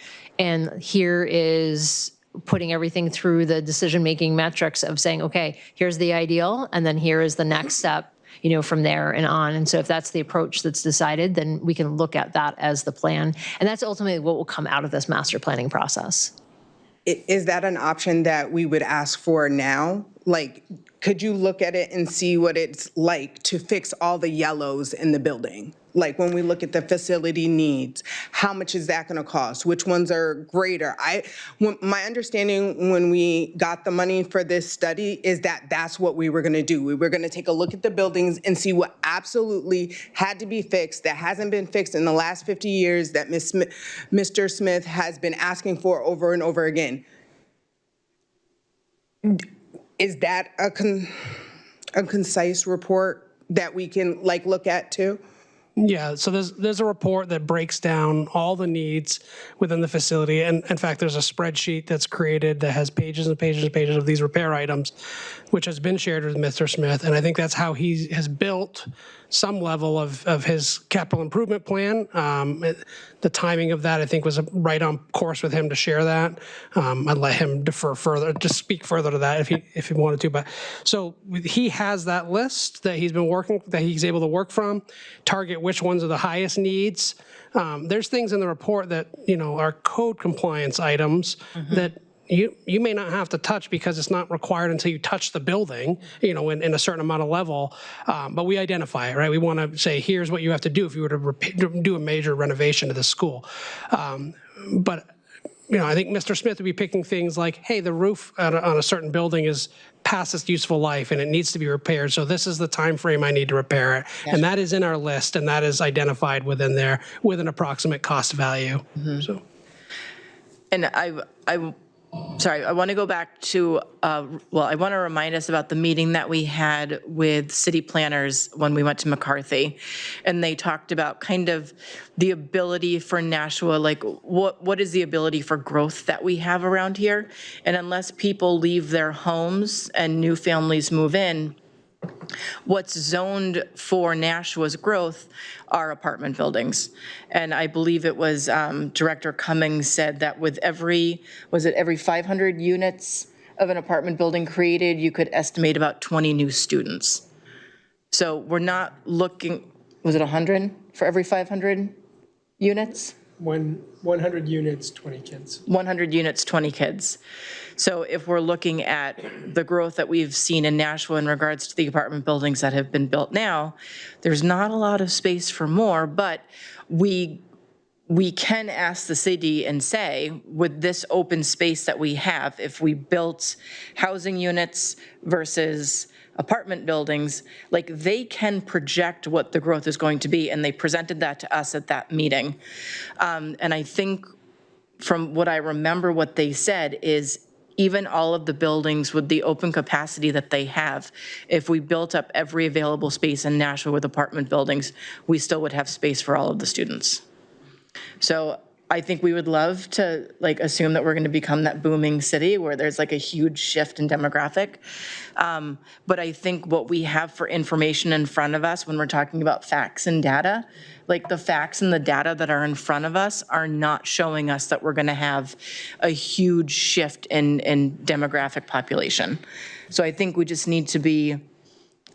S15: and here is putting everything through the decision-making metrics of saying, okay, here's the ideal, and then here is the next step, from there and on. And so if that's the approach that's decided, then we can look at that as the plan. And that's ultimately what will come out of this master planning process.
S9: Is that an option that we would ask for now? Like, could you look at it and see what it's like to fix all the yellows in the building? Like when we look at the facility needs, how much is that gonna cost? Which ones are greater? My understanding when we got the money for this study is that that's what we were gonna do. We were gonna take a look at the buildings and see what absolutely had to be fixed, that hasn't been fixed in the last 50 years, that Mr. Smith has been asking for over and over again. Is that a concise report that we can like look at too?
S16: Yeah, so there's a report that breaks down all the needs within the facility. And in fact, there's a spreadsheet that's created that has pages and pages and pages of these repair items, which has been shared with Mr. Smith. And I think that's how he has built some level of his capital improvement plan. The timing of that, I think, was right on course with him to share that. I'd let him defer further, just speak further to that if he wanted to. But so he has that list that he's able to work from, target which ones are the highest needs. There's things in the report that, are code compliance items that you may not have to touch because it's not required until you touch the building, in a certain amount of level. But we identify it, right? We want to say, here's what you have to do if you were to do a major renovation to the school. But I think Mr. Smith would be picking things like, hey, the roof on a certain building is past its useful life and it needs to be repaired. So this is the time frame I need to repair it. Yeah. And that is in our list, and that is identified within there with an approximate cost value. So,
S1: and Sorry, I want to go back to, I want to remind us about the meeting that we had with city planners when we went to McCarthy. And they talked about kind of the ability for Nashua, like what is the ability for growth that we have around here? And unless people leave their homes and new families move in, what's zoned for Nashua's growth are apartment buildings. And I believe it was Director Cummings said that with every 500 units of an apartment building created, you could estimate about 20 new students. So we're not looking, was it 100 for every 500 units?
S7: 100 units, 20 kids.
S1: 100 units, 20 kids. So if we're looking at the growth that we've seen in Nashua in regards to the apartment buildings that have been built now, there's not a lot of space for more, but we can ask the city and say, with this open space that we have, if we built housing units versus apartment buildings, like they can project what the growth is going to be, and they presented that to us at that meeting. And I think from what I remember, what they said is even all of the buildings with the open capacity that they have, if we built up every available space in Nashua with apartment buildings, we still would have space for all of the students. So I think we would love to assume that we're going to become that booming city where there's a huge shift in demographic. But I think what we have for information in front of us when we're talking about facts and data, the facts and the data that are in front of us are not showing us that we're going to have a huge shift in demographic population. So I think we just need to be,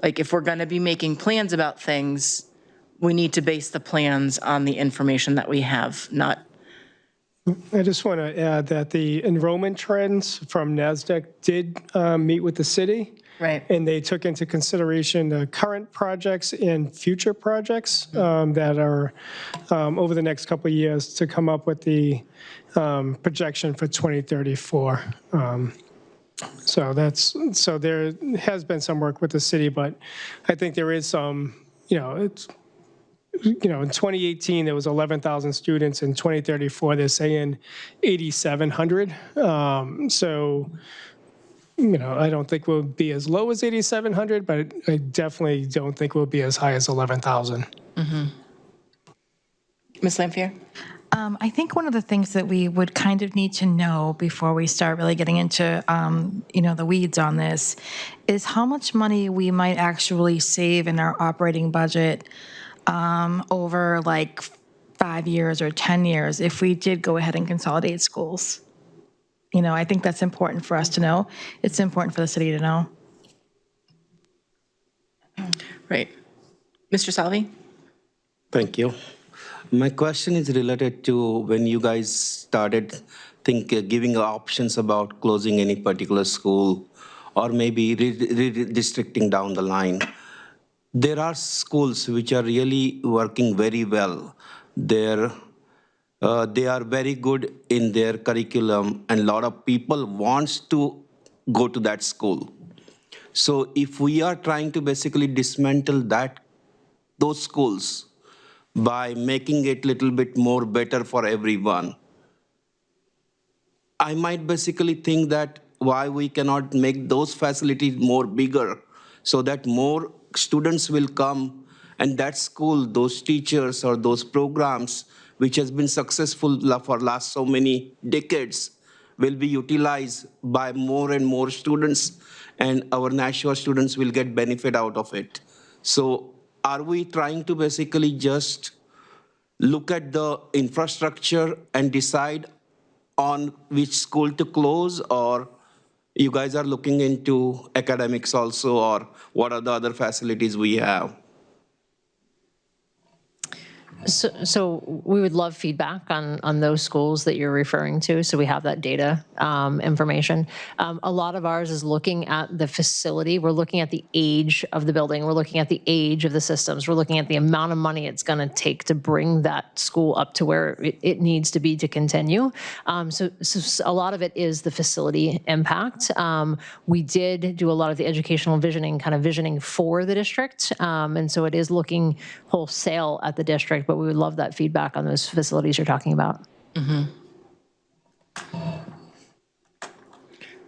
S1: if we're going to be making plans about things, we need to base the plans on the information that we have, not.
S7: I just want to add that the enrollment trends from NASDAQ did meet with the city.
S1: Right.
S7: And they took into consideration the current projects and future projects that are over the next couple of years to come up with the projection for 2034. So there has been some work with the city, but I think there is some, in 2018, there was 11,000 students. In 2034, they're saying 8,700. I don't think we'll be as low as 8,700, but I definitely don't think we'll be as high as 11,000.
S1: Ms. Lampier?
S2: I think one of the things that we would kind of need to know before we start really getting into, the weeds on this is how much money we might actually save in our operating budget over 5 years or 10 years if we did go ahead and consolidate schools. I think that's important for us to know. It's important for the city to know.
S1: Right. Mr. Salvi?
S17: Thank you. My question is related to when you guys started giving options about closing any particular school or maybe redistricting down the line. there are schools which are really working very well. They are very good in their curriculum, and a lot of people wants to go to that school. So if we are trying to basically dismantle those schools by making it little bit more better for everyone, I might basically think that why we cannot make those facilities more bigger so that more students will come and that school, those teachers or those programs which has been successful for last so many decades will be utilized by more and more students, and our Nashua students will get benefit out of it. So are we trying to basically just look at the infrastructure and decide on which school to close, or you guys are looking into academics also, or what are the other facilities we have?
S15: So we would love feedback on those schools that you're referring to, so we have that data information. A lot of ours is looking at the facility. We're looking at the age of the building. We're looking at the age of the systems. We're looking at the amount of money it's going to take to bring that school up to where it needs to be to continue. So a lot of it is the facility impact. We did do a lot of the educational visioning, kind of visioning for the district, and so it is looking wholesale at the district, but we would love that feedback on those facilities you're talking about.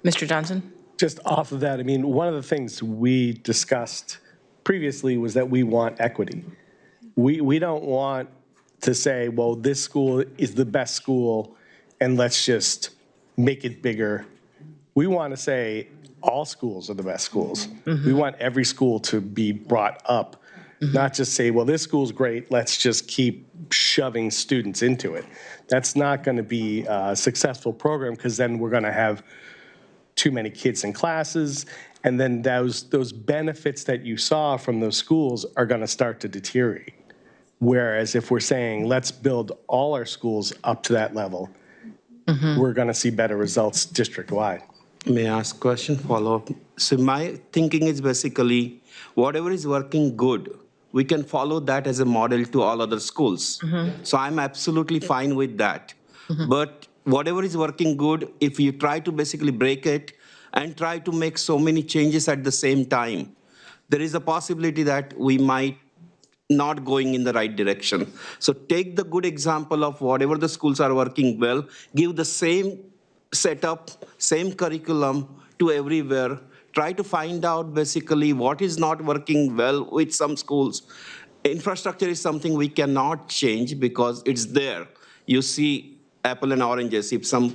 S1: Mr. Johnson?
S5: Just off of that, I mean, one of the things we discussed previously was that we want equity. We don't want to say, well, this school is the best school and let's just make it bigger. We want to say all schools are the best schools. We want every school to be brought up, not just say, well, this school's great, let's just keep shoving students into it. That's not going to be a successful program, because then we're going to have too many kids in classes, and then those benefits that you saw from those schools are going to start to deteriorate. Whereas if we're saying, let's build all our schools up to that level, we're going to see better results district-wide.
S17: May I ask a question, follow-up? So my thinking is basically, whatever is working good, we can follow that as a model to all other schools. So I'm absolutely fine with that. But whatever is working good, if you try to basically break it and try to make so many changes at the same time, there is a possibility that we might not going in the right direction. So take the good example of whatever the schools are working well, give the same setup, same curriculum to everywhere, try to find out basically what is not working well with some schools. Infrastructure is something we cannot change because it's there. You see apple and oranges. If some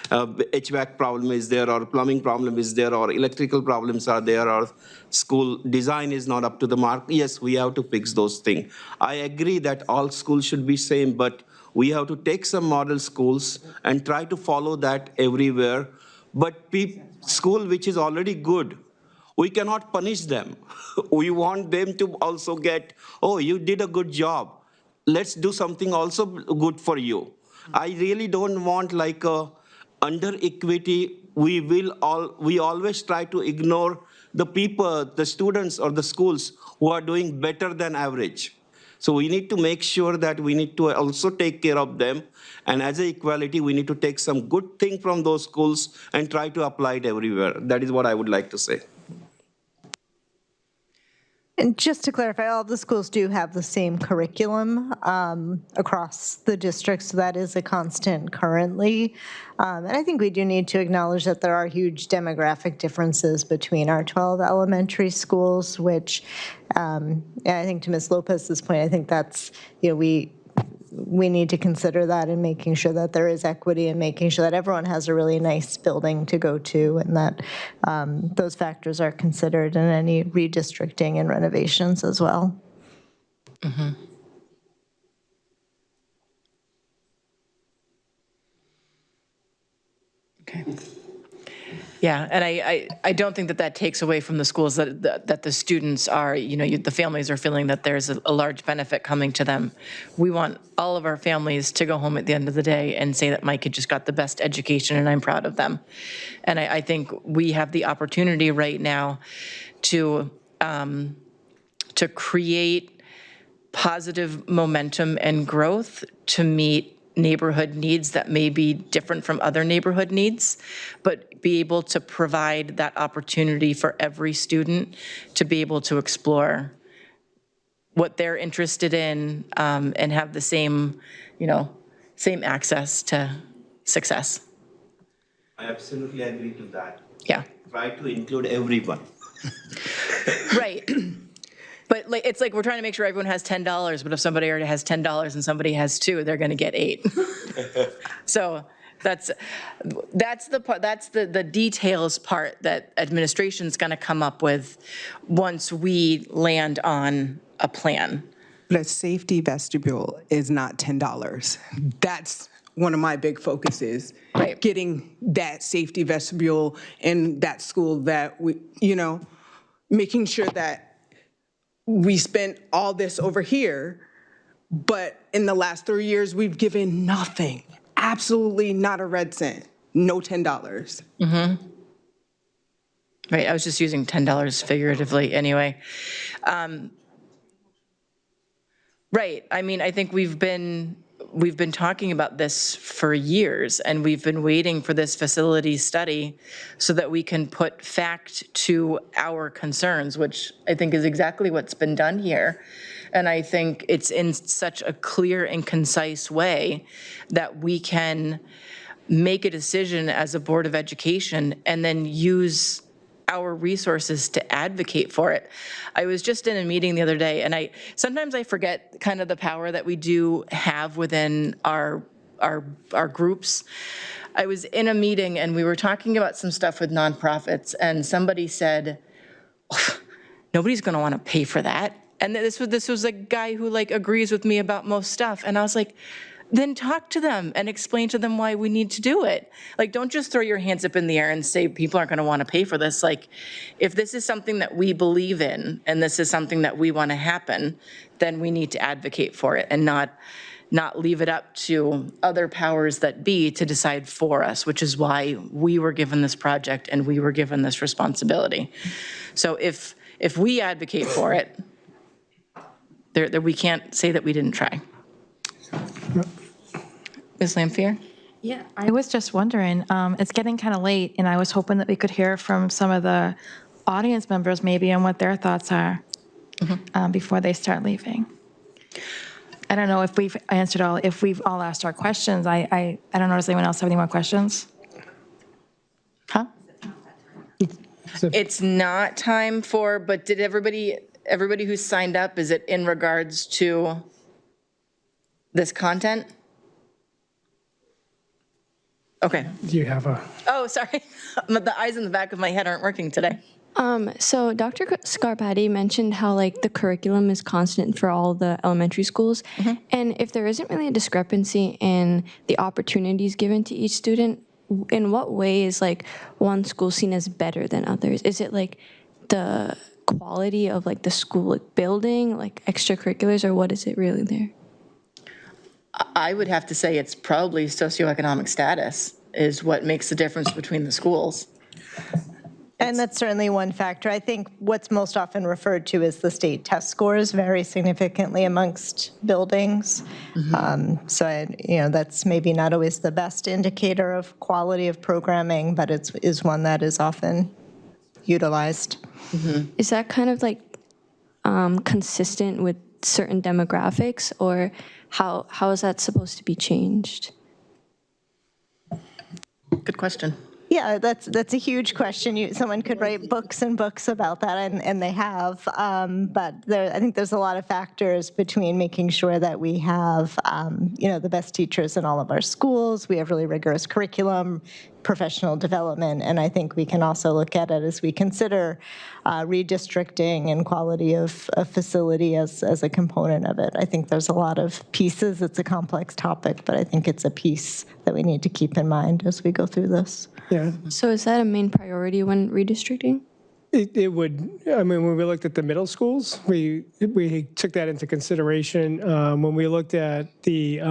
S17: HVAC problem is there, or plumbing problem is there, or electrical problems are there, or school design is not up to the mark, yes, we have to fix those things. I agree that all schools should be same, but we have to take some model schools and try to follow that everywhere. But school which is already good, we cannot punish them. We want them to also get, oh, you did a good job. Let's do something also good for you. I really don't want like a under equity. We always try to ignore the people, the students or the schools who are doing better than average. So we need to make sure that we need to also take care of them. And as an equality, we need to take some good thing from those schools and try to apply it everywhere. That is what I would like to say.
S14: And just to clarify, all the schools do have the same curriculum across the district, so that is a constant currently. And I think we do need to acknowledge that there are huge demographic differences between our 12 elementary schools, which I think to Ms. Lopez's point, I think that's, we need to consider that in making sure that there is equity and making sure that everyone has a really nice building to go to, and that those factors are considered in any redistricting and renovations as well.
S1: Okay. Yeah, and I don't think that takes away from the schools that the students are, the families are feeling that there's a large benefit coming to them. We want all of our families to go home at the end of the day and say that my kid just got the best education and I'm proud of them. And I think we have the opportunity right now to to create positive momentum and growth to meet neighborhood needs that may be different from other neighborhood needs, but be able to provide that opportunity for every student to be able to explore what they're interested in, and have the same, same access to success.
S17: I absolutely agree to that.
S1: Yeah.
S17: Try to include everyone.
S1: Right. But like, it's like we're trying to make sure everyone has $10, but if somebody already has $10 and somebody has 2, they're going to get 8. So that's the part, that's the details part that administration's going to come up with once we land on a plan.
S9: But a safety vestibule is not $10. That's one of my big focuses.
S1: Right.
S9: Getting that safety vestibule in that school that we, making sure that we spent all this over here, but in the last 3 years, we've given nothing. Absolutely not a red cent. No $10.
S1: Mm-hmm. Right, I was just using $10 figuratively anyway. Right, I mean, I think we've been talking about this for years, and we've been waiting for this facility study so that we can put fact to our concerns, which I think is exactly what's been done here. And I think it's in such a clear and concise way that we can make a decision as a Board of Education and then use our resources to advocate for it. I was just in a meeting the other day, and sometimes I forget kind of the power that we do have within our groups. I was in a meeting and we were talking about some stuff with nonprofits, and somebody said, nobody's gonna wanna pay for that. And this was a guy who agrees with me about most stuff. And I was like, then talk to them and explain to them why we need to do it. Don't just throw your hands up in the air and say people aren't going to want to pay for this. If this is something that we believe in and this is something that we want to happen, then we need to advocate for it and not leave it up to other powers that be to decide for us, which is why we were given this project and we were given this responsibility. So if we advocate for it, we can't say that we didn't try. Ms. Lampier?
S2: Yeah, I was just wondering, it's getting kind of late, and I was hoping that we could hear from some of the audience members maybe on what their thoughts are before they start leaving. I don't know if we've answered if we've all asked our questions. I don't know, does anyone else have any more questions? Huh?
S1: It's not time for, but did everybody who signed up, is it in regards to this content? Okay.
S16: Do you have a?
S1: Oh, sorry. The eyes in the back of my head aren't working today.
S11: So Dr. Scarpati mentioned how the curriculum is constant for all the elementary schools. And if there isn't really a discrepancy in the opportunities given to each student, in what way is one school seen as better than others? Is it the quality of the school building, extracurriculars, or what is it really there?
S1: I would have to say it's probably socioeconomic status is what makes the difference between the schools.
S14: And that's certainly one factor. I think what's most often referred to is the state test scores vary significantly amongst buildings. That's maybe not always the best indicator of quality of programming, but it is one that is often utilized.
S11: Is that kind of consistent with certain demographics, or how is that supposed to be changed?
S1: Good question.
S14: Yeah, that's a huge question. Someone could write books and books about that, and they have. But I think there's a lot of factors between making sure that we have, the best teachers in all of our schools. We have really rigorous curriculum, professional development, and I think we can also look at it as we consider redistricting and quality of facility as a component of it. I think there's a lot of pieces. It's a complex topic, but I think it's a piece that we need to keep in mind as we go through this.
S16: Yeah.
S11: So is that a main priority when redistricting?
S16: It would, when we looked at the middle schools, we took that into consideration. When we looked at the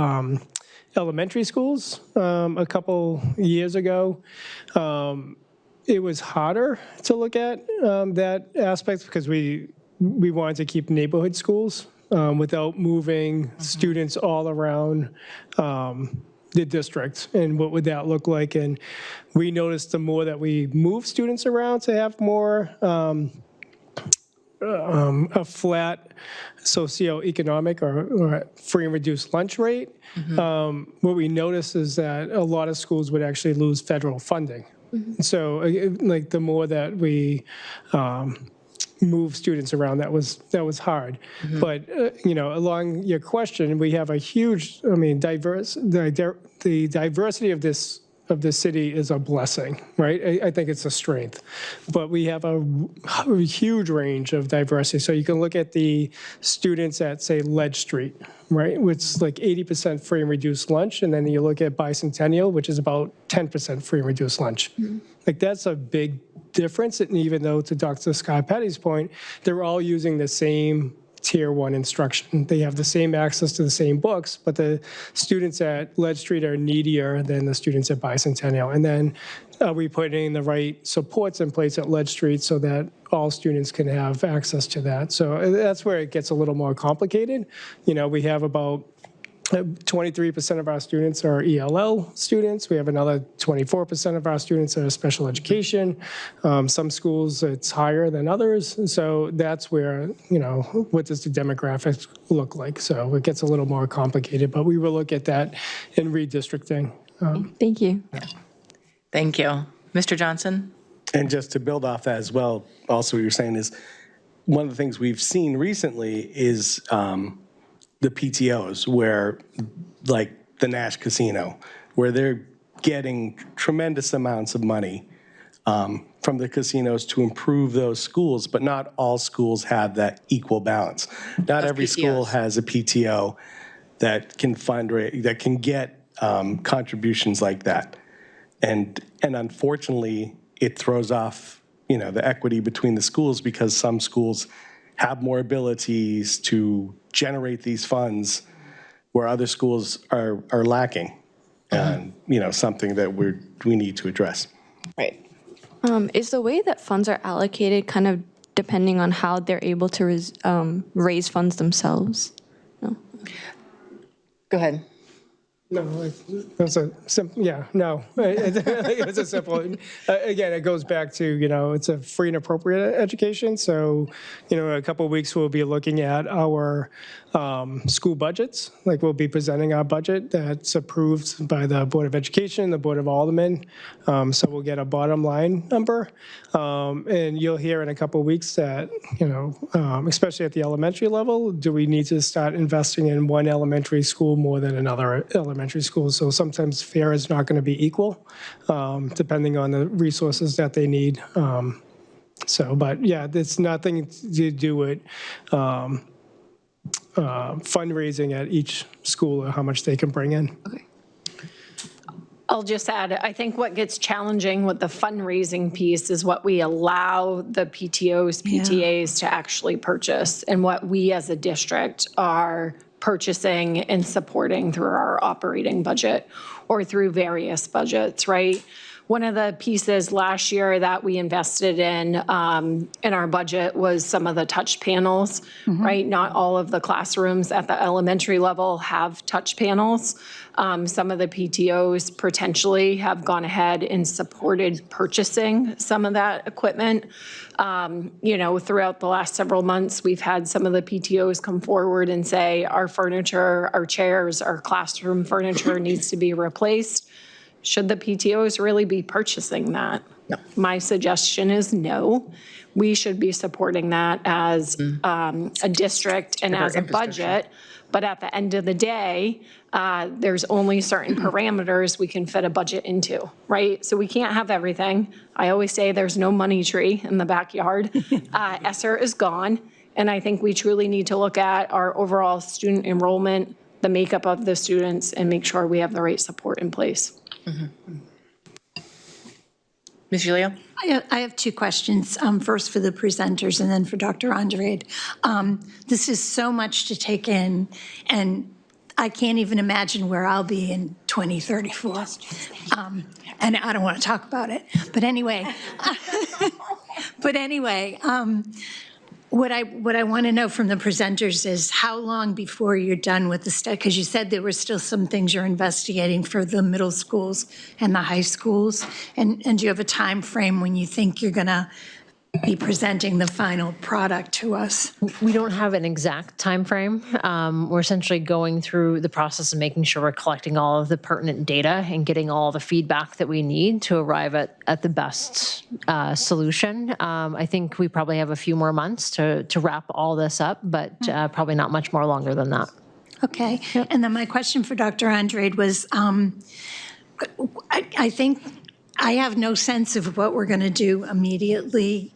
S16: elementary schools a couple years ago, it was harder to look at that aspect because we
S7: we wanted to keep neighborhood schools without moving students all around the district, and what would that look like? And we noticed the more that we move students around to have more a flat socioeconomic or free and reduced lunch rate, what we noticed is that a lot of schools would actually lose federal funding. So like the more that we move students around, that was hard. But, along your question, we have a huge, the diversity of this city is a blessing, right? I think it's a strength. But we have a huge range of diversity. So you can look at the students at, say, Ledge Street, right? Which is like 80% free and reduced lunch. And then you look at Bicentennial, which is about 10% free and reduced lunch. Like, that's a big difference. And even though, to Dr. Scarpetti's point, they're all using the same Tier 1 instruction. They have the same access to the same books, but the students at Ledge Street are needier than the students at Bicentennial. And then are we putting the right supports in place at Ledge Street so that all students can have access to that? So that's where it gets a little more complicated. We have about 23% of our students are ELL students. We have another 24% of our students that are special education. Some schools, it's higher than others. And so that's where, what does the demographics look like? So it gets a little more complicated, but we will look at that in redistricting.
S11: Thank you.
S1: Thank you. Mr. Johnson?
S5: And just to build off that as well, also what you're saying is, one of the things we've seen recently is the PTOs, where, like the Nash Casino, where they're getting tremendous amounts of money from the casinos to improve those schools, but not all schools have that equal balance. Not every school has a PTO that can fundraise, that can get contributions like that. And unfortunately, it throws off, the equity between the schools, because some schools have more abilities to generate these funds where other schools are lacking, and something that we need to address.
S1: Right.
S11: Is the way that funds are allocated kind of depending on how they're able to raise funds themselves? No.
S1: Go ahead.
S7: No, that's a simple, no. It's a simple, again, it goes back to, it's a free and appropriate education. So, in a couple of weeks, we'll be looking at our school budgets. Like, we'll be presenting our budget that's approved by the Board of Education, the Board of Aldermen. So we'll get a bottom line number. And you'll hear in a couple of weeks that, especially at the elementary level, do we need to start investing in one elementary school more than another elementary school? So sometimes fare is not going to be equal, depending on the resources that they need. But it's nothing to do with fundraising at each school or how much they can bring in.
S12: Okay. I'll just add, I think what gets challenging with the fundraising piece is what we allow the PTOs, PTAs to actually purchase, and what we as a district are purchasing and supporting through our operating budget or through various budgets, right? One of the pieces last year that we invested in our budget was some of the touch panels, right? Not all of the classrooms at the elementary level have touch panels. Some of the PTOs potentially have gone ahead and supported purchasing some of that equipment. Throughout the last several months, we've had some of the PTOs come forward and say, our furniture, our chairs, our classroom furniture needs to be replaced. Should the PTOs really be purchasing that? No. My suggestion is no. We should be supporting that as a district and as a budget. But at the end of the day, there's only certain parameters we can fit a budget into, right? So we can't have everything. I always say there's no money tree in the backyard. ESSER is gone. And I think we truly need to look at our overall student enrollment, the makeup of the students, and make sure we have the right support in place.
S1: Ms. Julio?
S3: I have two questions, first for the presenters and then for Dr. Andrade. This is so much to take in, and I can't even imagine where I'll be in 2034. And I don't want to talk about it. But anyway, What I want to know from the presenters is how long before you're done with the study? Because you said there were still some things you're investigating for the middle schools and the high schools. And do you have a time frame when you think you're going to be presenting the final product to us?
S15: We don't have an exact timeframe. We're essentially going through the process of making sure we're collecting all of the pertinent data and getting all the feedback that we need to arrive at the best solution. I think we probably have a few more months to wrap all this up, but probably not much more longer than that.
S3: Okay. And then my question for Dr. Andrade was, I think I have no sense of what we're going to do immediately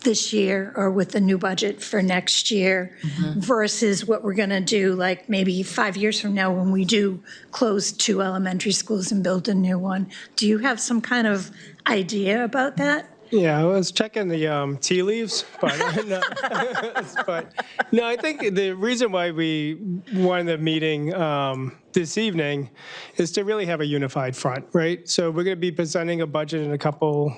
S3: this year or with the new budget for next year versus what we're going to do like maybe 5 years from now when we do close 2 elementary schools and build a new one. Do you have some kind of idea about that?
S7: Yeah, I was checking the tea leaves, but no, I think the reason why we wanted the meeting this evening is to really have a unified front, right? So we're going to be presenting a budget in a couple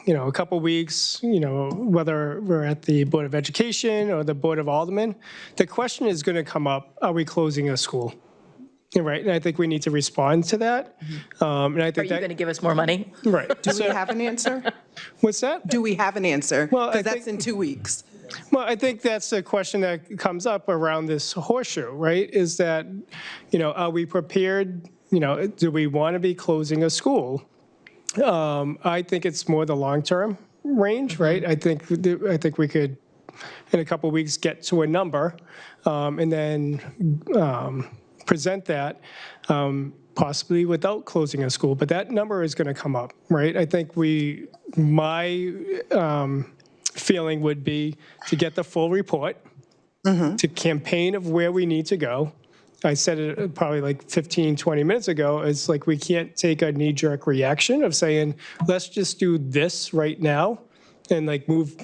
S7: weeks, whether we're at the Board of Education or the Board of Aldermen. The question is going to come up, are we closing a school? Right, and I think we need to respond to that. And I think
S1: Are you going to give us more money?
S7: Right.
S9: Do we have an answer?
S7: What's that?
S9: Do we have an answer?
S7: Well, I
S9: Because that's in 2 weeks.
S7: Well, I think that's the question that comes up around this horseshoe, right? Is that, are we prepared, do we want to be closing a school? I think it's more the long-term range, right? I think we could, in a couple of weeks, get to a number and then present that possibly without closing a school, but that number is going to come up, right? I think my feeling would be to get the full report, to campaign of where we need to go. I said it probably like 15, 20 minutes ago, it's like we can't take a knee-jerk reaction of saying, let's just do this right now and like move,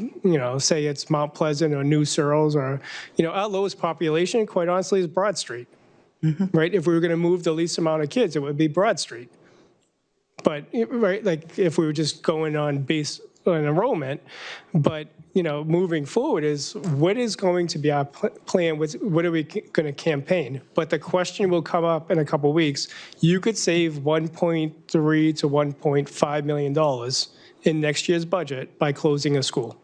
S7: say it's Mount Pleasant or New Searles or, our lowest population, quite honestly, is Broad Street. Right? If we were going to move the least amount of kids, it would be Broad Street. But, right, like if we were just going on base on enrollment, but, moving forward is what is going to be our plan? What are we going to campaign? But the question will come up in a couple of weeks. You could save $1.3 to $1.5 million in next year's budget by closing a school.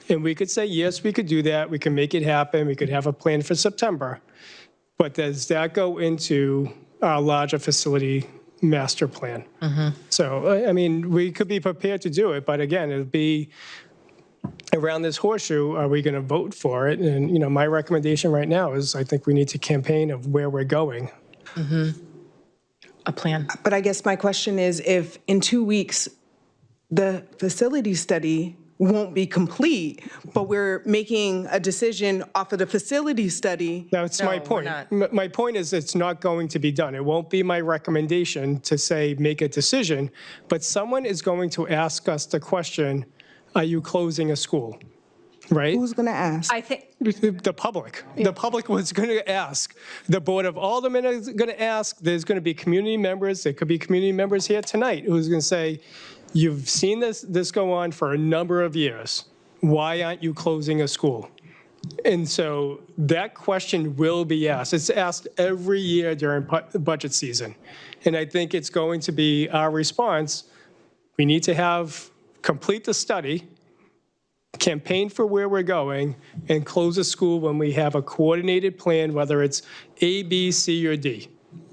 S7: And we could say, yes, we could do that. We can make it happen. We could have a plan for September. But does that go into our larger facility master plan? So, I mean, we could be prepared to do it, but again, it'll be around this horseshoe, are we going to vote for it? And, my recommendation right now is I think we need to campaign of where we're going.
S1: A plan.
S9: But I guess my question is if in 2 weeks, the facility study won't be complete, but we're making a decision off of the facility study.
S7: That's my point. My point is it's not going to be done. It won't be my recommendation to say make a decision, but someone is going to ask us the question, are you closing a school? Right?
S9: Who's going to ask?
S12: I think
S7: the public. The public was going to ask. The Board of Aldermen is going to ask. There's going to be community members. There could be community members here tonight who's going to say, you've seen this go on for a number of years. Why aren't you closing a school? And so that question will be asked. It's asked every year during budget season. And I think it's going to be our response. We need to complete the study, campaign for where we're going, and close a school when we have a coordinated plan, whether it's A, B, C, or D.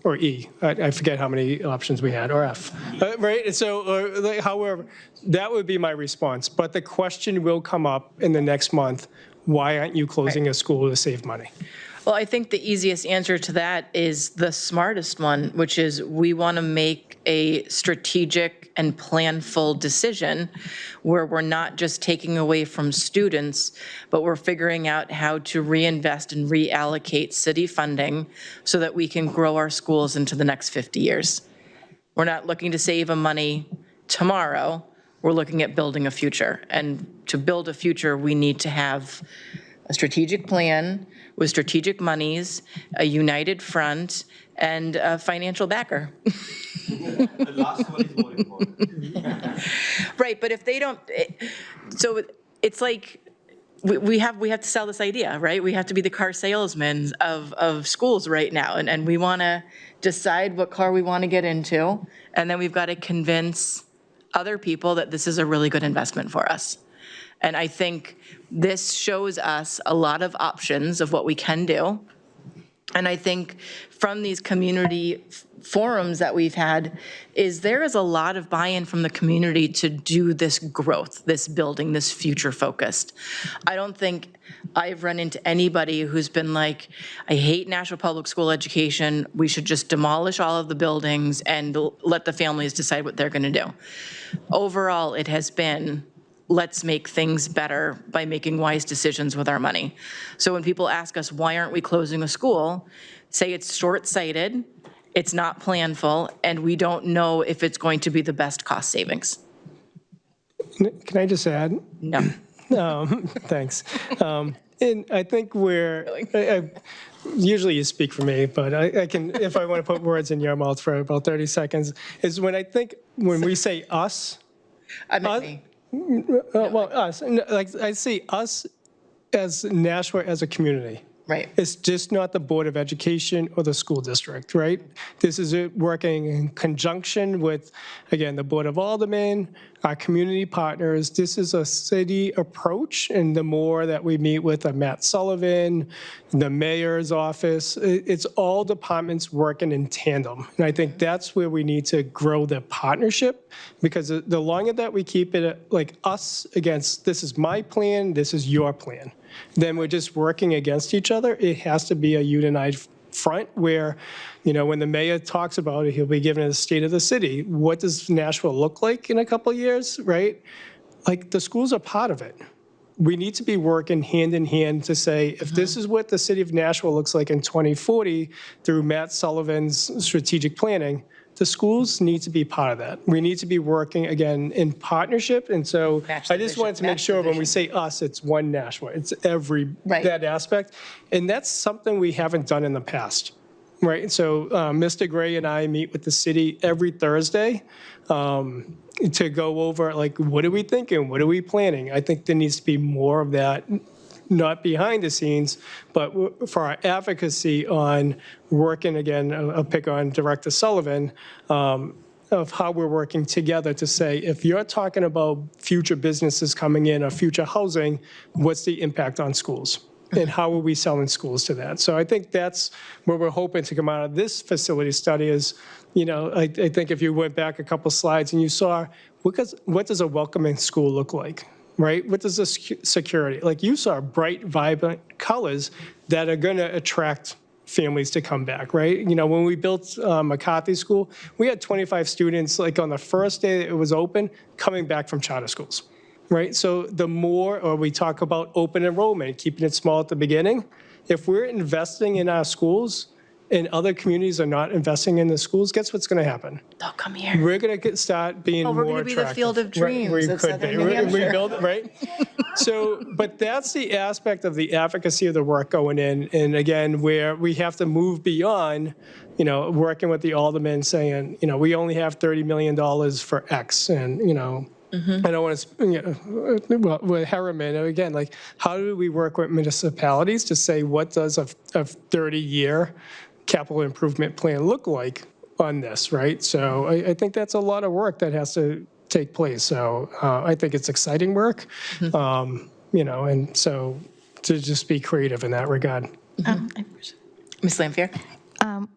S7: Or E, I forget how many options we had, or F, right? So, however, that would be my response. But the question will come up in the next month, why aren't you closing a school to save money?
S1: Well, I think the easiest answer to that is the smartest one, which is we want to make a strategic and planful decision where we're not just taking away from students, but we're figuring out how to reinvest and reallocate city funding so that we can grow our schools into the next 50 years. We're not looking to save money tomorrow. We're looking at building a future. And to build a future, we need to have a strategic plan with strategic monies, a united front, and a financial backer.
S17: The last one is more important.
S1: Right, but if they don't, so it's like we have to sell this idea, right? We have to be the car salesmen of schools right now, and we want to decide what car we want to get into, and then we've got to convince other people that this is a really good investment for us. And I think this shows us a lot of options of what we can do. And I think from these community forums that we've had, there is a lot of buy-in from the community to do this growth, this building, this future focused. I don't think I've run into anybody who's been like, I hate Nashua Public School education. We should just demolish all of the buildings and let the families decide what they're going to do. Overall, it has been, let's make things better by making wise decisions with our money. So when people ask us, why aren't we closing a school? Say it's short-sighted, it's not planful, and we don't know if it's going to be the best cost savings.
S7: Can I just add?
S1: No.
S7: Thanks. And I think usually you speak for me, but I can, if I want to put words in your mouth for about 30 seconds, is when we say us.
S1: I meant me.
S7: Well, us, like I see us as Nashua as a community.
S1: Right.
S7: It's just not the Board of Education or the school district, right? This is it working in conjunction with, again, the Board of Aldermen, our community partners. This is a city approach, and the more that we meet with Matt Sullivan, the mayor's office, it's all departments working in tandem. And I think that's where we need to grow the partnership, because the longer that we keep it like us against, this is my plan, this is your plan, then we're just working against each other. It has to be a united front where, when the mayor talks about it, he'll be given a state of the city. What does Nashua look like in a couple of years, right? Like, the schools are part of it. We need to be working hand in hand to say, if this is what the city of Nashua looks like in 2040 through Matt Sullivan's strategic planning, the schools need to be part of that. We need to be working, again, in partnership. And so I just wanted to make sure when we say us, it's one Nashua. It's that aspect. And that's something we haven't done in the past, right? So Mr. Gray and I meet with the city every Thursday to go over, like, what are we thinking? What are we planning? I think there needs to be more of that, not behind the scenes, but for our advocacy on working, again, I'll pick on Director Sullivan, of how we're working together to say, if you're talking about future businesses coming in or future housing, what's the impact on schools? And how are we selling schools to that? So I think that's where we're hoping to come out of this facility study is, I think if you went back a couple slides and you saw, what does a welcoming school look like? Right? What does this security? Like, you saw bright, vibrant colors that are going to attract families to come back, right? When we built McCarthy School, we had 25 students, like, on the first day that it was open, coming back from charter schools, right? So the more, or we talk about open enrollment, keeping it small at the beginning, if we're investing in our schools, and other communities are not investing in the schools, guess what's going to happen?
S1: They'll come here.
S7: We're going to start being more attractive.
S1: We're going to be the field of dreams of Southern New Hampshire.
S7: We build it, right? So, but that's the aspect of the advocacy of the work going in. And again, where we have to move beyond, working with the aldermen saying, we only have $30 million for X. And, I don't want to, with Harriman, again, like, how do we work with municipalities to say, what does a 30-year capital improvement plan look like on this, right? So I think that's a lot of work that has to take place. So I think it's exciting work, and so to just be creative in that regard.
S1: Ms. Lampier?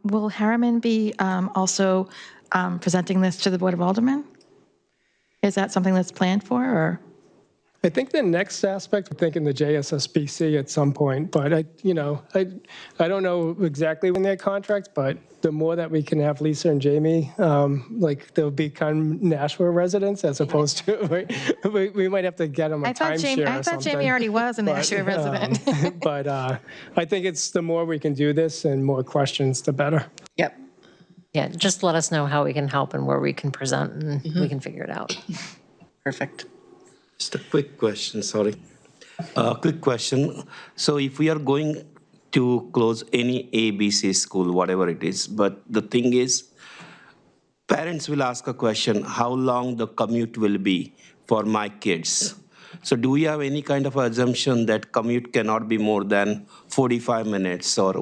S2: Will Harriman be also presenting this to the Board of Aldermen? Is that something that's planned for, or?
S7: I think the next aspect, I'm thinking the JSSBC at some point, but I don't know exactly when their contract, but the more that we can have Lisa and Jamie, they'll become Nashua residents as opposed to, right? We might have to get them a timeshare or something.
S2: I thought Jamie already was a Nashua resident.
S7: But I think it's the more we can do this and more questions, the better.
S1: Yep.
S15: Yeah, just let us know how we can help and where we can present, and we can figure it out.
S1: Perfect.
S17: Just a quick question, sorry. Quick question. So if we are going to close any ABC school, whatever it is, but the thing is, parents will ask a question, how long the commute will be for my kids? So do we have any kind of assumption that commute cannot be more than 45 minutes? Or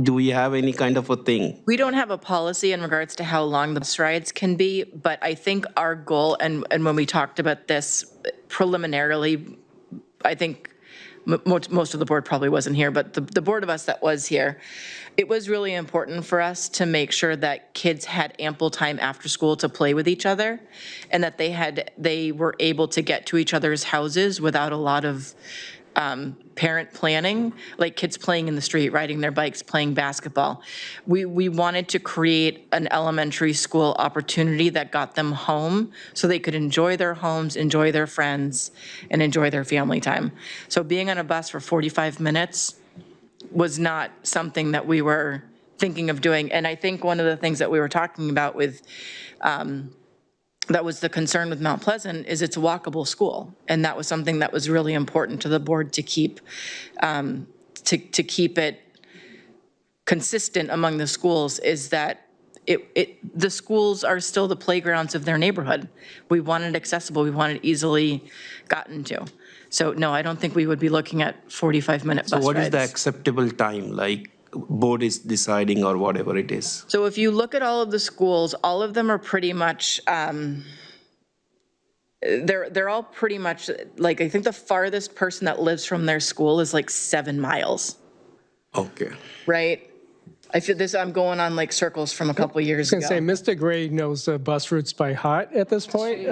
S17: do we have any kind of a thing?
S1: We don't have a policy in regards to how long the bus rides can be, but I think our goal, and when we talked about this preliminarily, I think most of the board probably wasn't here, but the board of us that was here, it was really important for us to make sure that kids had ample time after school to play with each other, and that they were able to get to each other's houses without a lot of parent planning, like kids playing in the street, riding their bikes, playing basketball. We wanted to create an elementary school opportunity that got them home so they could enjoy their homes, enjoy their friends, and enjoy their family time. So being on a bus for 45 minutes was not something that we were thinking of doing. And I think one of the things that we were talking about with that was the concern with Mount Pleasant is it's a walkable school. And that was something that was really important to the board to keep it consistent among the schools, is that the schools are still the playgrounds of their neighborhood. We want it accessible, we want it easily gotten to. So no, I don't think we would be looking at 45-minute bus rides.
S17: So what is the acceptable time, like board is deciding or whatever it is?
S1: So if you look at all of the schools, all of them are pretty much, they're all pretty much, like, I think the farthest person that lives from their school is like 7 miles,
S17: Okay.
S1: right? I feel this, I'm going on like circles from a couple years
S7: I
S1: ago.
S7: was going to say, Mr. Gray knows the bus routes by heart at this point.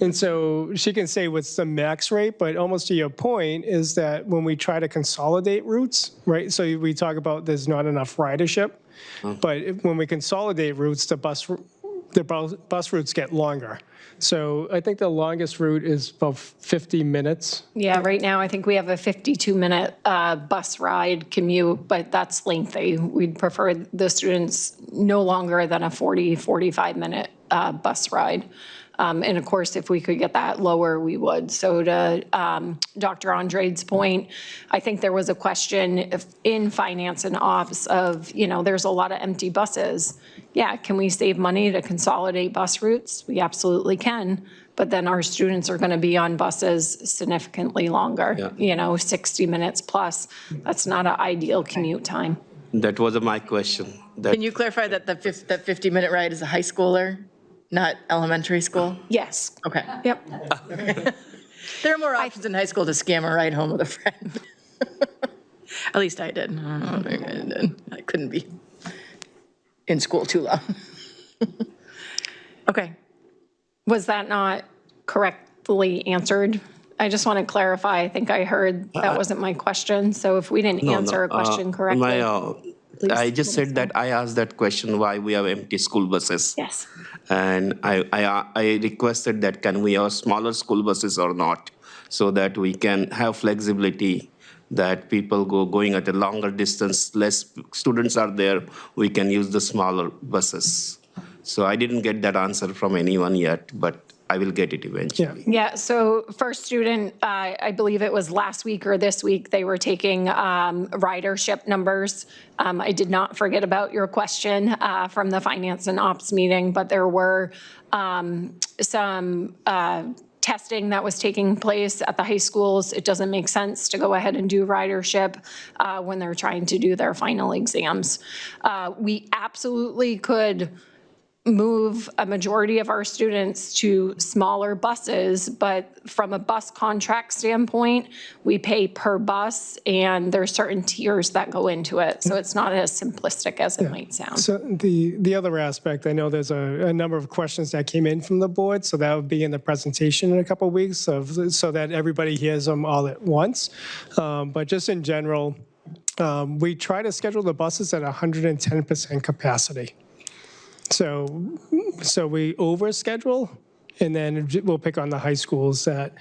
S7: And so she can say what's the max rate, but almost to your point is that when we try to consolidate routes, right? So we talk about there's not enough ridership, but when we consolidate routes, the bus routes get longer. So I think the longest route is about 50 minutes.
S12: Yeah, right now, I think we have a 52-minute bus ride commute, but that's lengthy. We'd prefer the students no longer than a 45-minute bus ride. And of course, if we could get that lower, we would. So to Dr. Andre's point, I think there was a question in finance and ops of, there's a lot of empty buses. Yeah, can we save money to consolidate bus routes? We absolutely can. But then our students are going to be on buses significantly longer, 60 minutes plus. That's not an ideal commute time.
S17: That was my question.
S1: Can you clarify that that 50-minute ride is a high schooler, not elementary school?
S12: Yes.
S1: Okay.
S12: Yep.
S1: There are more options in high school to scam a ride home with a friend. At least I did. I don't know if I did. I couldn't be in school too long. Okay.
S12: Was that not correctly answered? I just want to clarify. I think I heard that wasn't my question. So if we didn't answer a question correctly.
S17: I just said that I asked that question why we have empty school buses.
S12: Yes.
S17: And I requested that can we have smaller school buses or not, so that we can have flexibility, that people going at a longer distance, less students are there, we can use the smaller buses. So I didn't get that answer from anyone yet, but I will get it eventually.
S12: Yeah, so first student, I believe it was last week or this week, they were taking ridership numbers. I did not forget about your question from the finance and ops meeting, but there were some testing that was taking place at the high schools. It doesn't make sense to go ahead and do ridership when they're trying to do their final exams. We absolutely could move a majority of our students to smaller buses, but from a bus contract standpoint, we pay per bus, and there's certain tiers that go into it. So it's not as simplistic as it might sound.
S7: So the other aspect, I know there's a number of questions that came in from the board, so that would be in the presentation in a couple of weeks, so that everybody hears them all at once. But just in general, we try to schedule the buses at 110% capacity. So we overschedule, and then we'll pick on the high schools that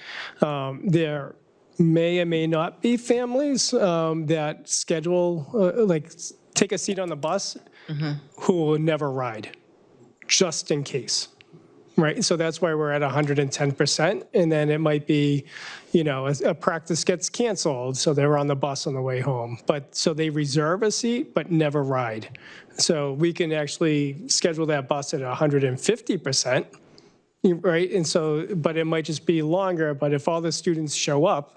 S7: there may or may not be families that schedule, like take a seat on the bus who will never ride, just in case. Right, so that's why we're at 110%, and then it might be, a practice gets canceled, so they're on the bus on the way home. But, so they reserve a seat, but never ride. So we can actually schedule that bus at 150%, right? And so, but it might just be longer, but if all the students show up,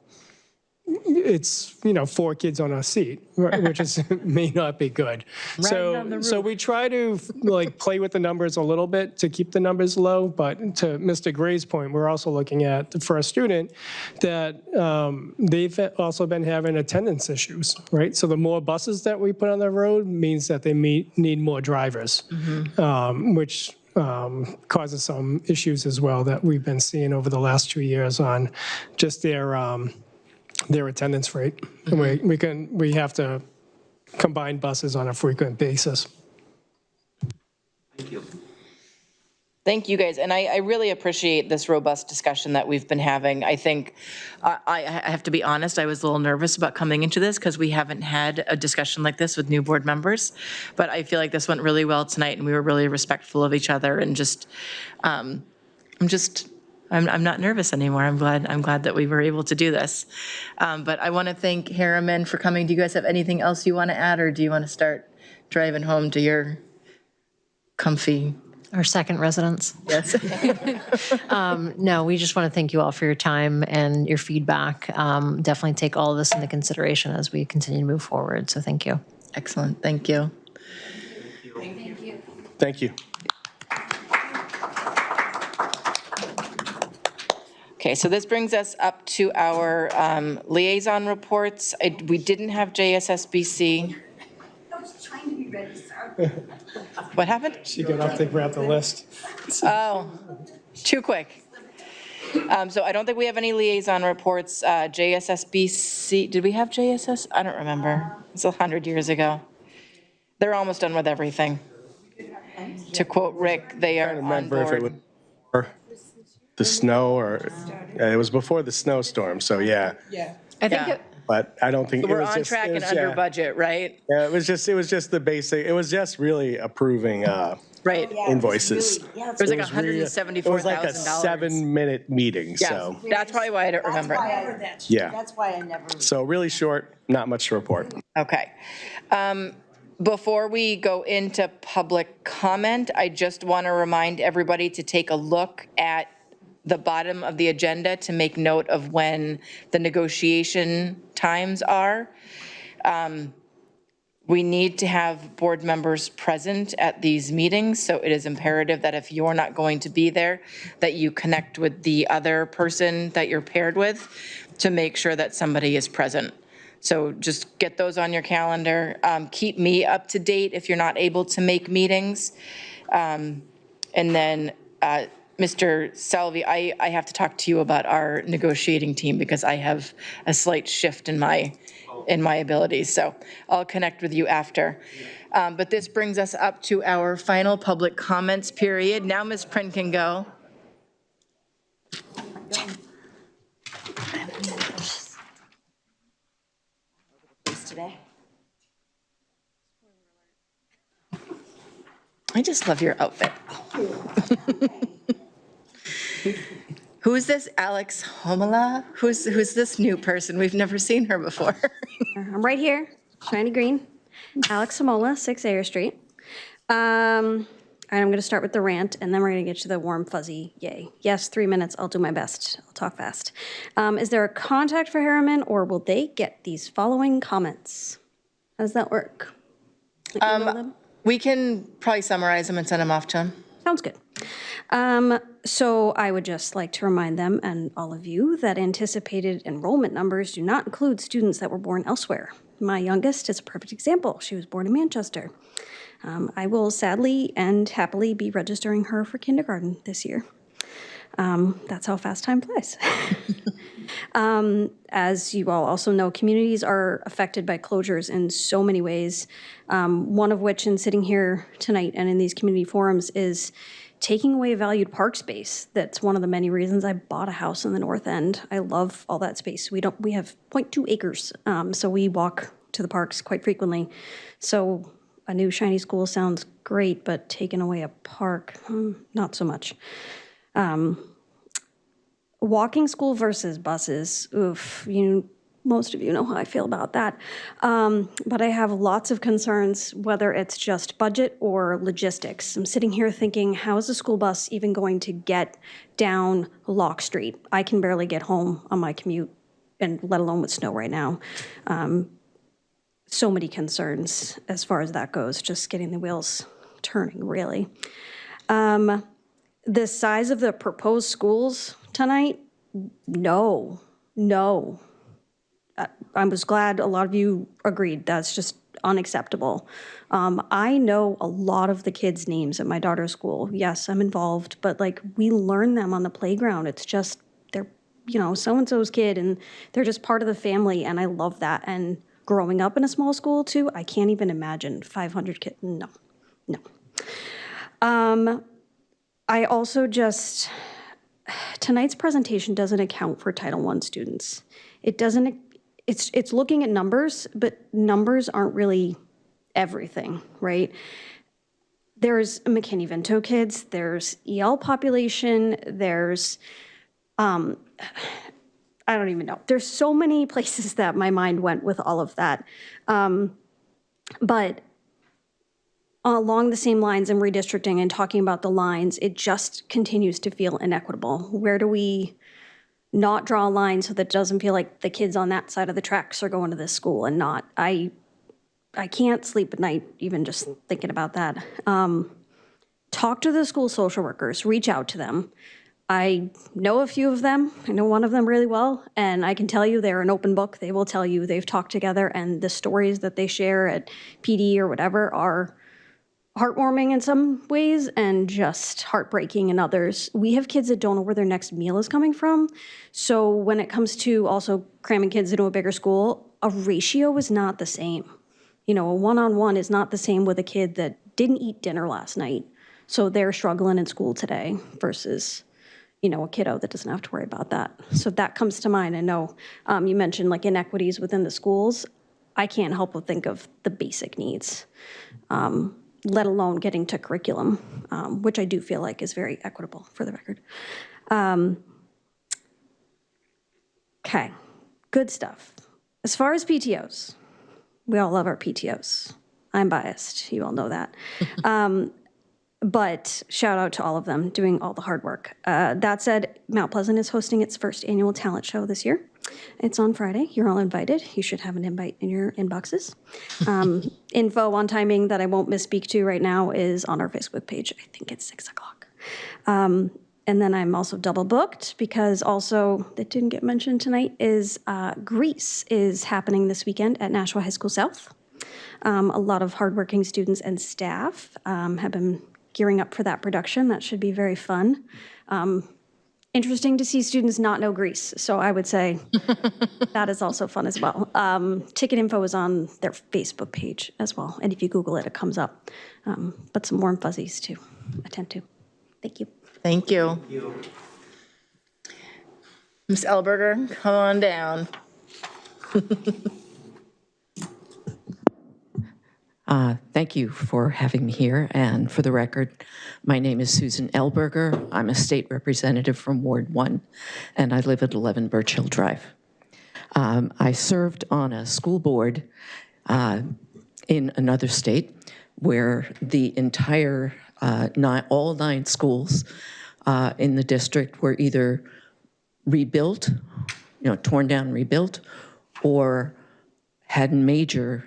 S7: it's, 4 kids on a seat, right, which is, may not be good. So we try to like play with the numbers a little bit to keep the numbers low, but to Mr. Gray's point, we're also looking at, for a student, that they've also been having attendance issues, right? So the more buses that we put on the road means that they need more drivers, which causes some issues as well that we've been seeing over the last 2 years on just their attendance rate. And we have to combine buses on a frequent basis.
S17: Thank you.
S1: Thank you, guys. And I really appreciate this robust discussion that we've been having. I think, I have to be honest, I was a little nervous about coming into this because we haven't had a discussion like this with new board members. But I feel like this went really well tonight, and we were really respectful of each other, and I'm not nervous anymore. I'm glad that we were able to do this. But I want to thank Harriman for coming. Do you guys have anything else you want to add, or do you want to start driving home to your comfy?
S15: Our second residence.
S1: Yes.
S15: No, we just want to thank you all for your time and your feedback. Definitely take all of this into consideration as we continue to move forward. So thank you.
S1: Excellent. Thank you.
S5: Thank you.
S1: Okay, so this brings us up to our liaison reports. We didn't have JSSBC.
S3: I was trying to be ready, sorry.
S1: What happened?
S7: She got up to grab the list.
S1: Oh, too quick. So I don't think we have any liaison reports. JSSBC, did we have JSS? I don't remember. It's 100 years ago. They're almost done with everything. To quote Rick, they are on
S5: Remember if it
S1: board.
S5: was the snow or, it was before the snowstorm, so yeah.
S12: I think
S5: But I don't think. it
S1: We're
S5: was
S1: on
S5: just-
S1: track
S5: it
S1: and
S5: was-
S1: under
S5: yeah.
S1: budget, right?
S5: Yeah, it was just the basic, it was just really approving
S1: Right.
S5: invoices.
S1: It was like
S5: It was really-
S1: $174,000.
S5: It was like a 7-minute meeting,
S1: Yes,
S5: so,
S1: that's probably why I don't remember it.
S5: yeah.
S6: That's why I never.
S5: So really short, not much to report.
S1: Okay. Before we go into public comment, I just want to remind everybody to take a look at the bottom of the agenda to make note of when the negotiation times are. We need to have board members present at these meetings, so it is imperative that if you're not going to be there, that you connect with the other person that you're paired with to make sure that somebody is present. So just get those on your calendar. Keep me up to date if you're not able to make meetings. And then, Mr. Salvi, I have to talk to you about our negotiating team because I have a slight shift in my abilities. So I'll connect with you after. But this brings us up to our final public comments period. Now Ms. Prin can go.
S6: Today.
S1: I just love your outfit. Who is this Alex Homala? Who's this new person? We've never seen her before.
S18: I'm right here, shiny green. Alex Samola, 6 Ayer Street. And I'm going to start with the rant, and then we're going to get to the warm, fuzzy yay. Yes, 3 minutes. I'll do my best. I'll talk fast. Is there a contact for Harriman, or will they get these following comments? How does that work? Email them?
S1: We can probably summarize them and send them off to him.
S18: Sounds good. So I would just like to remind them and all of you that anticipated enrollment numbers do not include students that were born elsewhere. My youngest is a perfect example. She was born in Manchester. I will sadly and happily be registering her for kindergarten this year. That's how fast time flies. As you all also know, communities are affected by closures in so many ways, one of which in sitting here tonight and in these community forums is taking away valued park space. That's one of the many reasons I bought a house in the North End. I love all that space. We have 0.2 acres, so we walk to the parks quite frequently. So a new shiny school sounds great, but taking away a park, not so much. Walking school versus buses, oof, Most of you know how I feel about that. But I have lots of concerns, whether it's just budget or logistics. I'm sitting here thinking, how is a school bus even going to get down Lock Street? I can barely get home on my commute, and let alone with snow right now. So many concerns as far as that goes, just getting the wheels turning, really. The size of the proposed schools tonight, no. I was glad a lot of you agreed. That's just unacceptable. I know a lot of the kids' names at my daughter's school. Yes, I'm involved, but like we learn them on the playground. It's just they're, so-and-so's kid, and they're just part of the family, and I love that. And growing up in a small school too, I can't even imagine 500 kids. No. I also just, tonight's presentation doesn't account for Title I students. It doesn't. It's looking at numbers, but numbers aren't really everything, right? There's McKinney-Vento kids, there's EL population, there's, I don't even know. There's so many places that my mind went with all of that. But along the same lines and redistricting and talking about the lines, it just continues to feel inequitable. Where do we not draw a line so that it doesn't feel like the kids on that side of the tracks are going to this school and not? I can't sleep at night even just thinking about that. Talk to the school social workers, reach out to them. I know a few of them. I know one of them really well, and I can tell you they're an open book. They will tell you they've talked together, and the stories that they share at PD or whatever are heartwarming in some ways and just heartbreaking in others. We have kids that don't know where their next meal is coming from. So when it comes to also cramming kids into a bigger school, a ratio is not the same. A one-on-one is not the same with a kid that didn't eat dinner last night, so they're struggling in school today versus, a kiddo that doesn't have to worry about that. So that comes to mind. I know you mentioned like inequities within the schools. I can't help but think of the basic needs. Let alone getting to curriculum, which I do feel like is very equitable, for the record. Okay, good stuff. As far as PTOs, we all love our PTOs. I'm biased, you all know that. But shout out to all of them doing all the hard work. That said, Mount Pleasant is hosting its first annual talent show this year. It's on Friday. You're all invited. You should have an invite in your inboxes. Info on timing that I won't misspeak to right now is on our Facebook page. I think it's 6 o'clock. And then I'm also double booked because also, that didn't get mentioned tonight, is Grease is happening this weekend at Nashua High School South. A lot of hardworking students and staff have been gearing up for that production. That should be very fun. Interesting to see students not know Grease, so I would say that is also fun as well. Ticket info is on their Facebook page as well, and if you Google it, it comes up. But some warm fuzzies to attend to. Thank you.
S1: Thank you. Ms. Elberger, come on down.
S19: Thank you for having me here. And for the record, my name is Susan Elberger. I'm a state representative from Ward 1, and I live at 11 Birch Hill Drive. I served on a school board in another state where the entire, all 9 schools in the district were either rebuilt, torn down, rebuilt, or had major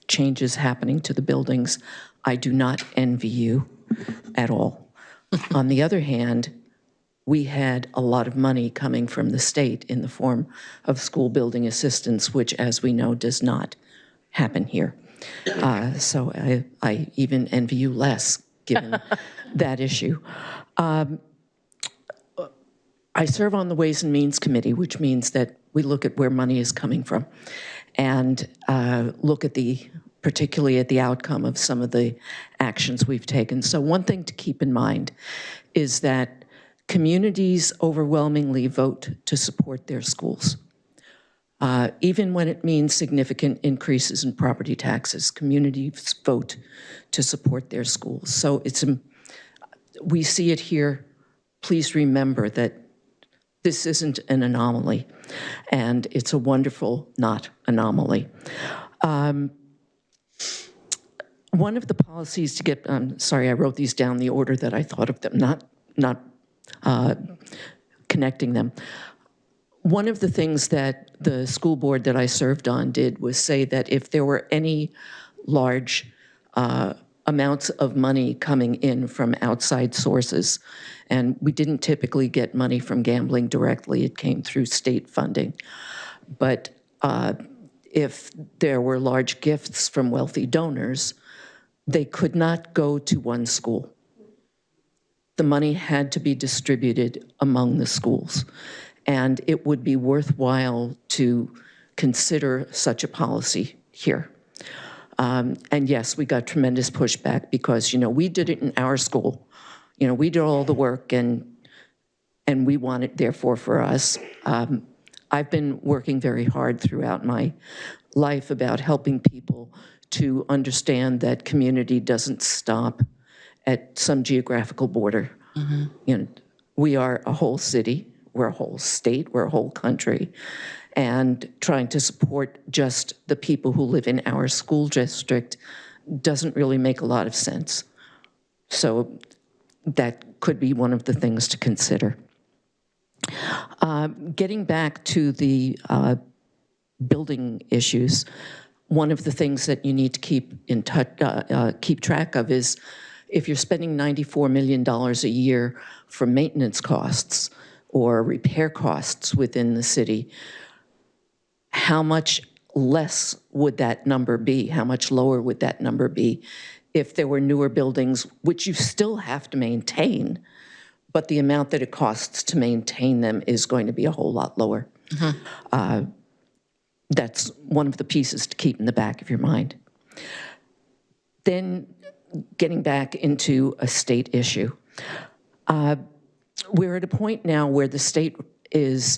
S19: changes happening to the buildings. I do not envy you at all. On the other hand, we had a lot of money coming from the state in the form of school building assistance, which, as we know, does not happen here. So I even envy you less, given that issue. I serve on the Ways and Means Committee, which means that we look at where money is coming from and look at particularly at the outcome of some of the actions we've taken. So one thing to keep in mind is that communities overwhelmingly vote to support their schools. Even when it means significant increases in property taxes, communities vote to support their schools. So we see it here. Please remember that This isn't an anomaly, and it's a wonderful not anomaly. One of the policies to get, sorry, I wrote these down the order that I thought of them, not connecting them. One of the things that the school board that I served on did was say that if there were any large amounts of money coming in from outside sources, and we didn't typically get money from gambling directly, it came through state funding. But if there were large gifts from wealthy donors, they could not go to one school. The money had to be distributed among the schools. And it would be worthwhile to consider such a policy here. And yes, we got tremendous pushback because, we did it in our school. We did all the work and we want it therefore for us. I've been working very hard throughout my life about helping people to understand that community doesn't stop at some geographical border. We are a whole city, we're a whole state, we're a whole country, and trying to support just the people who live in our school district doesn't really make a lot of sense. So that could be one of the things to consider. Getting back to the building issues, one of the things that you need to keep track of is if you're spending $94 million a year for maintenance costs or repair costs within the city, how much less would that number be? How much lower would that number be if there were newer buildings, which you still have to maintain, but the amount that it costs to maintain them is going to be a whole lot lower? That's one of the pieces to keep in the back of your mind. Then getting back into a state issue. We're at a point now where the state is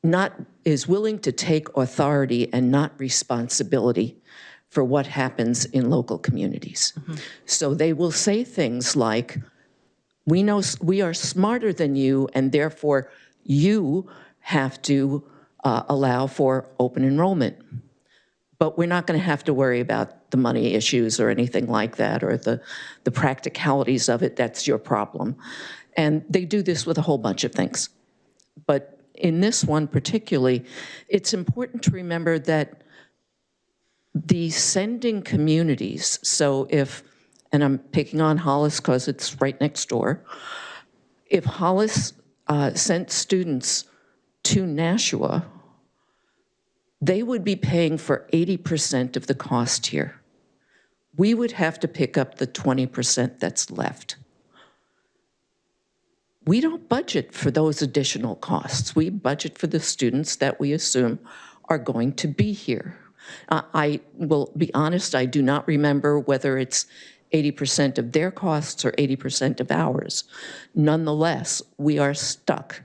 S19: willing to take authority and not responsibility for what happens in local communities. So they will say things like, we know we are smarter than you, and therefore you have to allow for open enrollment. But we're not going to have to worry about the money issues or anything like that, or the practicalities of it. That's your problem. And they do this with a whole bunch of things. But in this one particularly, it's important to remember that the sending communities, so if, and I'm picking on Hollis because it's right next door, if Hollis sent students to Nashua, they would be paying for 80% of the cost here. We would have to pick up the 20% that's left. We don't budget for those additional costs. We budget for the students that we assume are going to be here. I will be honest, I do not remember whether it's 80% of their costs or 80% of ours. Nonetheless, we are stuck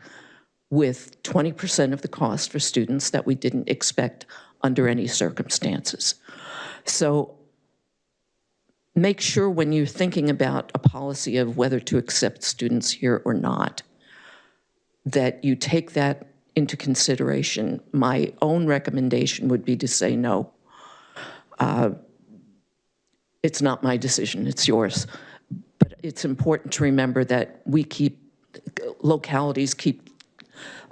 S19: with 20% of the cost for students that we didn't expect under any circumstances. So make sure when you're thinking about a policy of whether to accept students here or not, that you take that into consideration. My own recommendation would be to say no. It's not my decision, it's yours. But it's important to remember that localities keep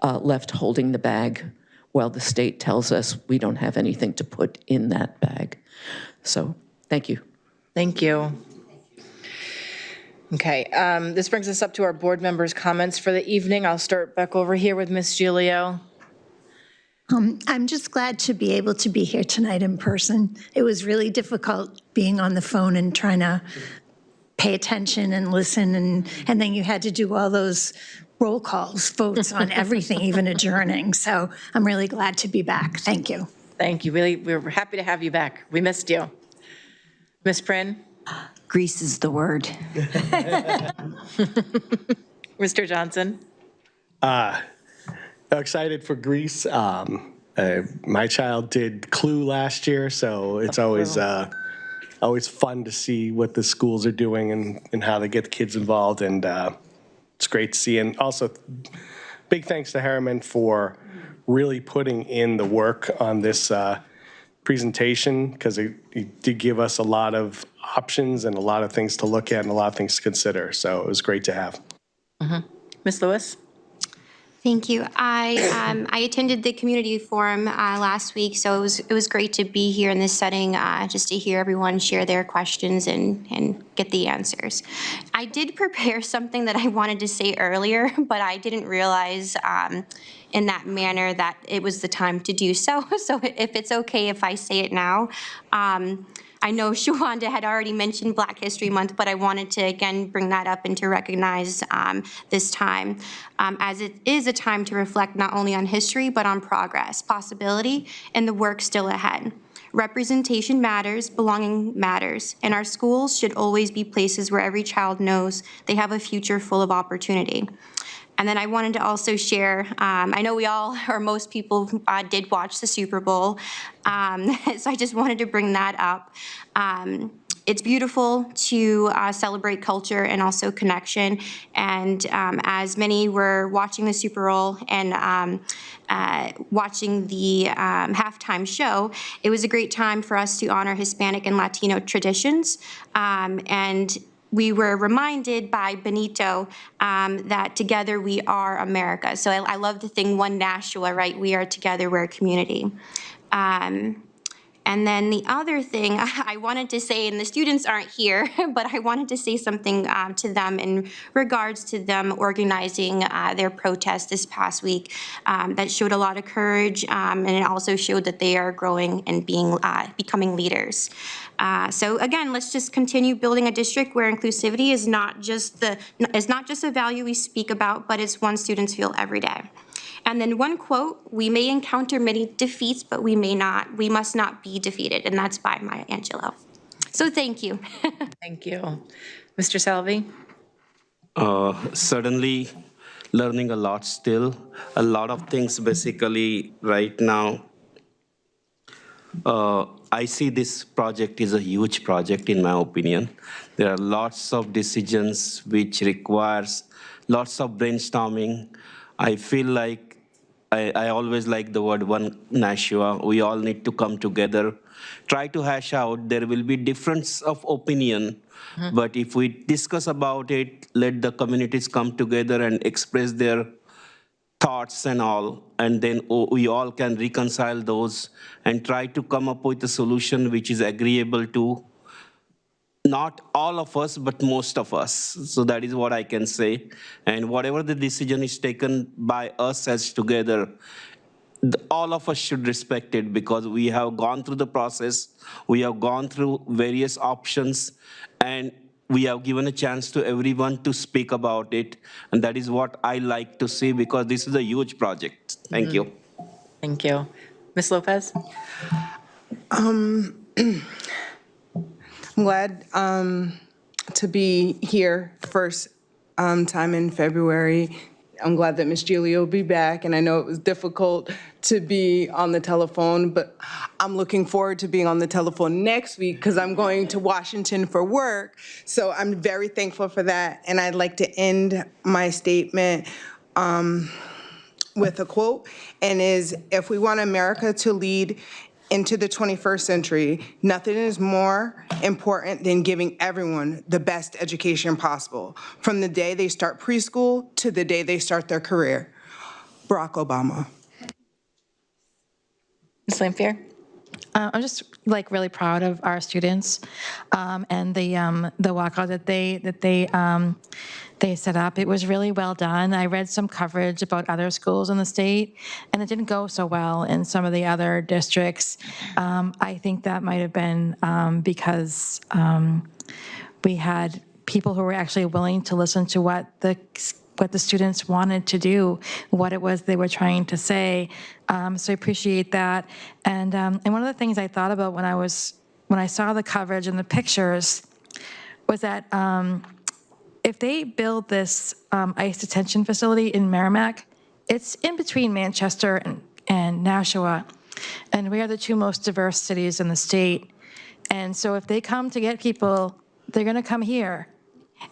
S19: left holding the bag while the state tells us we don't have anything to put in that bag. So, thank you.
S1: Thank you. Okay, this brings us up to our board members' comments for the evening. I'll start back over here with Ms. Gilio.
S3: I'm just glad to be able to be here tonight in person. It was really difficult being on the phone and trying to pay attention and listen, and then you had to do all those roll calls, votes on everything, even adjourning. So I'm really glad to be back. Thank you.
S1: Thank you. Really, we're happy to have you back. We missed you. Ms. Prin?
S6: Grease is the word.
S1: Mr. Johnson?
S5: Excited for Greece. My child did Clue last year, so it's always fun to see what the schools are doing and how they get the kids involved, and it's great to see. And also, big thanks to Harriman for really putting in the work on this presentation, because it did give us a lot of options and a lot of things to look at and a lot of things to consider. So it was great to have.
S1: Ms. Lewis?
S8: Thank you. I attended the community forum last week, so it was great to be here in this setting, just to hear everyone share their questions and get the answers. I did prepare something that I wanted to say earlier, but I didn't realize in that manner that it was the time to do so. So if it's okay if I say it now. I know Shawanda had already mentioned Black History Month, but I wanted to again bring that up and to recognize this time, as it is a time to reflect not only on history, but on progress, possibility, and the work still ahead. Representation matters, belonging matters, and our schools should always be places where every child knows they have a future full of opportunity. And then I wanted to also share, I know we all, or most people did watch the Super Bowl, so I just wanted to bring that up. It's beautiful to celebrate culture and also connection, and as many were watching the Super Bowl and watching the halftime show, it was a great time for us to honor Hispanic and Latino traditions, and we were reminded by Benito that together we are America. So I love the thing, one Nashua, right? We are together, we're a community. And then the other thing I wanted to say, and the students aren't here, but I wanted to say something to them in regards to them organizing their protest this past week. That showed a lot of courage, and it also showed that they are growing and becoming leaders. So again, let's just continue building a district where inclusivity is not just a value we speak about, but it's one students feel every day. And then one quote, we may encounter many defeats, but we must not be defeated. And that's by Maya Angelou. So thank you.
S1: Thank you. Mr. Salvi?
S17: Certainly learning a lot still. A lot of things basically right now. I see this project is a huge project in my opinion. There are lots of decisions which requires lots of brainstorming. I feel like I always like the word one Nashua. We all need to come together, try to hash out. There will be difference of opinion, but if we discuss about it, let the communities come together and express their thoughts and all, and then we all can reconcile those and try to come up with a solution which is agreeable to not all of us, but most of us. So that is what I can say. And whatever the decision is taken by us as together, all of us should respect it, because we have gone through the process, we have gone through various options, and we have given a chance to everyone to speak about it. And that is what I like to see, because this is a huge project. Thank you.
S1: Thank you. Ms. Lopez?
S9: I'm glad to be here first time in February. I'm glad that Ms. Julia will be back, and I know it was difficult to be on the telephone, but I'm looking forward to being on the telephone next week because I'm going to Washington for work. So I'm very thankful for that, and I'd like to end my statement with a quote, and is, if we want America to lead into the 21st century, nothing is more important than giving everyone the best education possible, from the day they start preschool to the day they start their career. Barack Obama.
S1: Ms. Lampier?
S2: I'm just really proud of our students and the walkout that they set up. It was really well done. I read some coverage about other schools in the state, and it didn't go so well in some of the other districts. I think that might have been because we had people who were actually willing to listen to what the students wanted to do, what it was they were trying to say. So I appreciate that. And one of the things I thought about when I saw the coverage and the pictures was that if they build this ICE detention facility in Merrimack, it's in between Manchester and Nashua, and we are the two most diverse cities in the state. And so if they come to get people, they're going to come here.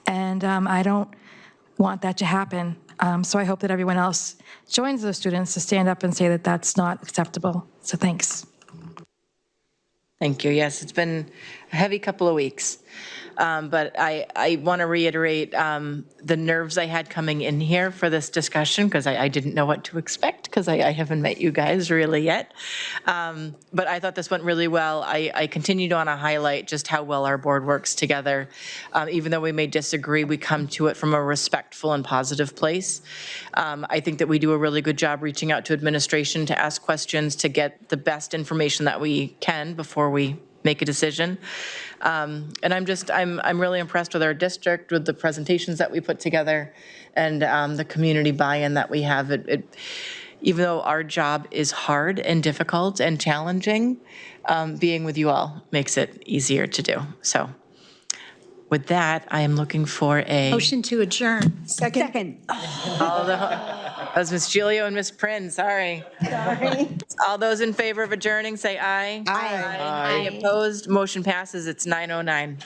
S2: And I don't want that to happen. So I hope that everyone else joins those students to stand up and say that that's not acceptable. So thanks.
S1: Thank you. Yes, it's been a heavy couple of weeks. But I want to reiterate the nerves I had coming in here for this discussion, because I didn't know what to expect, because I haven't met you guys really yet. But I thought this went really well. I continue to want to highlight just how well our board works together. Even though we may disagree, we come to it from a respectful and positive place. I think that we do a really good job reaching out to administration to ask questions, to get the best information that we can before we make a decision. And I'm really impressed with our district, with the presentations that we put together, and the community buy-in that we have. Even though our job is hard and difficult and challenging, being with you all makes it easier to do. So with that, I am looking for a...
S3: Motion to adjourn.
S6: Second.
S1: That was Ms. Gilio and Ms. Prin, sorry. All those in favor of adjourning, say aye.
S6: Aye.
S1: Any opposed? Motion passes. It's 9:09.